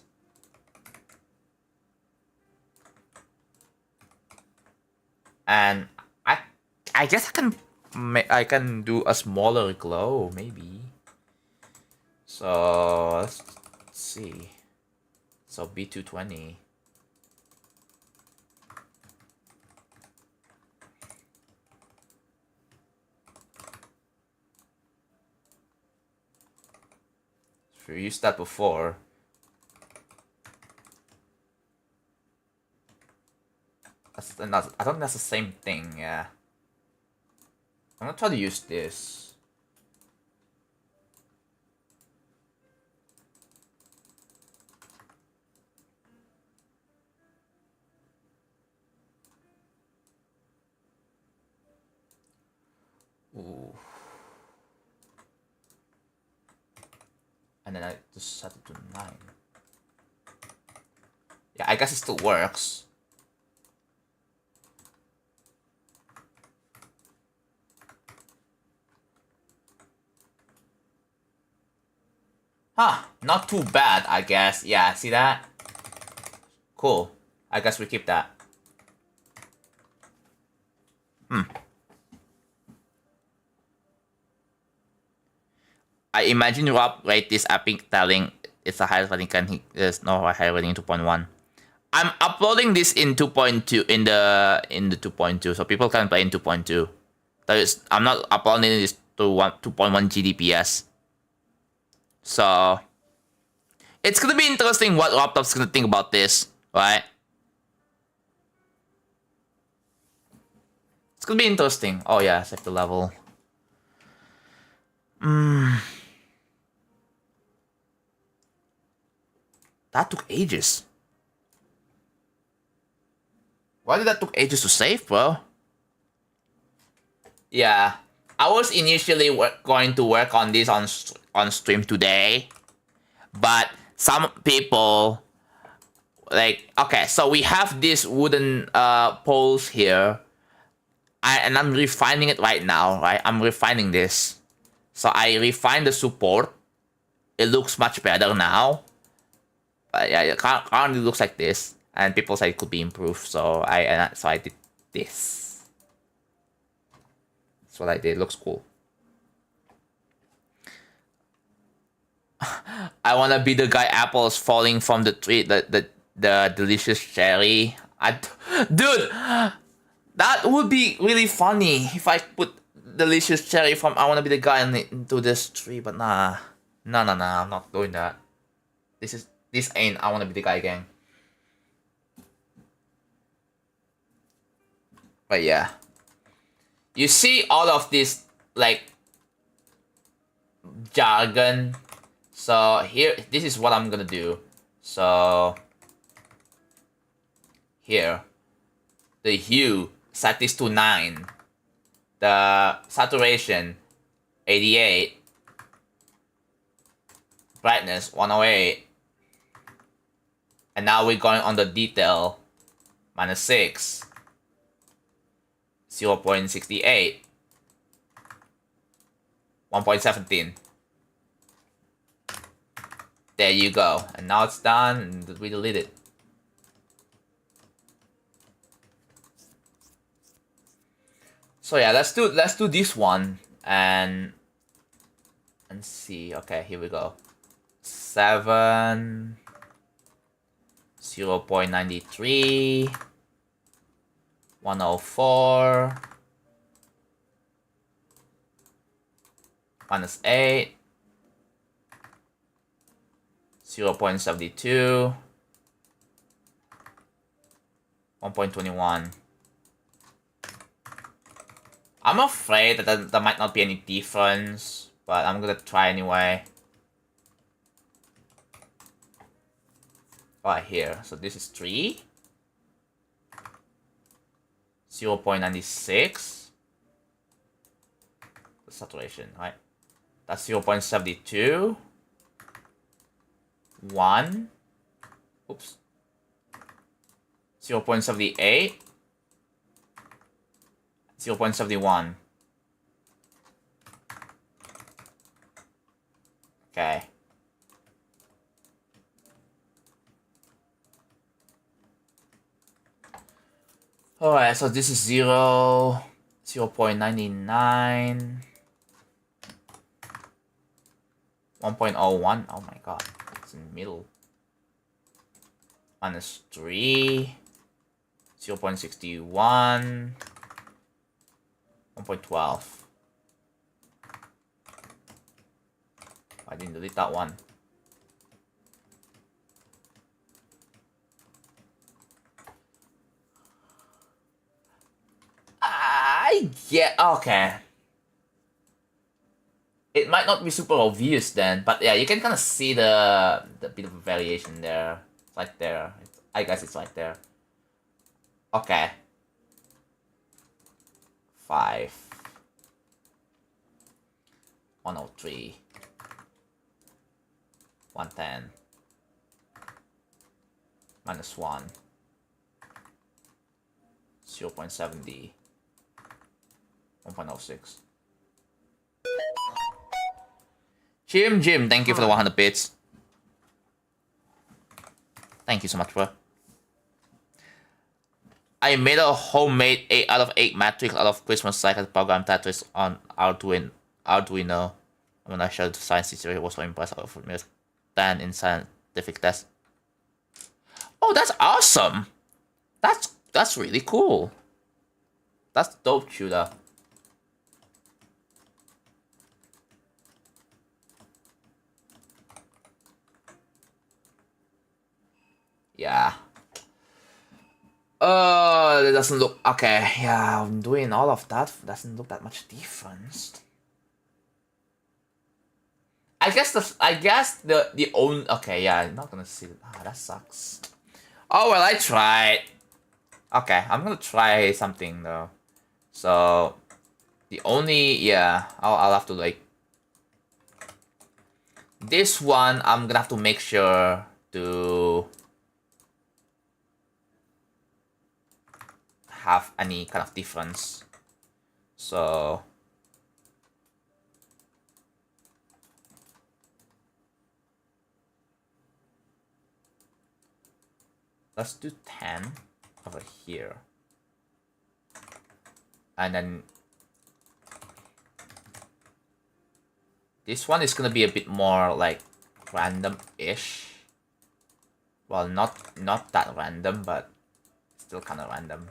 And I guess I can do a smaller glow maybe. So let's see. So B220. We used that before. I don't think that's the same thing, yeah. I'm gonna try to use this. Ooh. And then I just set it to 9. Yeah, I guess it still works. Huh, not too bad, I guess. Yeah, see that? Cool. I guess we keep that. I imagine Rob rate this epic telling it's a higher rating and there's no higher rating in 2.1. I'm uploading this in 2.2 in the 2.2, so people can play in 2.2. I'm not uploading this to 2.1 GDPS. So it's gonna be interesting what Raptop's gonna think about this, right? It's gonna be interesting. Oh yeah, save the level. That took ages. Why did that took ages to save, bro? Yeah, I was initially going to work on this on stream today, but some people like, okay, so we have these wooden poles here, and I'm refining it right now, right? I'm refining this, so I refined the support. It looks much better now. Yeah, it currently looks like this, and people say it could be improved. So I did this. That's what I did. It looks cool. I wanna be the guy apples falling from the tree. The delicious cherry. Dude, that would be really funny if I put delicious cherry from I wanna be the guy into this tree. But nah, I'm not doing that. This ain't I wanna be the guy gang. But yeah, you see all of this like jargon. So here, this is what I'm gonna do. So here, the hue, set this to 9. The saturation, 88. Brightness, 108. And now we're going on the detail, -6. 0.68. 1.17. There you go. And now it's done, and we delete it. So yeah, let's do this one and see. Okay, here we go. 7, 0.93, 104, -8, 0.72, 1.21. I'm afraid that there might not be any difference, but I'm gonna try anyway. Right here, so this is 3, 0.96, the saturation, right? That's 0.72, 1, oops, 0.78, 0.71. Okay. Alright, so this is 0, 0.99, 1.01. Oh my god, it's in the middle. -3, 0.61, 1.12. I didn't delete that one. Okay. It might not be super obvious then, but yeah, you can kind of see the bit of variation there. It's right there. I guess it's right there. Okay. 5. 103. 110. -1. 0.70. 1.06. Jim, thank you for the 100 bits. Thank you so much, bro. I made a homemade 8 out of 8 matrix out of Christmas cycle program Tetris on Arduino. When I showed the science teacher, he was so impressed with me 10 in scientific test. Oh, that's awesome! That's really cool. That's dope, shooter. Yeah. It doesn't look okay. Yeah, I'm doing all of that. Doesn't look that much difference. I guess the only okay. Yeah, I'm not gonna see it. Ah, that sucks. Oh well, I tried. Okay, I'm gonna try something though. So the only I'll have to like this one. I'm gonna have to make sure to have any kind of difference. So let's do 10 over here. And then this one is gonna be a bit more like random-ish. Well, not that random, but still kind of random.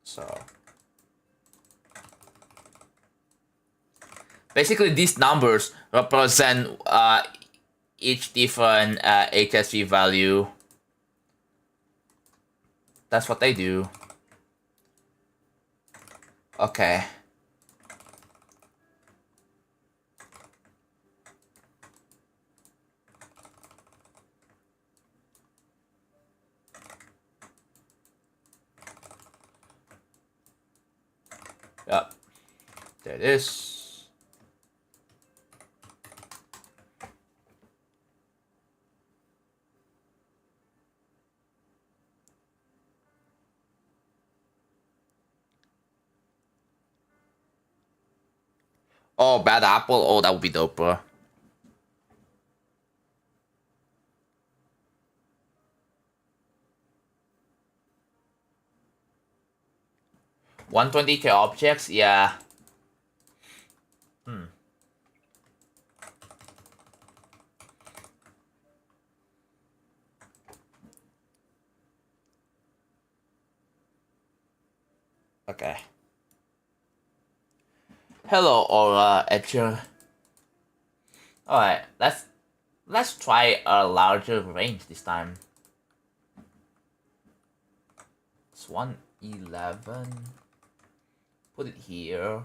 So basically, these numbers represent each different HSV value. That's what they do. Okay. Yep. There it is. Oh, bad apple. Oh, that would be dope, bro. $120K objects, yeah. Okay. Hello, Aura Etcher. Alright, let's try a larger range this time. It's 111. Put it here.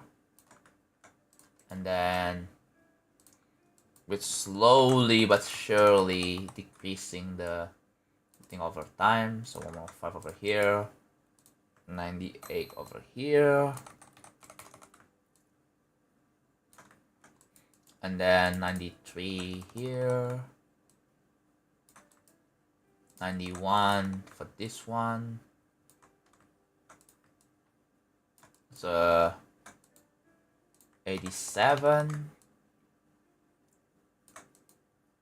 And then with slowly but surely decreasing the thing over time. So 105 over here. 98 over here. And then 93 here. 91 for this one. So 87.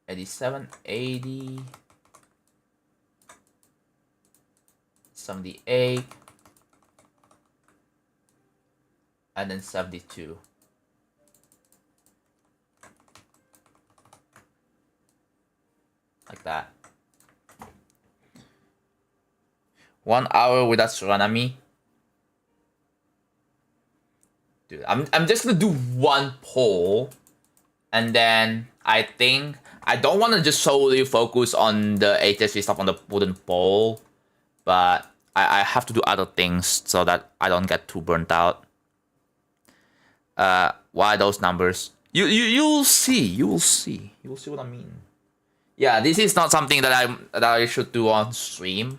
87, 80. 78. And then 72. Like that. 1 hour without Suranami. Dude, I'm just gonna do one poll, and then I think I don't want to just solely focus on the HSV stuff on the wooden pole, but I have to do other things so that I don't get too burnt out. Why those numbers? You'll see what I mean. Yeah, this is not something that I should do on stream.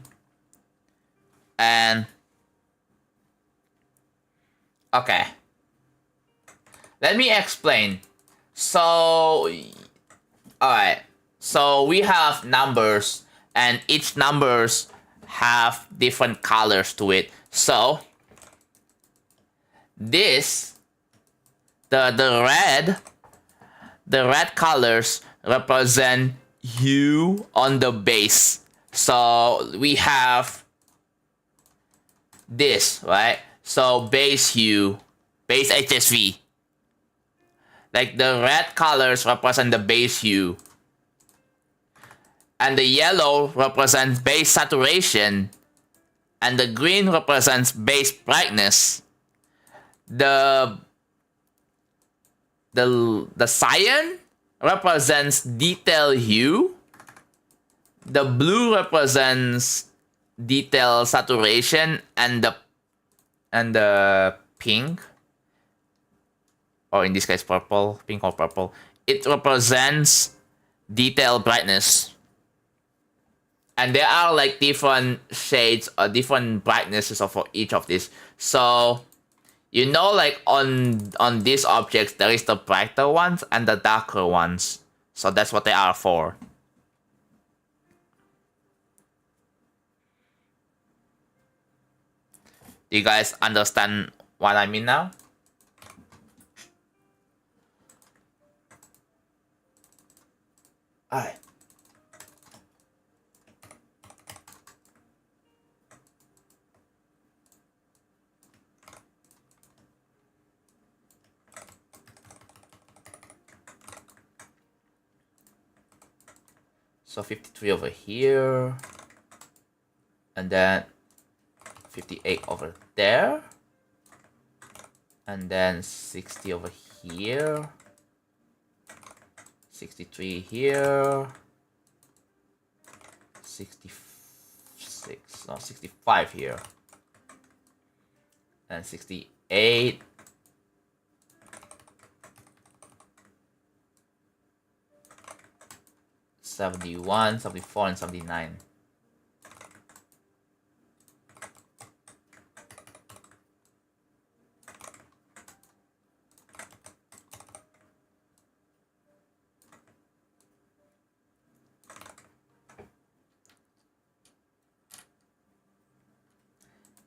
And okay, let me explain. So, alright, so we have numbers, and each numbers have different colors to it. So this the red colors represent hue on the base. So we have this, right? So base hue, base HSV. Like the red colors represent the base hue. And the yellow represents base saturation. And the green represents base brightness. The cyan represents detail hue. The blue represents detail saturation, and the pink, or in this case purple, pink or purple, it represents detail brightness. and there are like different shades or different brightnesses for each of these. So you know, like on these objects there is the brighter ones and the darker ones. So that's what they are for. Do you guys understand what I mean now? Alright. So 53 over here. And then 58 over there. And then 60 over here. 63 here. 65 here. And 68. 71, 74, and 79.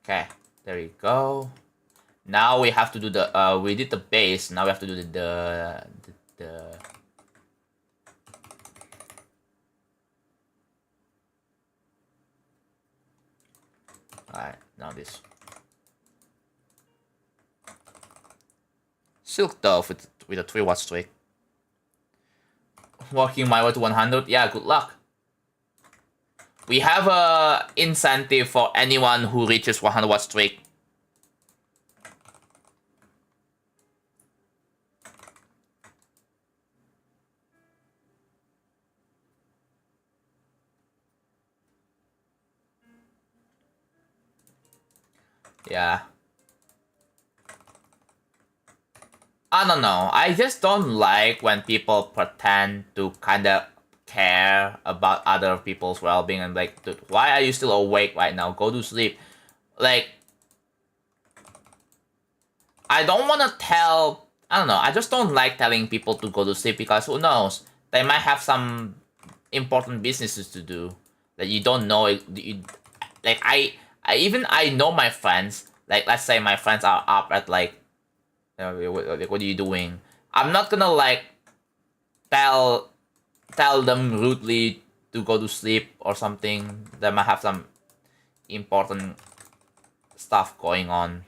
Okay, there you go. Now we have to do the we did the base. Now we have to do the Alright, now this. Silk Dove with a 3 watt streak. Working my way to 100. Yeah, good luck. We have a incentive for anyone who reaches 100 watt streak. Yeah. I don't know. I just don't like when people pretend to kind of care about other people's well-being and like, dude, why are you still awake right now? Go to sleep. Like, I don't want to tell. I don't know. I just don't like telling people to go to sleep because who knows? They might have some important businesses to do that you don't know. Like I know my friends. Like, let's say my friends are up at like, what are you doing? I'm not gonna like tell them rudely to go to sleep or something. They might have some important stuff going on.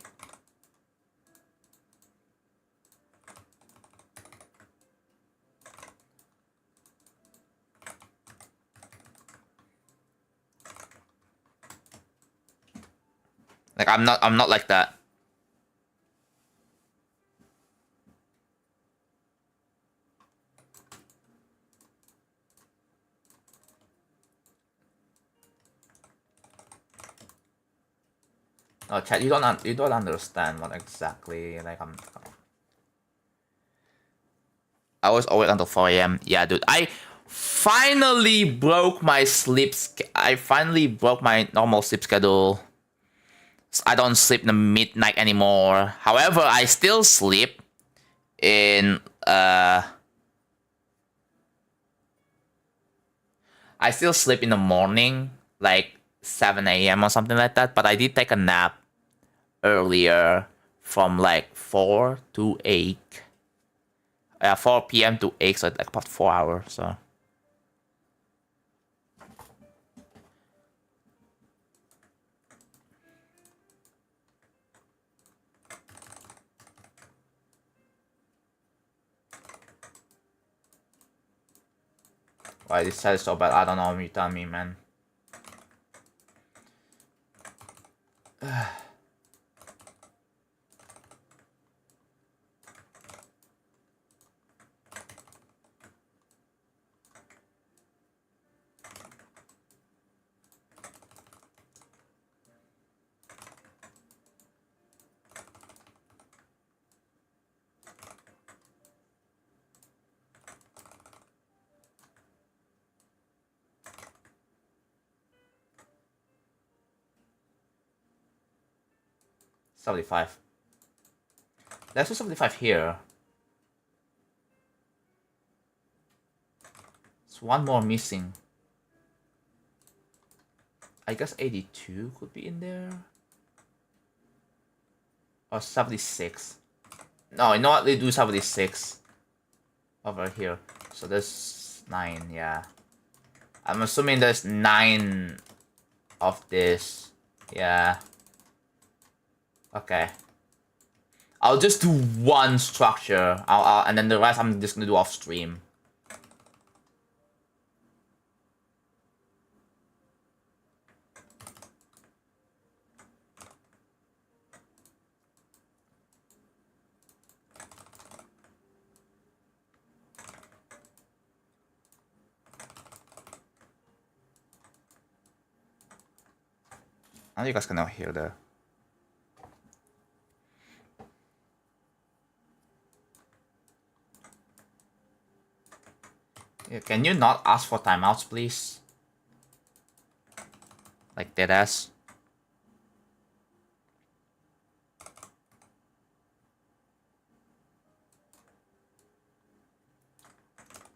Like, I'm not like that. No, chat, you don't understand what exactly, like, I was awake until 4 a.m. Yeah, dude, I finally broke my I finally broke my normal sleep schedule. I don't sleep in the midnight anymore. However, I still sleep in I still sleep in the morning, like 7 a.m. or something like that, but I did take a nap earlier from like 4 to 8. 4 p.m. to 8, so like about 4 hours, so. Why this set is so bad? I don't know, you tell me, man. 75. Let's do 75 here. There's one more missing. I guess 82 could be in there. Or 76. No, you know what? They do 76 over here. So there's 9, yeah. I'm assuming there's 9 of this. Yeah. Okay. I'll just do one structure. And then the rest I'm just gonna do off stream. Now you guys can now hear the. Yeah, can you not ask for timeouts, please? Like dead ass.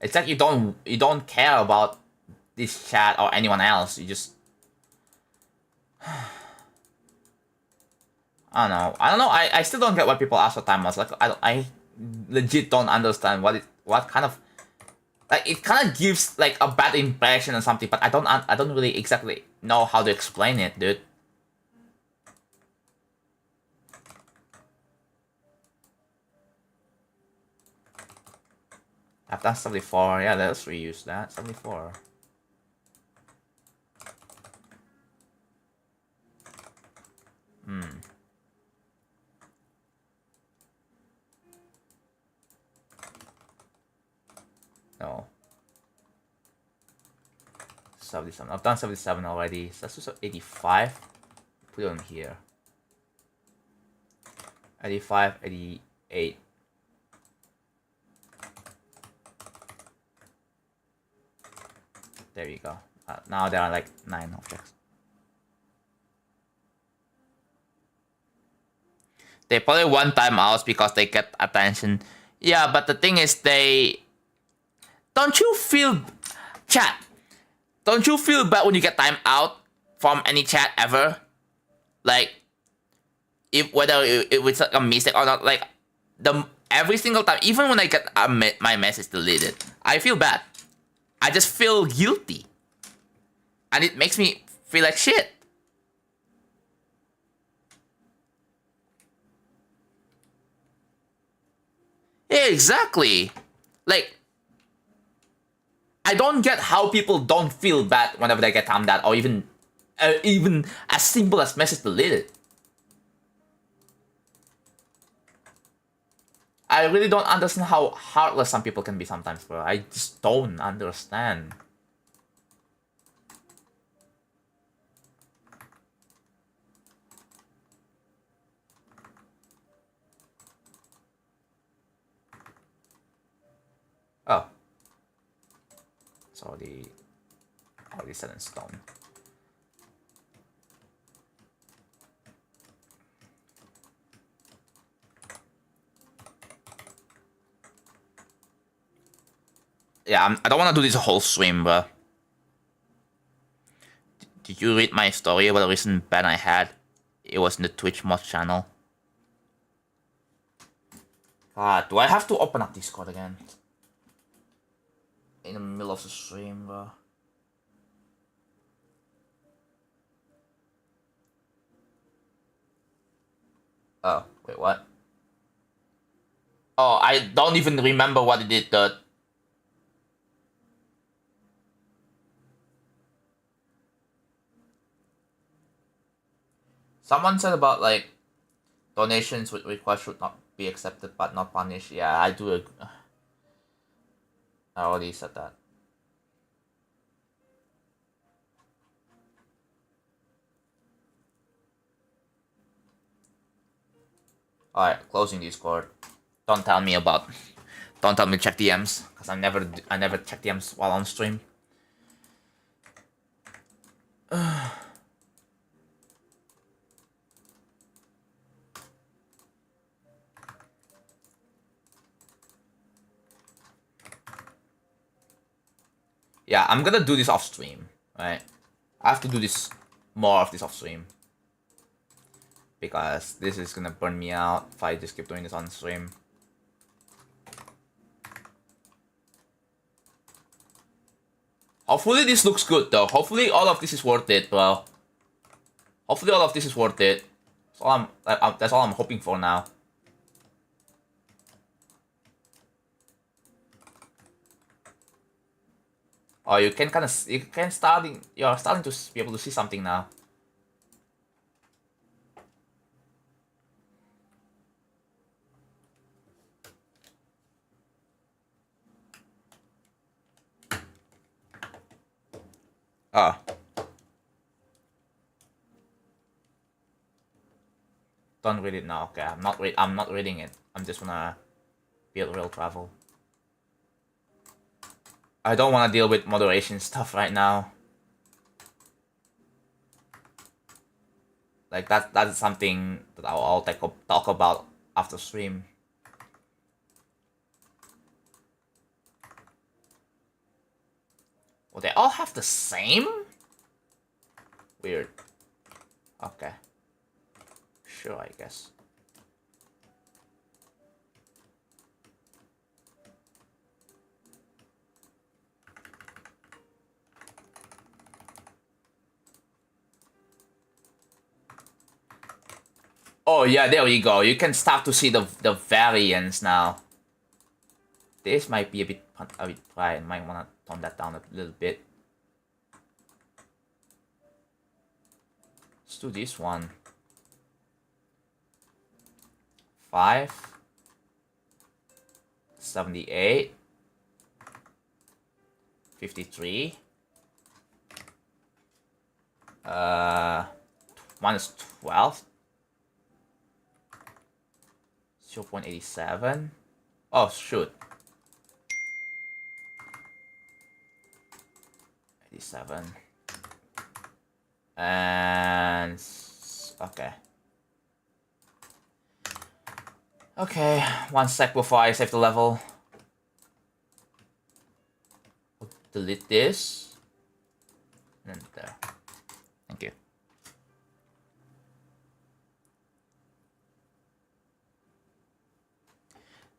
It's like you don't care about this chat or anyone else. You just I don't know. I still don't get why people ask for timeouts. Like I legit don't understand what kind of, like, it kind of gives like a bad impression or something. But I don't really exactly know how to explain it, dude. I've done 74. Yeah, let's reuse that. 74. No. 77. I've done 77 already. So let's do 85. Put it on here. 85, 88. There you go. Now there are like 9 objects. They probably want timeouts because they get attention. Yeah, but the thing is, don't you feel, chat? Don't you feel bad when you get timed out from any chat ever? Like, whether it's like a mistake or not, like every single time, even when I get my message deleted, I feel bad. I just feel guilty, and it makes me feel like shit. Yeah, exactly. Like, I don't get how people don't feel bad whenever they get timed out, or even as simple as message deleted. I really don't understand how heartless some people can be sometimes, bro. I just don't understand. Oh. It's already set in stone. Yeah, I don't want to do this whole stream, bro. Did you read my story about the recent ban I had? It was in the Twitch mod channel. God, do I have to open up Discord again? In the middle of the stream, bro. Oh, wait, what? Oh, I don't even remember what it did, dude. Someone said about, like, donations with request should not be accepted but not punished. Yeah, I do agree. I already said that. Alright, closing Discord. Don't tell me to check DMs, because I never check DMs while on stream. Yeah, I'm gonna do this off stream, right? I have to do this more of this off stream because this is gonna burn me out if I just keep doing this on stream. Hopefully this looks good though. Hopefully all of this is worth it, bro. Hopefully all of this is worth it. That's all I'm hoping for now. Oh, you're starting to be able to see something now. Oh. Don't read it now. Okay, I'm not reading it. I'm just gonna build real travel. I don't want to deal with moderation stuff right now. Like that's something that I'll talk about after stream. Well, they all have the same? Weird. Okay. Sure, I guess. Oh yeah, there we go. You can start to see the variance now. This might be a bit bright. Might wanna tone that down a little bit. Let's do this one. 5, 78, 53. Minus 12. 0.87. Oh shoot. 87. And okay. Okay, 1 sec before I save the level. I'll delete this. And there. Thank you.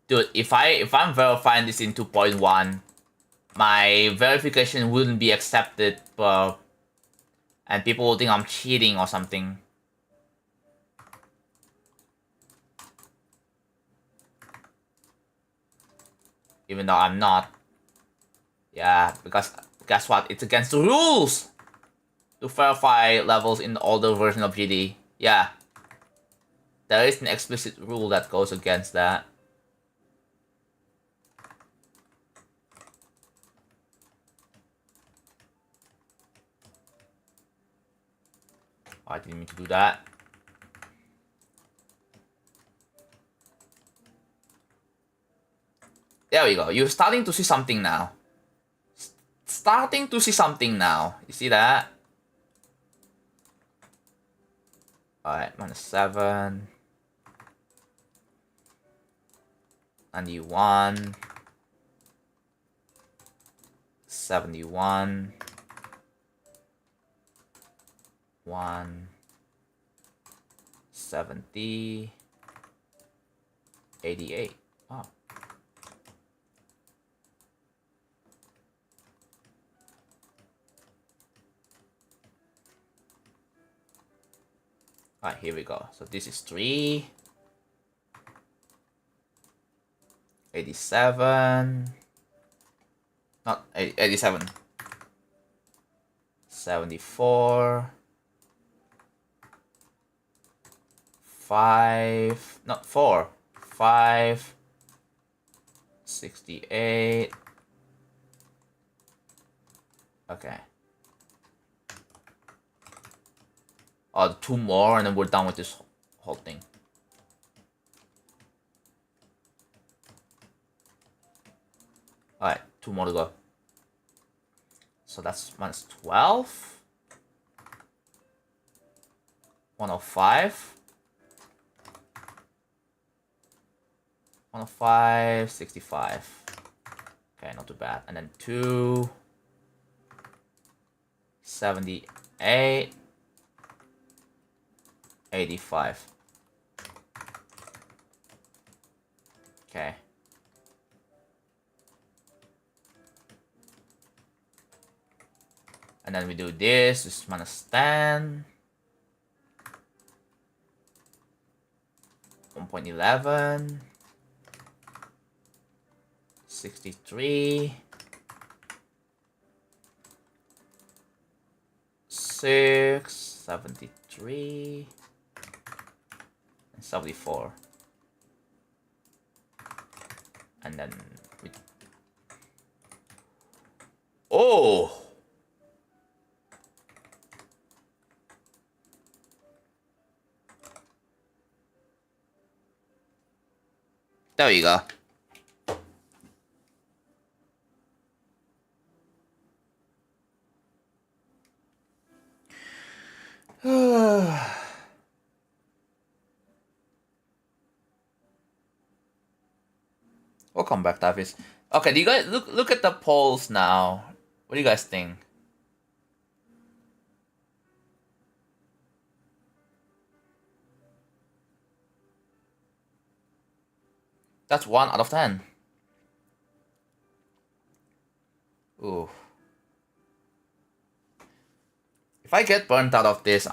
Dude, if I'm verifying this in 2.1, my verification wouldn't be accepted, and people will think I'm cheating or something. Even though I'm not. Yeah, because guess what? It's against the rules to verify levels in the older version of GD. Yeah. There is an explicit rule that goes against that. Oh, I didn't mean to do that. There we go. You're starting to see something now. Starting to see something now. You see that? Alright, minus 7. 91. 71. 1. 70. 88. Oh. Alright, here we go. So this is 3. 87. Not 87. 74. 5. Not 4. 5. 68. Okay. Oh, 2 more and then we're done with this whole thing. Alright, 2 more to go. So that's minus 12. 105. 105, 65. Okay, not too bad. And then 2. 78, 85. Okay. And then we do this is minus 10. 1.11. 63. 6. 73. And 74. And then we... Oh! There you go. Welcome back, Tavis. Okay, do you guys look at the polls now? What do you guys think? That's 1 out of 10. Ooh. If I get burnt out of this,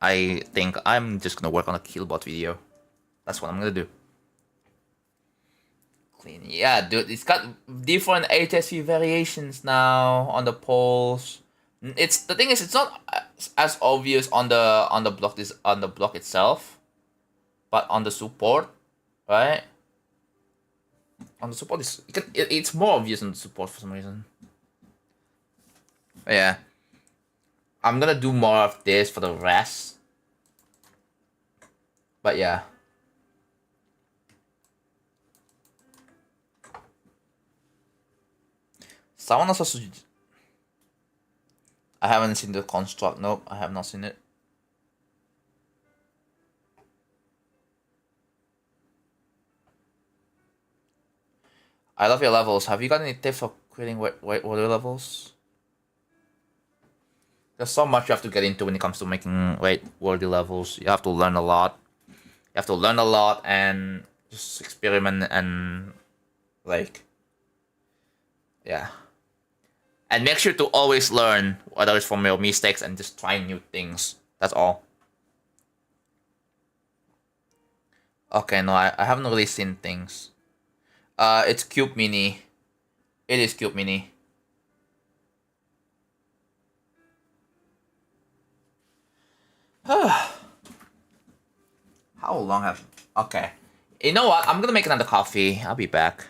I think I'm just gonna work on a killbot video. That's what I'm gonna do. Clean. Yeah, dude, it's got different HSV variations now on the polls. It's the thing is, it's not as obvious on the block itself, but on the support, right? On the support, it's more obvious on the support for some reason. But yeah, I'm gonna do more of this for the rest. But yeah. Someone also I haven't seen the construct. Nope, I have not seen it. I love your levels. Have you got any tips for creating water levels? There's so much you have to get into when it comes to making worthy levels. You have to learn a lot. You have to learn a lot and just experiment and yeah. And make sure to always learn, whether it's from your mistakes and just trying new things. That's all. Okay, no, I haven't really seen things. It's Cube Mini. It is Cube Mini. How long have... Okay. You know what? I'm gonna make another coffee. I'll be back.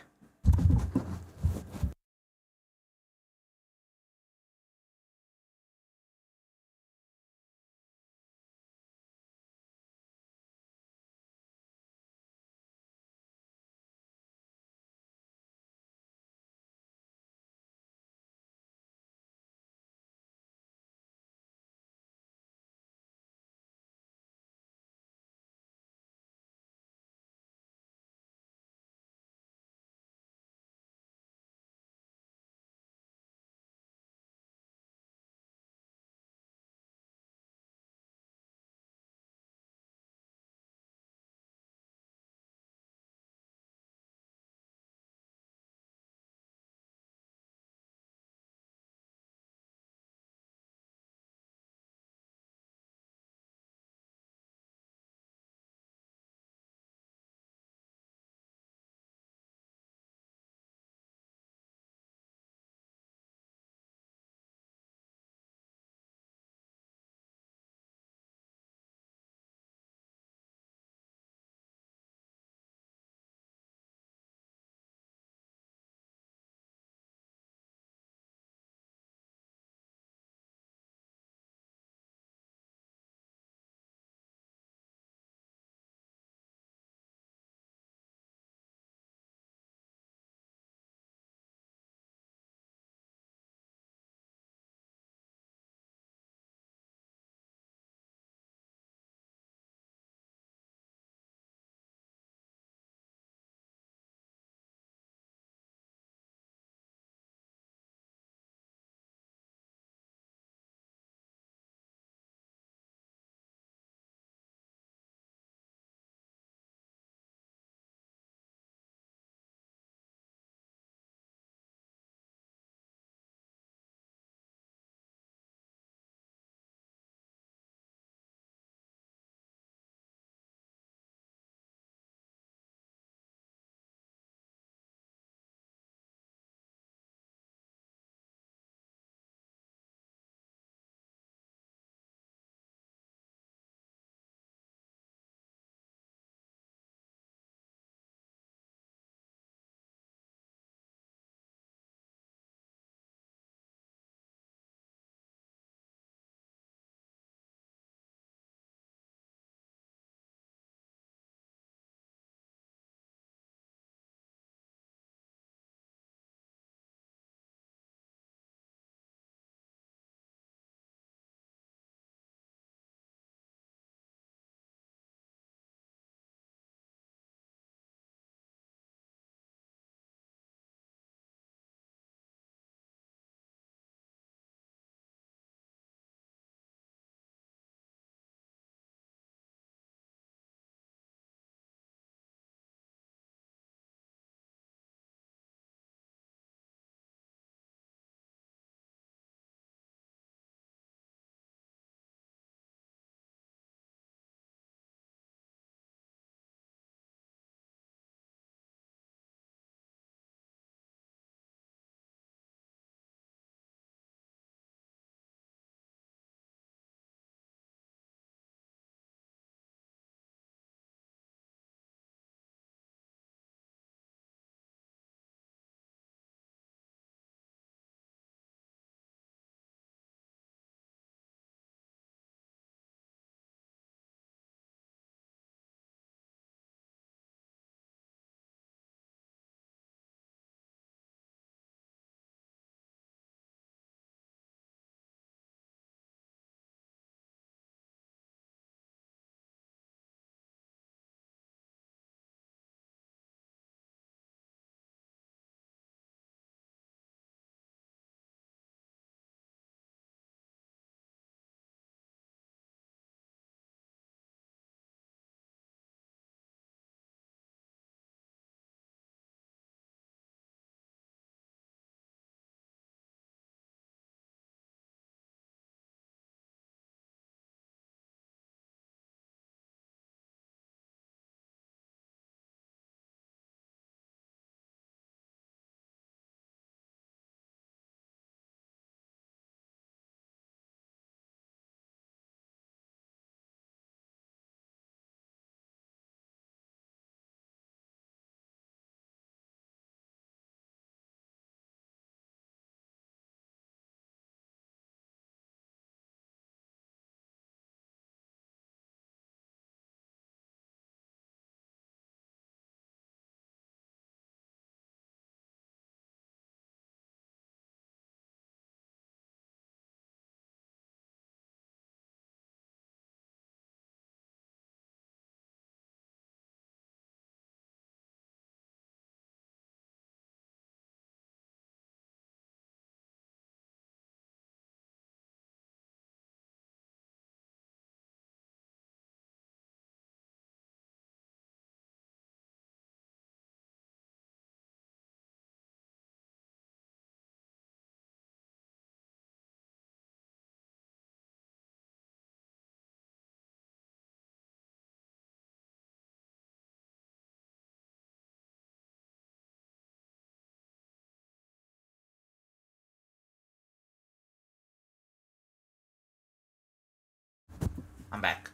I'm back.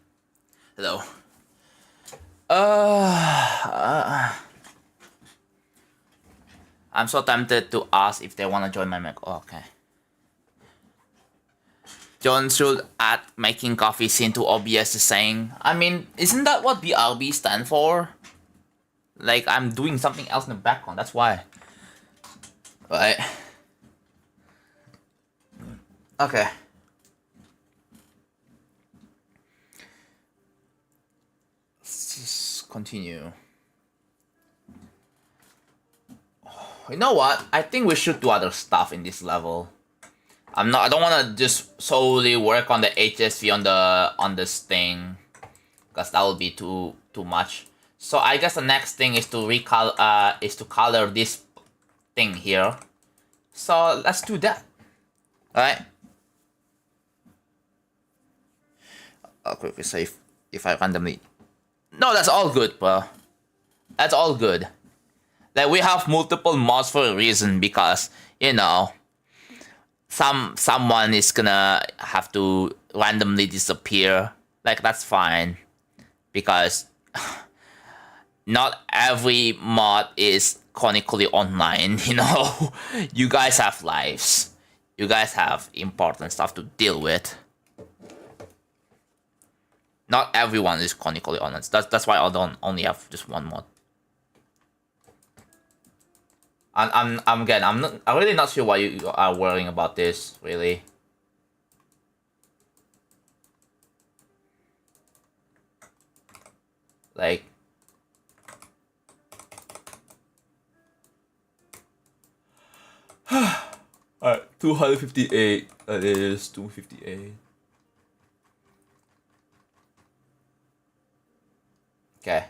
Hello. I'm so tempted to ask if they want to join my mic. Oh, okay. John should add making coffee scene to OBS is saying. I mean, isn't that what BRB stand for? Like, I'm doing something else in the background, that's why. Right. Okay. Let's just continue. You know what? I think we should do other stuff in this level. I don't want to just solely work on the HSV on this thing, because that would be too much. So I guess the next thing is to color this thing here. So let's do that. Alright. I'll quickly say if I randomly. No, that's all good, bro. That's all good. Like, we have multiple mods for a reason, because, you know, someone is gonna have to randomly disappear. Like, that's fine, because not every mod is chronically online, you know? You guys have lives. You guys have important stuff to deal with. Not everyone is chronically online. That's why I don't only have just one mod. I'm really not sure why you are worrying about this, really. Like, alright, 258. That is 258. Okay.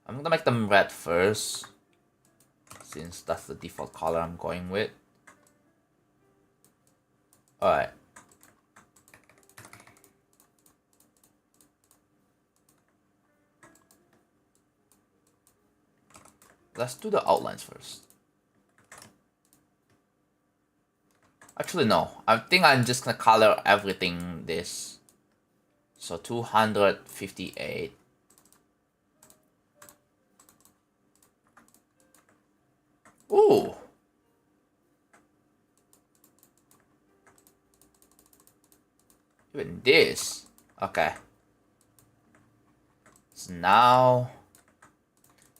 I'm gonna make them red first, since that's the default color I'm going with. Alright. Let's do the outlines first. Actually, no. I think I'm just gonna color everything this. So 258. Ooh. Even this. Okay. So now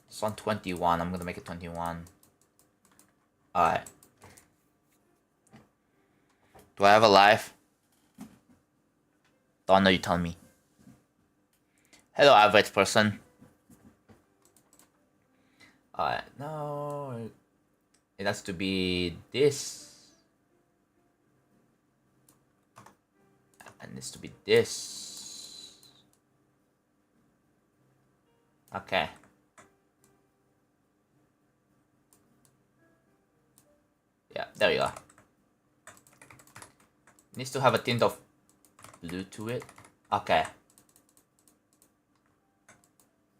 it's on 21. I'm gonna make it 21. Alright. Do I have a live? Don't know, you tell me. Hello, average person. Alright, no. It has to be this. And it needs to be this. Okay. Yeah, there you go. Needs to have a tint of blue to it. Okay.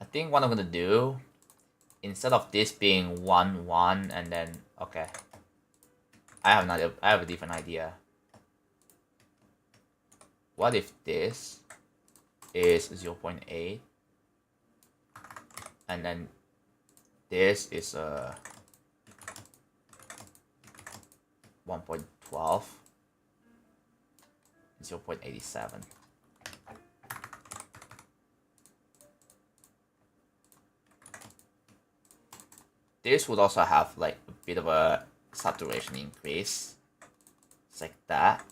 I think what I'm gonna do, instead of this being 1, 1, and then, okay. I have a different idea. What if this is 0.8, and then this is 1.12, 0.87. This would also have like a bit of a saturation increase. It's like that.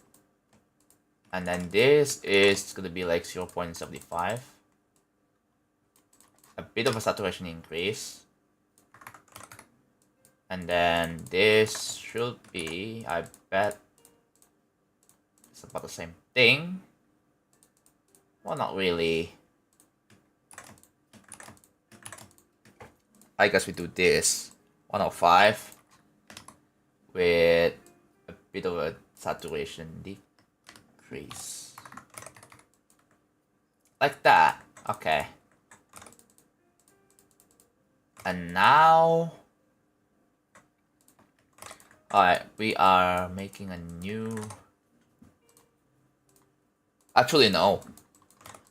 And then this is gonna be like 0.75. A bit of a saturation increase. And then this should be, I bet, it's about the same thing. Well, not really. I guess we do this 105 with a bit of a saturation decrease. Like that. Okay. And now, alright, we are making a new Actually, no.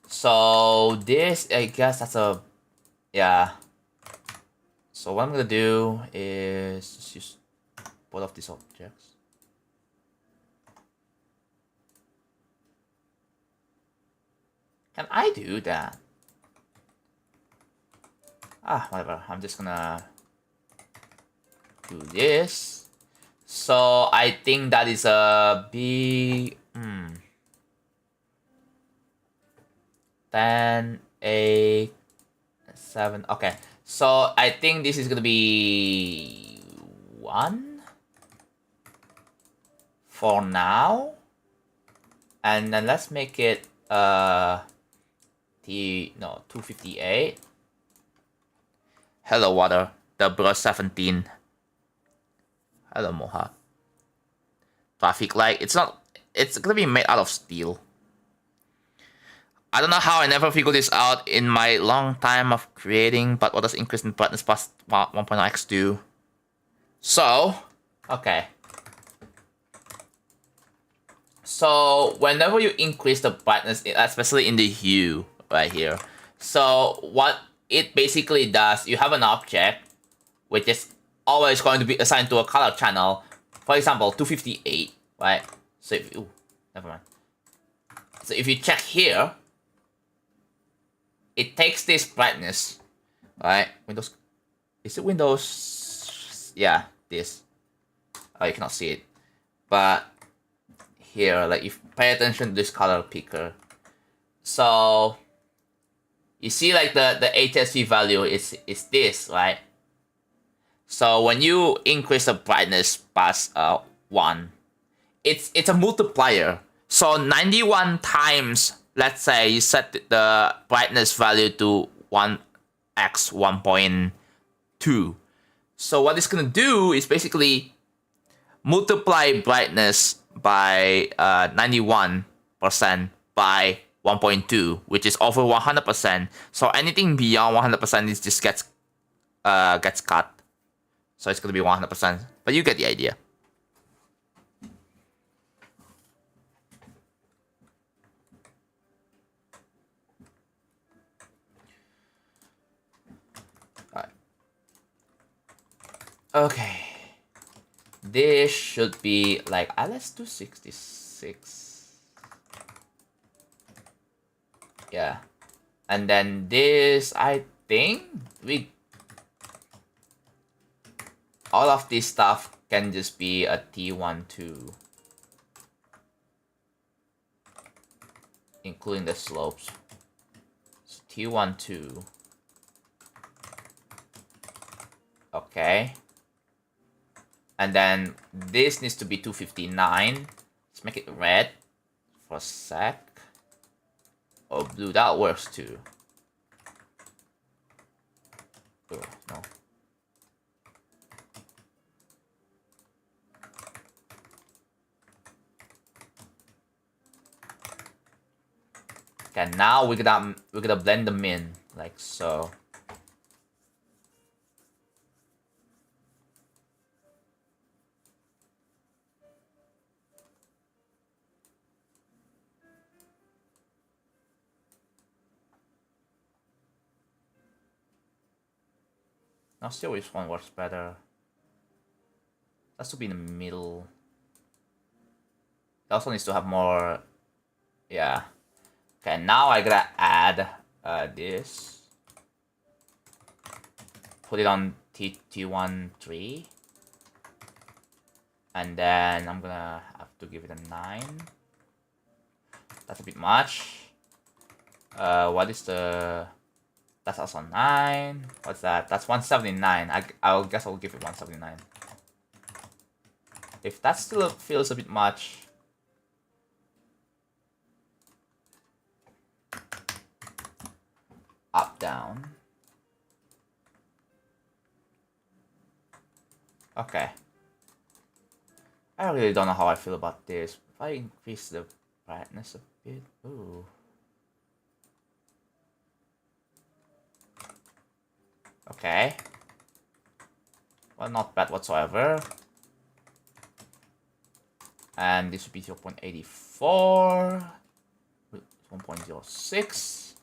So this, I guess that's a, yeah. So what I'm gonna do is just use both of these objects. Can I do that? Ah, whatever. I'm just gonna do this. So I think that is a B. 10, 8, 7. Okay. So I think this is gonna be 1 for now. And then let's make it 258. Hello water, the brush 17. Hello Moha. Traffic light. It's gonna be made out of steel. I don't know how I never figured this out in my long time of creating, but what does increase in brightness plus 1.x do? So, okay. So, whenever you increase the brightness, especially in the hue right here, so what it basically does, you have an object which is always going to be assigned to a color channel. For example, 258, right? So if you, never mind. So if you check here, it takes this brightness, right? Windows, is it Windows? Yeah, this. Oh, you cannot see it, but here, like if pay attention to this color picker. So you see, like the HSV value is this, right? So when you increase the brightness past 1, it's a multiplier. So 91 times, let's say you set the brightness value to 1x 1.2. So what it's gonna do is basically multiply brightness by 91% by 1.2, which is over 100%. So anything beyond 100% is just gets cut. So it's gonna be 100%. But you get the idea. Okay. This should be like, let's do 66. Yeah. And then this, I think all of this stuff can just be a T12, including the slopes. So T12. Okay. And then this needs to be 259. Let's make it red for a sec. Oh, blue, that works too. Oh, no. Okay, now we're gonna blend them in like so. Now still which one works better. That's to be in the middle. It also needs to have more, yeah. Okay, now I gotta add this. Put it on T13. And then I'm gonna have to give it a 9. That's a bit much. What is the... That's also 9. What's that? That's 179. I'll guess I'll give it 179. If that still feels a bit much... Up, down. Okay. I really don't know how I feel about this. If I increase the brightness a bit... Ooh. Okay. Well, not bad whatsoever. And this would be 0.84. 1.06.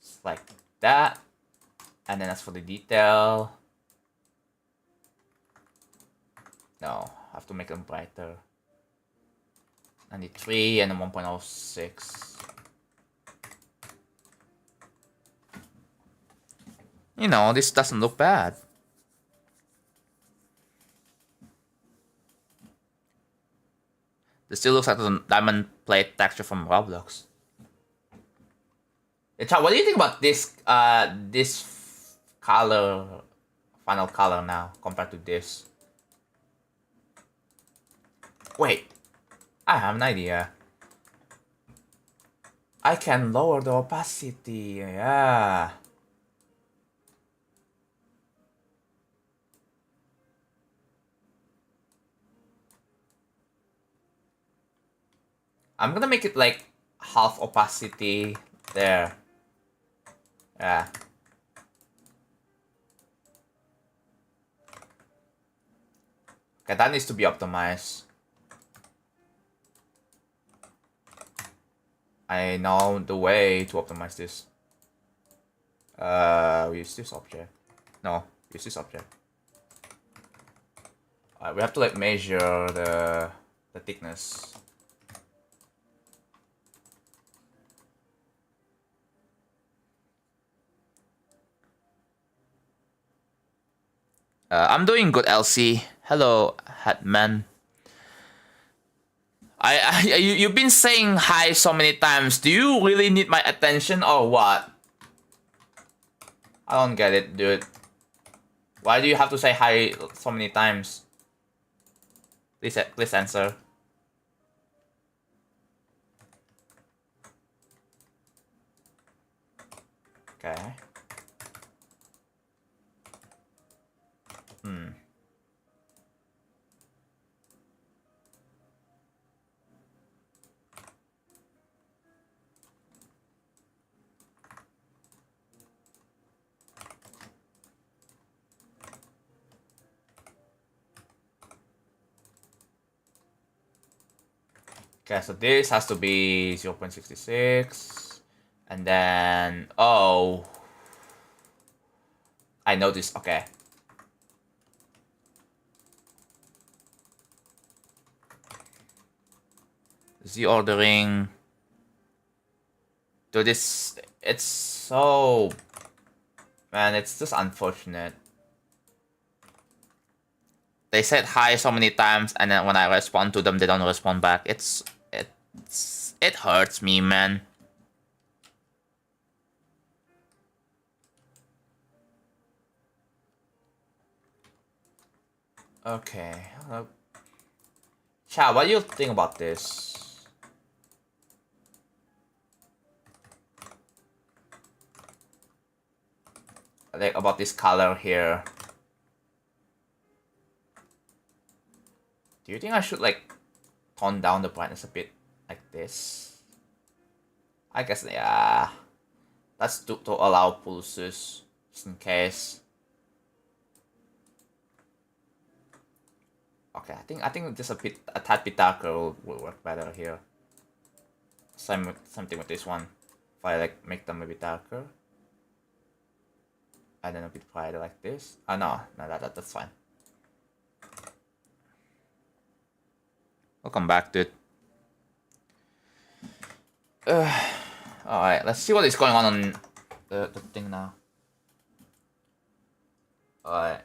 Just like that. And then as for the detail, no, I have to make them brighter. 93 and then 1.06. You know, this doesn't look bad. This still looks like the diamond plate texture from Roblox. What do you think about this color, final color now compared to this? Wait, I have an idea. I can lower the opacity, yeah. I'm gonna make it like half opacity there. Yeah. Okay, that needs to be optimized. I know the way to optimize this. We use this object. No, use this object. We have to like measure the thickness. I'm doing good, LC. Hello, Hatman. You've been saying hi so many times. Do you really need my attention or what? I don't get it, dude. Why do you have to say hi so many times? Please answer. Okay. Okay, so this has to be 0.66. And then, oh. I know this, okay. Z ordering. Dude, it's so, man, it's just unfortunate. They said hi so many times, and then when I respond to them, they don't respond back. It hurts me, man. Okay. Chat, what do you think about this? Like about this color here. Do you think I should like tone down the brightness a bit like this? I guess, yeah. That's to allow pulses, just in case. Okay, I think just a tad bit darker will work better here. Same thing with this one. If I like make them a bit darker, and then a bit brighter like this. Oh no, that's fine. Welcome back, dude. Alright, let's see what is going on the thing now. Alright.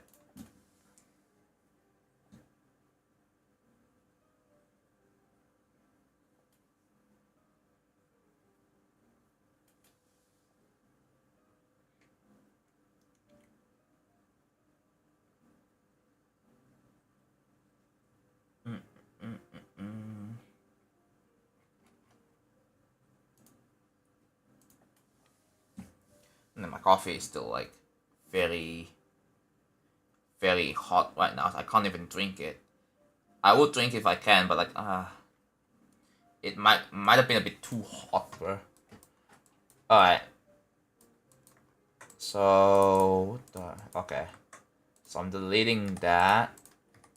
And then my coffee is still like very hot right now. So I can't even drink it. I would drink it if I can, but like it might have been a bit too hot, bro. Alright. So okay. So I'm deleting that.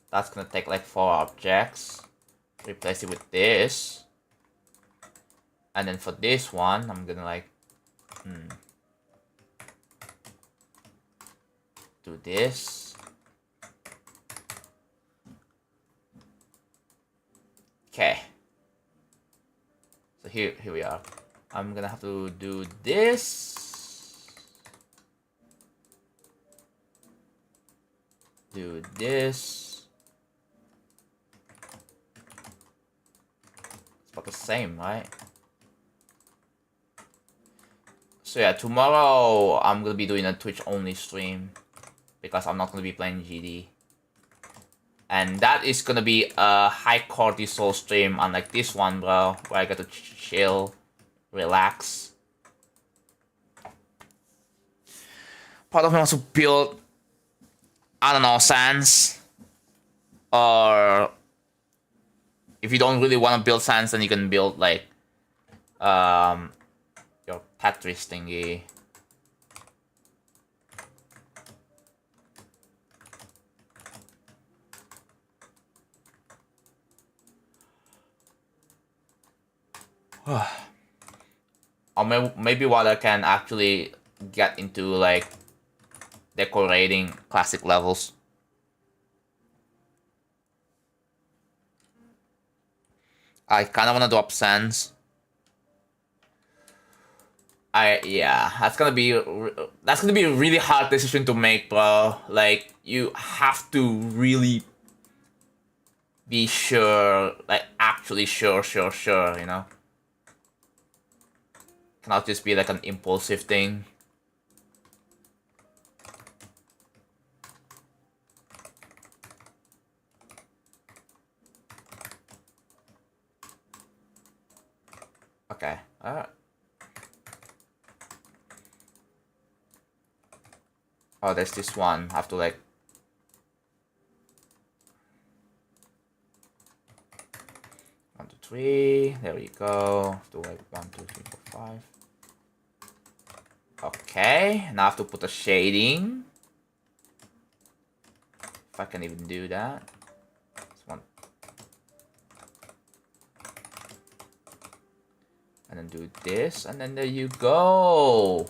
That's gonna take like 4 objects. Replace it with this. And then for this one, I'm gonna like do this. Okay. So here we are. I'm gonna have to do this. Do this. It's about the same, right? So yeah, tomorrow I'm gonna be doing a Twitch only stream because I'm not gonna be playing GD. And that is gonna be a high cortisol stream, unlike this one, bro, where I get to chill, relax. Part of me wants to build, I don't know, Sans. Or if you don't really want to build Sans, then you can build like your Tetris thingy. Or maybe what I can actually get into like decorating classic levels. I kind of want to do up Sans. Yeah, that's gonna be a really hard decision to make, bro. Like you have to really be sure, like actually sure, you know. Cannot just be like an impulsive thing. Okay. Oh, there's this one. I have to like. One, two, three. There we go. Do like 1, 2, 3, 4, 5. Okay. Now I have to put a shading. If I can even do that. This one. And then do this, and then there you go.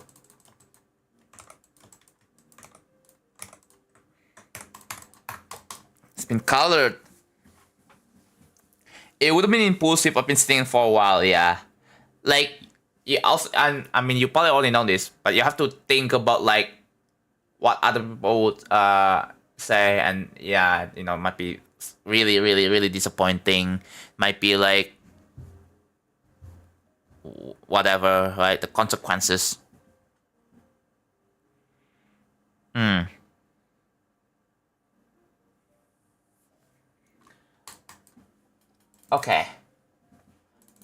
It's been colored. It would have been impulsive. I've been staying for a while, yeah. Like, you also, and I mean, you probably already know this, but you have to think about like what other people would say, and yeah, you know, might be really disappointing. Might be like whatever, right? The consequences. Okay.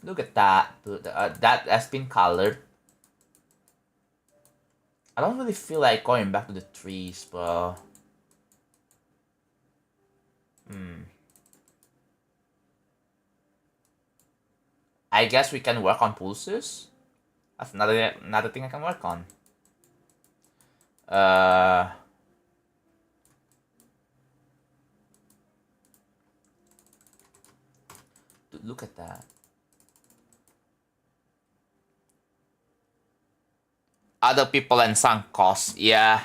Look at that. That has been colored. I don't really feel like going back to the trees, bro. I guess we can work on pulses. That's another thing I can work on. Dude, look at that. Other people and sunk costs, yeah.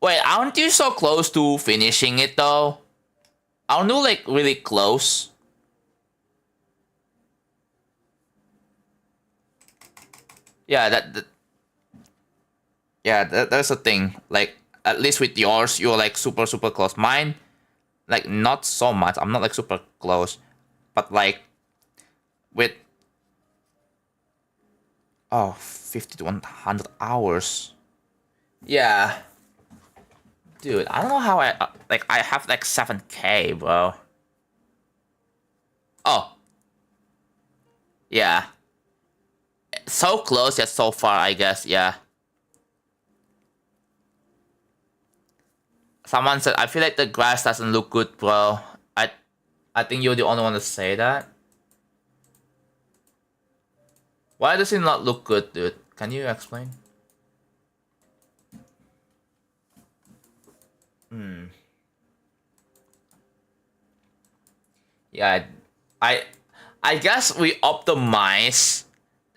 Wait, aren't you so close to finishing it though? Aren't you like really close? Yeah, that's the thing. Like, at least with yours, you're like super close. Mine, like, not so much. I'm not like super close. But like, with 50 to 100 hours. Yeah. Dude, I don't know how I have like 7K, bro. Oh. Yeah. So close yet so far, I guess, yeah. Someone said, I feel like the grass doesn't look good, bro. I think you're the only one to say that. Why does it not look good, dude? Can you explain? Yeah, I guess we optimize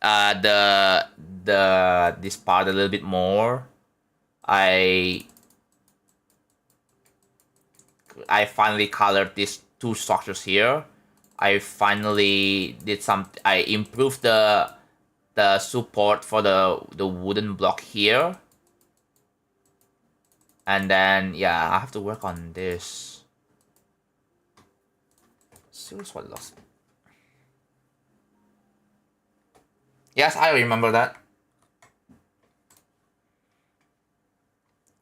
this part a little bit more. I finally colored these two structures here. I finally did I improved the support for the wooden block here. And then yeah, I have to work on this. See what it looks like. Yes, I remember that.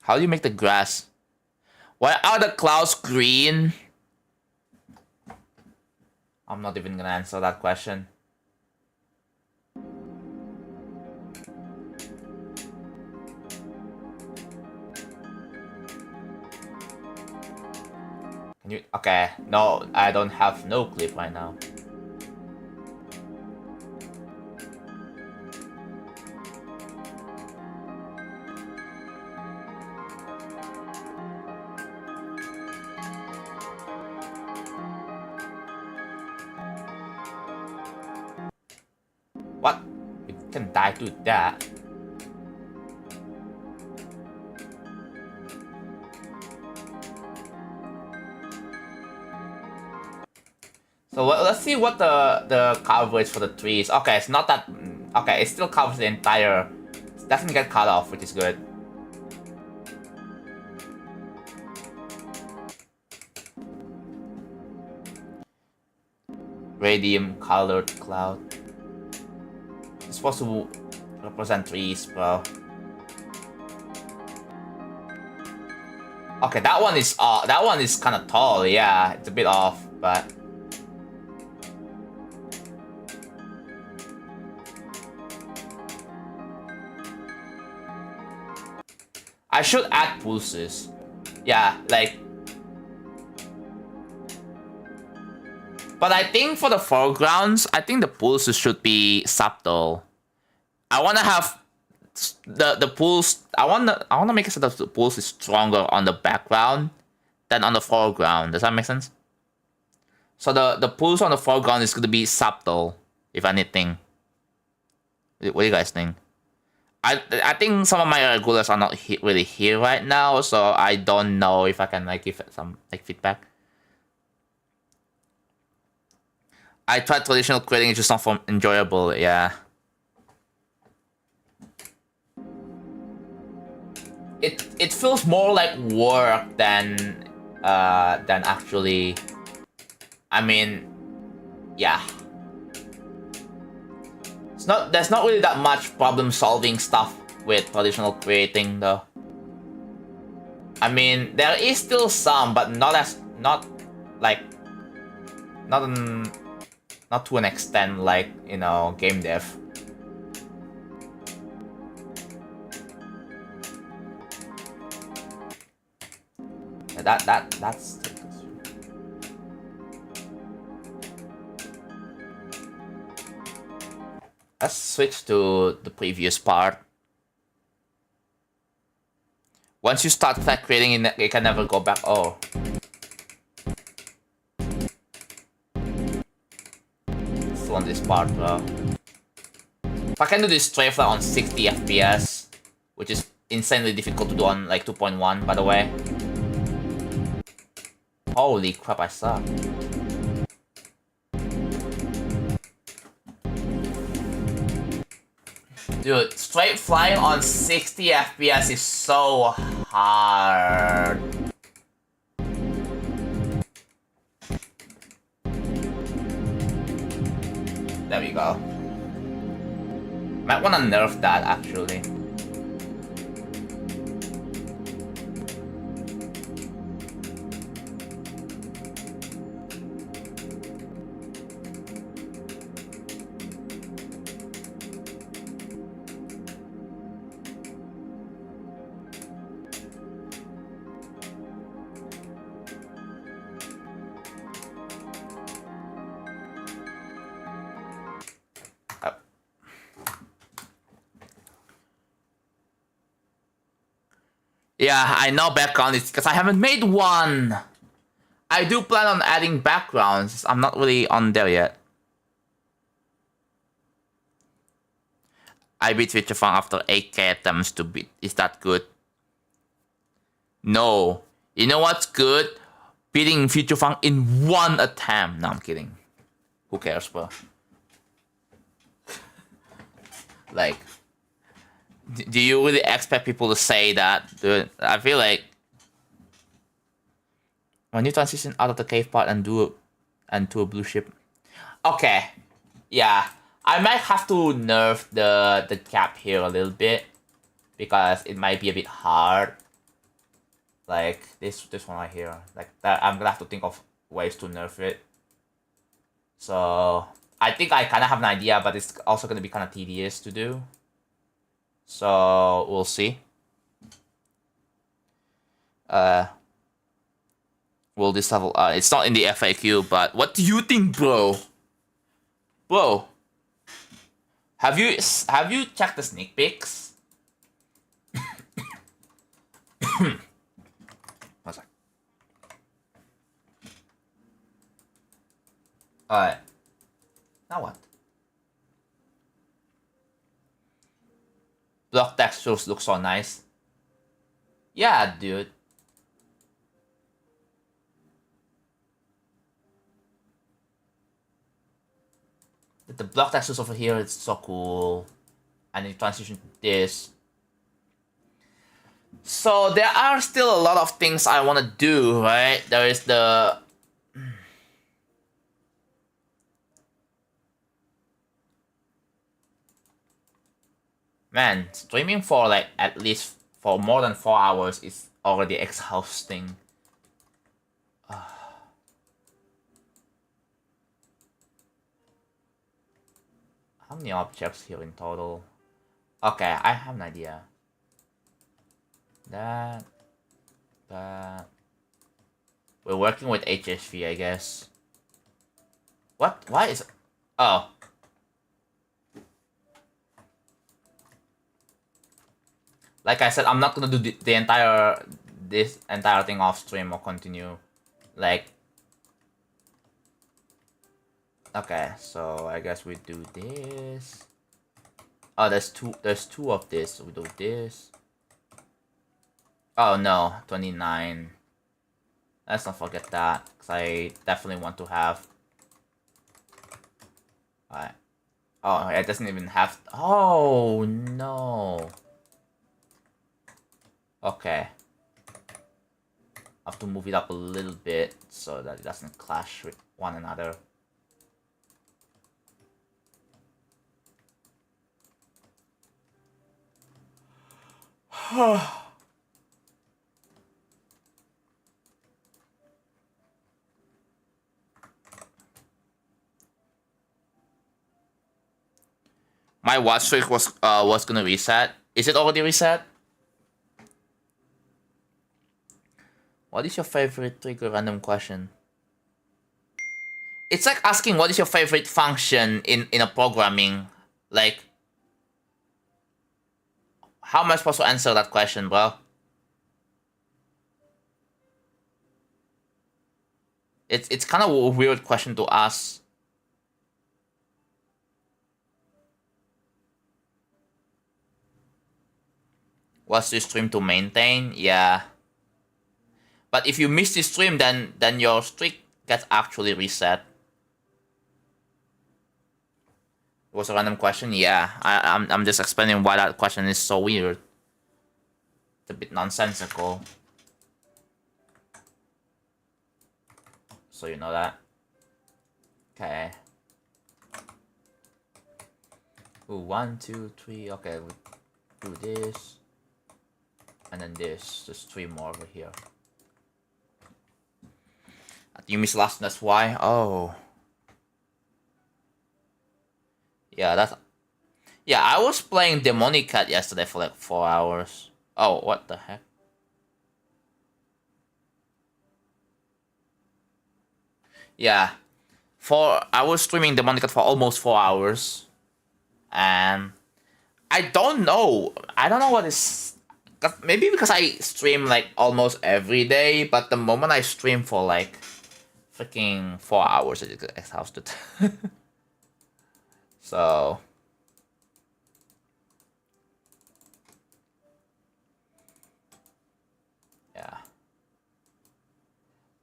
How do you make the grass? Why are the clouds green? I'm not even gonna answer that question. Can you? Okay, no, I don't have no clip right now. What? You can die to that. So let's see what the coverage for the trees. Okay, it's not that. Okay, it still covers the entire. It doesn't get cut off, which is good. Radium colored cloud. It's supposed to represent trees, bro. Okay, that one is kind of tall. Yeah, it's a bit off, but. I should add pulses. Yeah, like. But I think for the foregrounds, I think the pulses should be subtle. I wanna have the pulse. I wanna make it so that the pulse is stronger on the background than on the foreground. Does that make sense? So the pulse on the foreground is gonna be subtle, if anything. What do you guys think? I think some of my regulars are not really here right now, so I don't know if I can like give some like feedback. I tried traditional creating, it's just not enjoyable. Yeah. It feels more like work than actually. I mean, yeah. There's not really that much problem solving stuff with traditional creating though. I mean, there is still some, but not to an extent like, you know, game dev. That's. Let's switch to the previous part. Once you start creating it, you can never go back. Oh. Still on this part, bro. If I can do this strafe on 60 FPS, which is insanely difficult to do on like 2.1, by the way. Holy crap, I suck. Dude, straight flying on 60 FPS is so hard. There we go. Might wanna nerf that actually. Yeah, I know background is because I haven't made one. I do plan on adding backgrounds. I'm not really on there yet. I beat Future Fang after 8k attempts to beat. Is that good? No. You know what's good? Beating Future Fang in one attempt. No, I'm kidding. Who cares, bro? Like, do you really expect people to say that? Dude, I feel like when you transition out of the cave part and to a blue ship. Okay. Yeah. I might have to nerf the cap here a little bit because it might be a bit hard. Like this one right here. Like that, I'm gonna have to think of ways to nerf it. So I think I kind of have an idea, but it's also gonna be kind of tedious to do. So we'll see. Will this level? It's not in the FAQ, but what do you think, bro? Bro, have you checked the sneak peeks? One sec. Alright. Now what? Block textures look so nice. Yeah, dude. The block textures over here is so cool. And the transition to this. So there are still a lot of things I want to do, right? There is the... Man, streaming for like at least for more than 4 hours is already exhausting. How many objects here in total? Okay, I have an idea. That. We're working with HSV, I guess. What? Why is... Oh. Like I said, I'm not gonna do the entire... this entire thing off stream or continue. Like... Okay, so I guess we do this. Oh, there's two of this, so we do this. Oh no, 29. Let's not forget that, because I definitely want to have... Alright. Oh, it doesn't even have... Oh, no. Okay. I have to move it up a little bit so that it doesn't clash with one another. My watch streak was gonna reset. Is it already reset? What is your favorite trigger? Random question. It's like asking what is your favorite function in a programming. Like, how am I supposed to answer that question, bro? It's kind of a weird question to ask. What's the stream to maintain? Yeah. But if you miss the stream, then your streak gets actually reset. It was a random question? Yeah. I'm just explaining why that question is so weird. It's a bit nonsensical. So you know that. Okay. Ooh, 1, 2, 3. Okay, we do this. And then this. Just 3 more over here. You missed last, that's why. Oh. Yeah, that's... Yeah, I was playing Demonic Cat yesterday for like 4 hours. Oh, what the heck? Yeah. I was streaming Demonic Cat for almost 4 hours. And... I don't know what is... Maybe because I stream like almost every day, but the moment I stream for like freaking 4 hours, I just get exhausted. So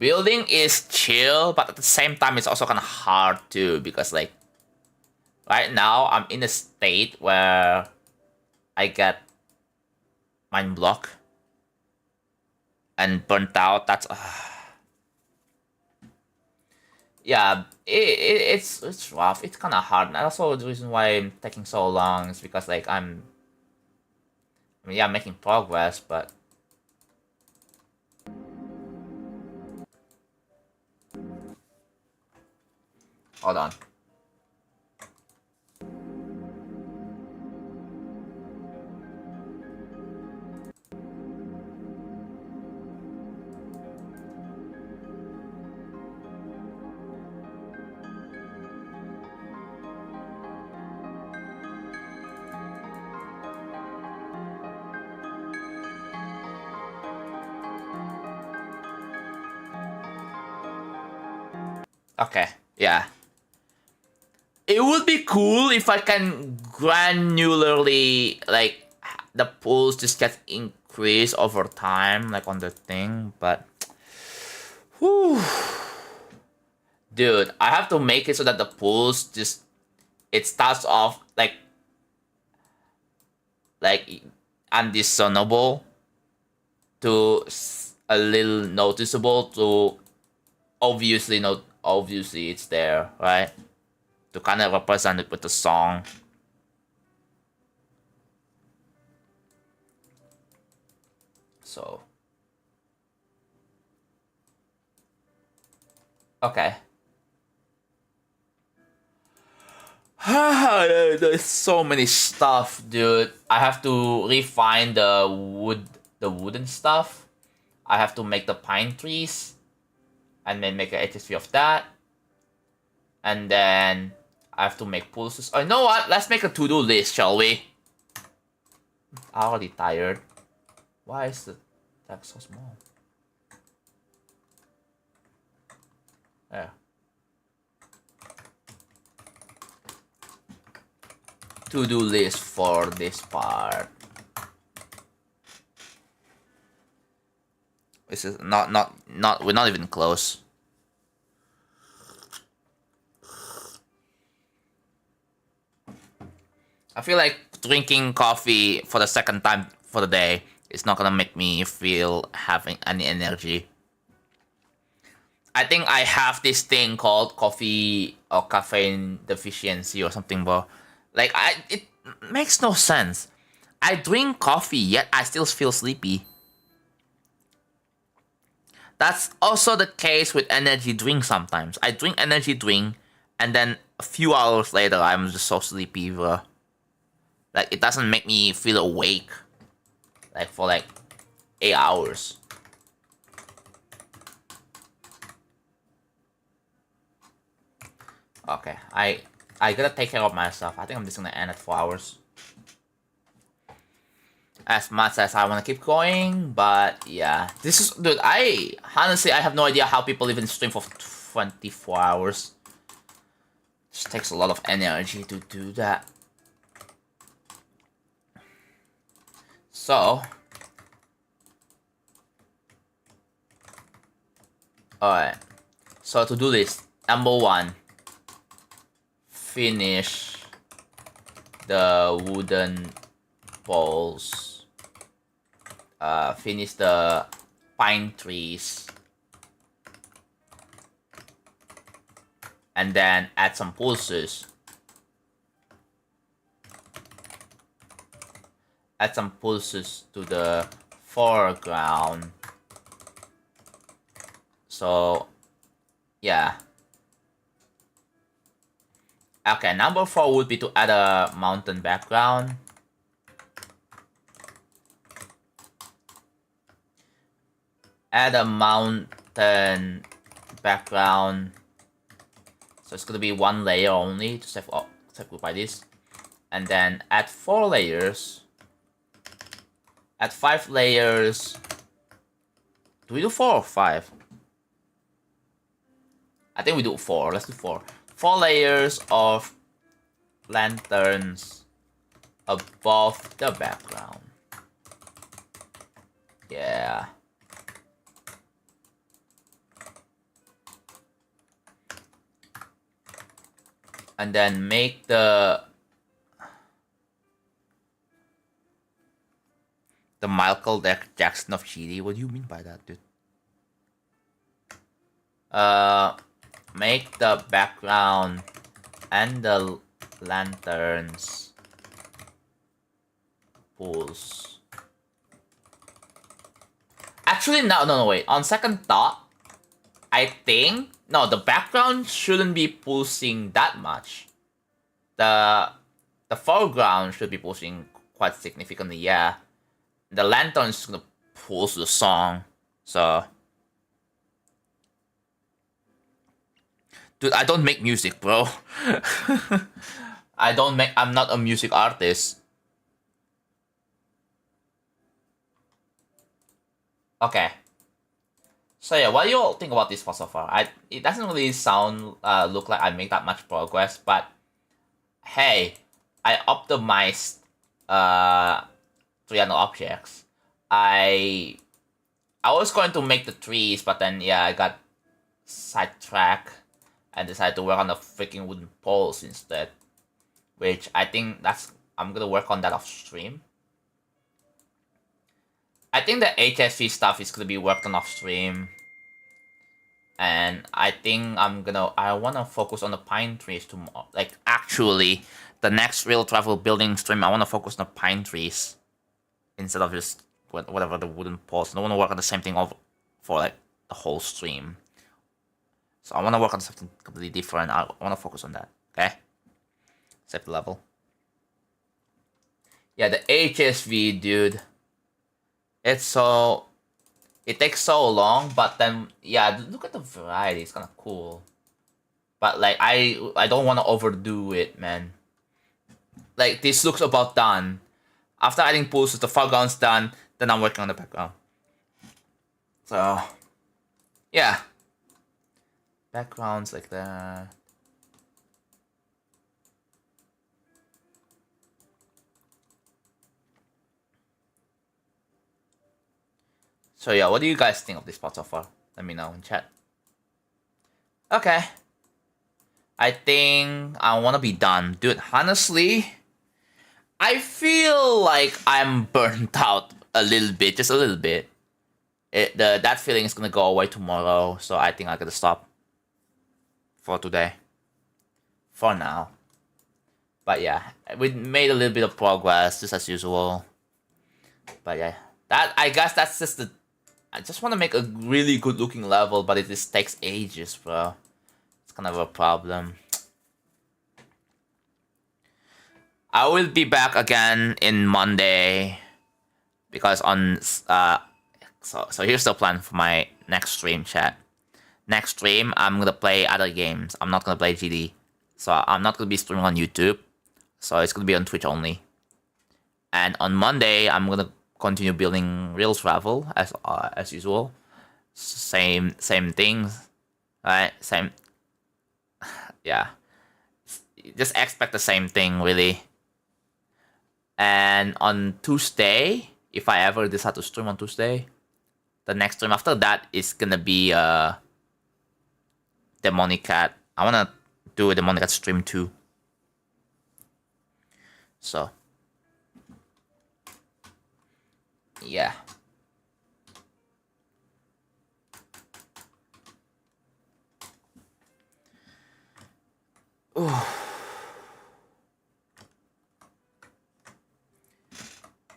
Building is chill, but at the same time, it's also kind of hard too because like right now I'm in a state where I get mind block and burnt out. That's yeah, it's rough. It's kind of hard. And also the reason why I'm taking so long is because like I mean, yeah, I'm making progress, but hold on. Okay, yeah. It would be cool if I can granularly like the pools just get increased over time, like on the thing, but whew. Dude, I have to make it so that the pools just it starts off like undiscernible to a little noticeable to obviously it's there, right? To kind of represent it with the song. So okay. There's so many stuff, dude. I have to refine the wooden stuff. I have to make the pine trees, and then make an HSV of that. And then I have to make pulses. Oh, you know what? Let's make a to-do list, shall we? I'm already tired. Why is the text so small? There. To-do list for this part. This is not we're not even close. I feel like drinking coffee for the second time for the day is not gonna make me feel having any energy. I think I have this thing called coffee or caffeine deficiency or something, bro. Like it makes no sense. I drink coffee yet I still feel sleepy. That's also the case with energy drink sometimes. I drink energy drink and then a few hours later I'm just so sleepy, bro. Like it doesn't make me feel awake. Like for like 8 hours. Okay, I gotta take care of myself. I think I'm just gonna end at 4 hours. As much as I wanna keep going, but yeah. This is, dude, I honestly have no idea how people even stream for 24 hours. It just takes a lot of energy to do that. So, alright. So to do list, number 1, finish the wooden poles. Finish the pine trees. And then add some pulses. Add some pulses to the foreground. So, yeah. Okay, number 4 would be to add a mountain background. Add a mountain background. So it's gonna be 1 layer only to sacrifice this. And then add 4 layers. Add 5 layers. Do we do 4 or 5? I think we do 4. Let's do 4. 4 layers of lanterns above the background. Yeah. and then make the Michael Jackson of GD. What do you mean by that, dude? Make the background and the lanterns pools. Actually, no, wait. On second thought, I think no, the background shouldn't be pulsing that much. The foreground should be pulsing quite significantly. Yeah, the lantern's gonna pulse the song. So, dude, I don't make music, bro. I'm not a music artist. Okay. So yeah, what do you all think about this so far? It doesn't really look like I make that much progress, but hey, I optimized 300 objects. I was going to make the trees, but then yeah, I got sidetracked and decided to work on the freaking wooden poles instead. Which I think I'm gonna work on that off stream. I think the HSV stuff is gonna be worked on off stream. And I think I wanna focus on the pine trees tomorrow. Like, actually, the next real travel building stream, I wanna focus on the pine trees instead of just whatever the wooden poles. I don't wanna work on the same thing for like the whole stream. So I wanna work on something completely different. I wanna focus on that. Okay? Save the level. Yeah, the HSV, dude. It takes so long, but then yeah, look at the variety. It's kind of cool, but like I don't want to overdo it, man. Like, this looks about done. After adding pools, the foreground's done. Then I'm working on the background. So yeah, backgrounds like that. So yeah, what do you guys think of this part so far? Let me know in chat. Okay. I think I want to be done. Dude, honestly, I feel like I'm burnt out a little bit. Just a little bit. That feeling is going to go away tomorrow. So I think I got to stop for today. For now. But yeah, we made a little bit of progress, just as usual. But yeah, I guess that's just I just want to make a really good looking level, but it just takes ages, bro. It's kind of a problem. I will be back again in Monday, because so here's the plan for my next stream, chat. Next stream, I'm gonna play other games. I'm not gonna play GD, so I'm not gonna be streaming on YouTube. So it's gonna be on Twitch only. And on Monday, I'm gonna continue building real travel as usual. Same things, right? Same. Yeah. Just expect the same thing, really. And on Tuesday, if I ever decide to stream on Tuesday, the next stream after that is gonna be Demonic Cat. I wanna do a Demonic Cat stream too. So yeah. Ooh.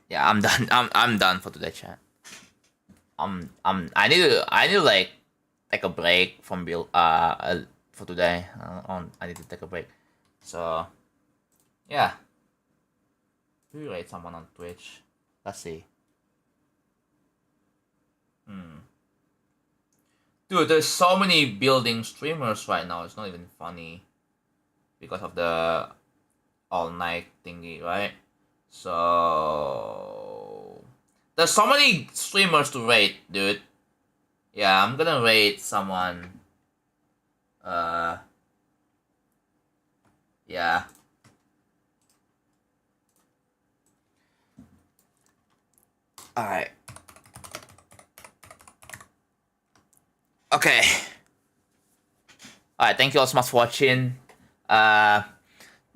Yeah, I'm done. I'm done for today, chat. I need to like take a break from build for today. I need to take a break. So yeah. Do you rate someone on Twitch? Let's see. Dude, there's so many building streamers right now. It's not even funny because of the all night thingy, right? So there's so many streamers to rate, dude. Yeah, I'm gonna rate someone. Yeah. Alright. Okay. Alright, thank you all so much for watching.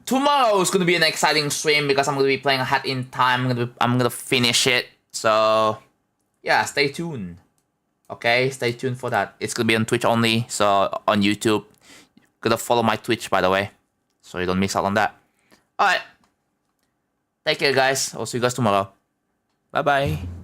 Tomorrow is gonna be an exciting stream because I'm gonna be playing Hat in Time. I'm gonna finish it. So yeah, stay tuned. Okay, stay tuned for that. It's gonna be on Twitch only, so on YouTube. Gonna follow my Twitch, by the way, so you don't miss out on that. All right, take care, guys. I'll see you guys tomorrow. Bye bye.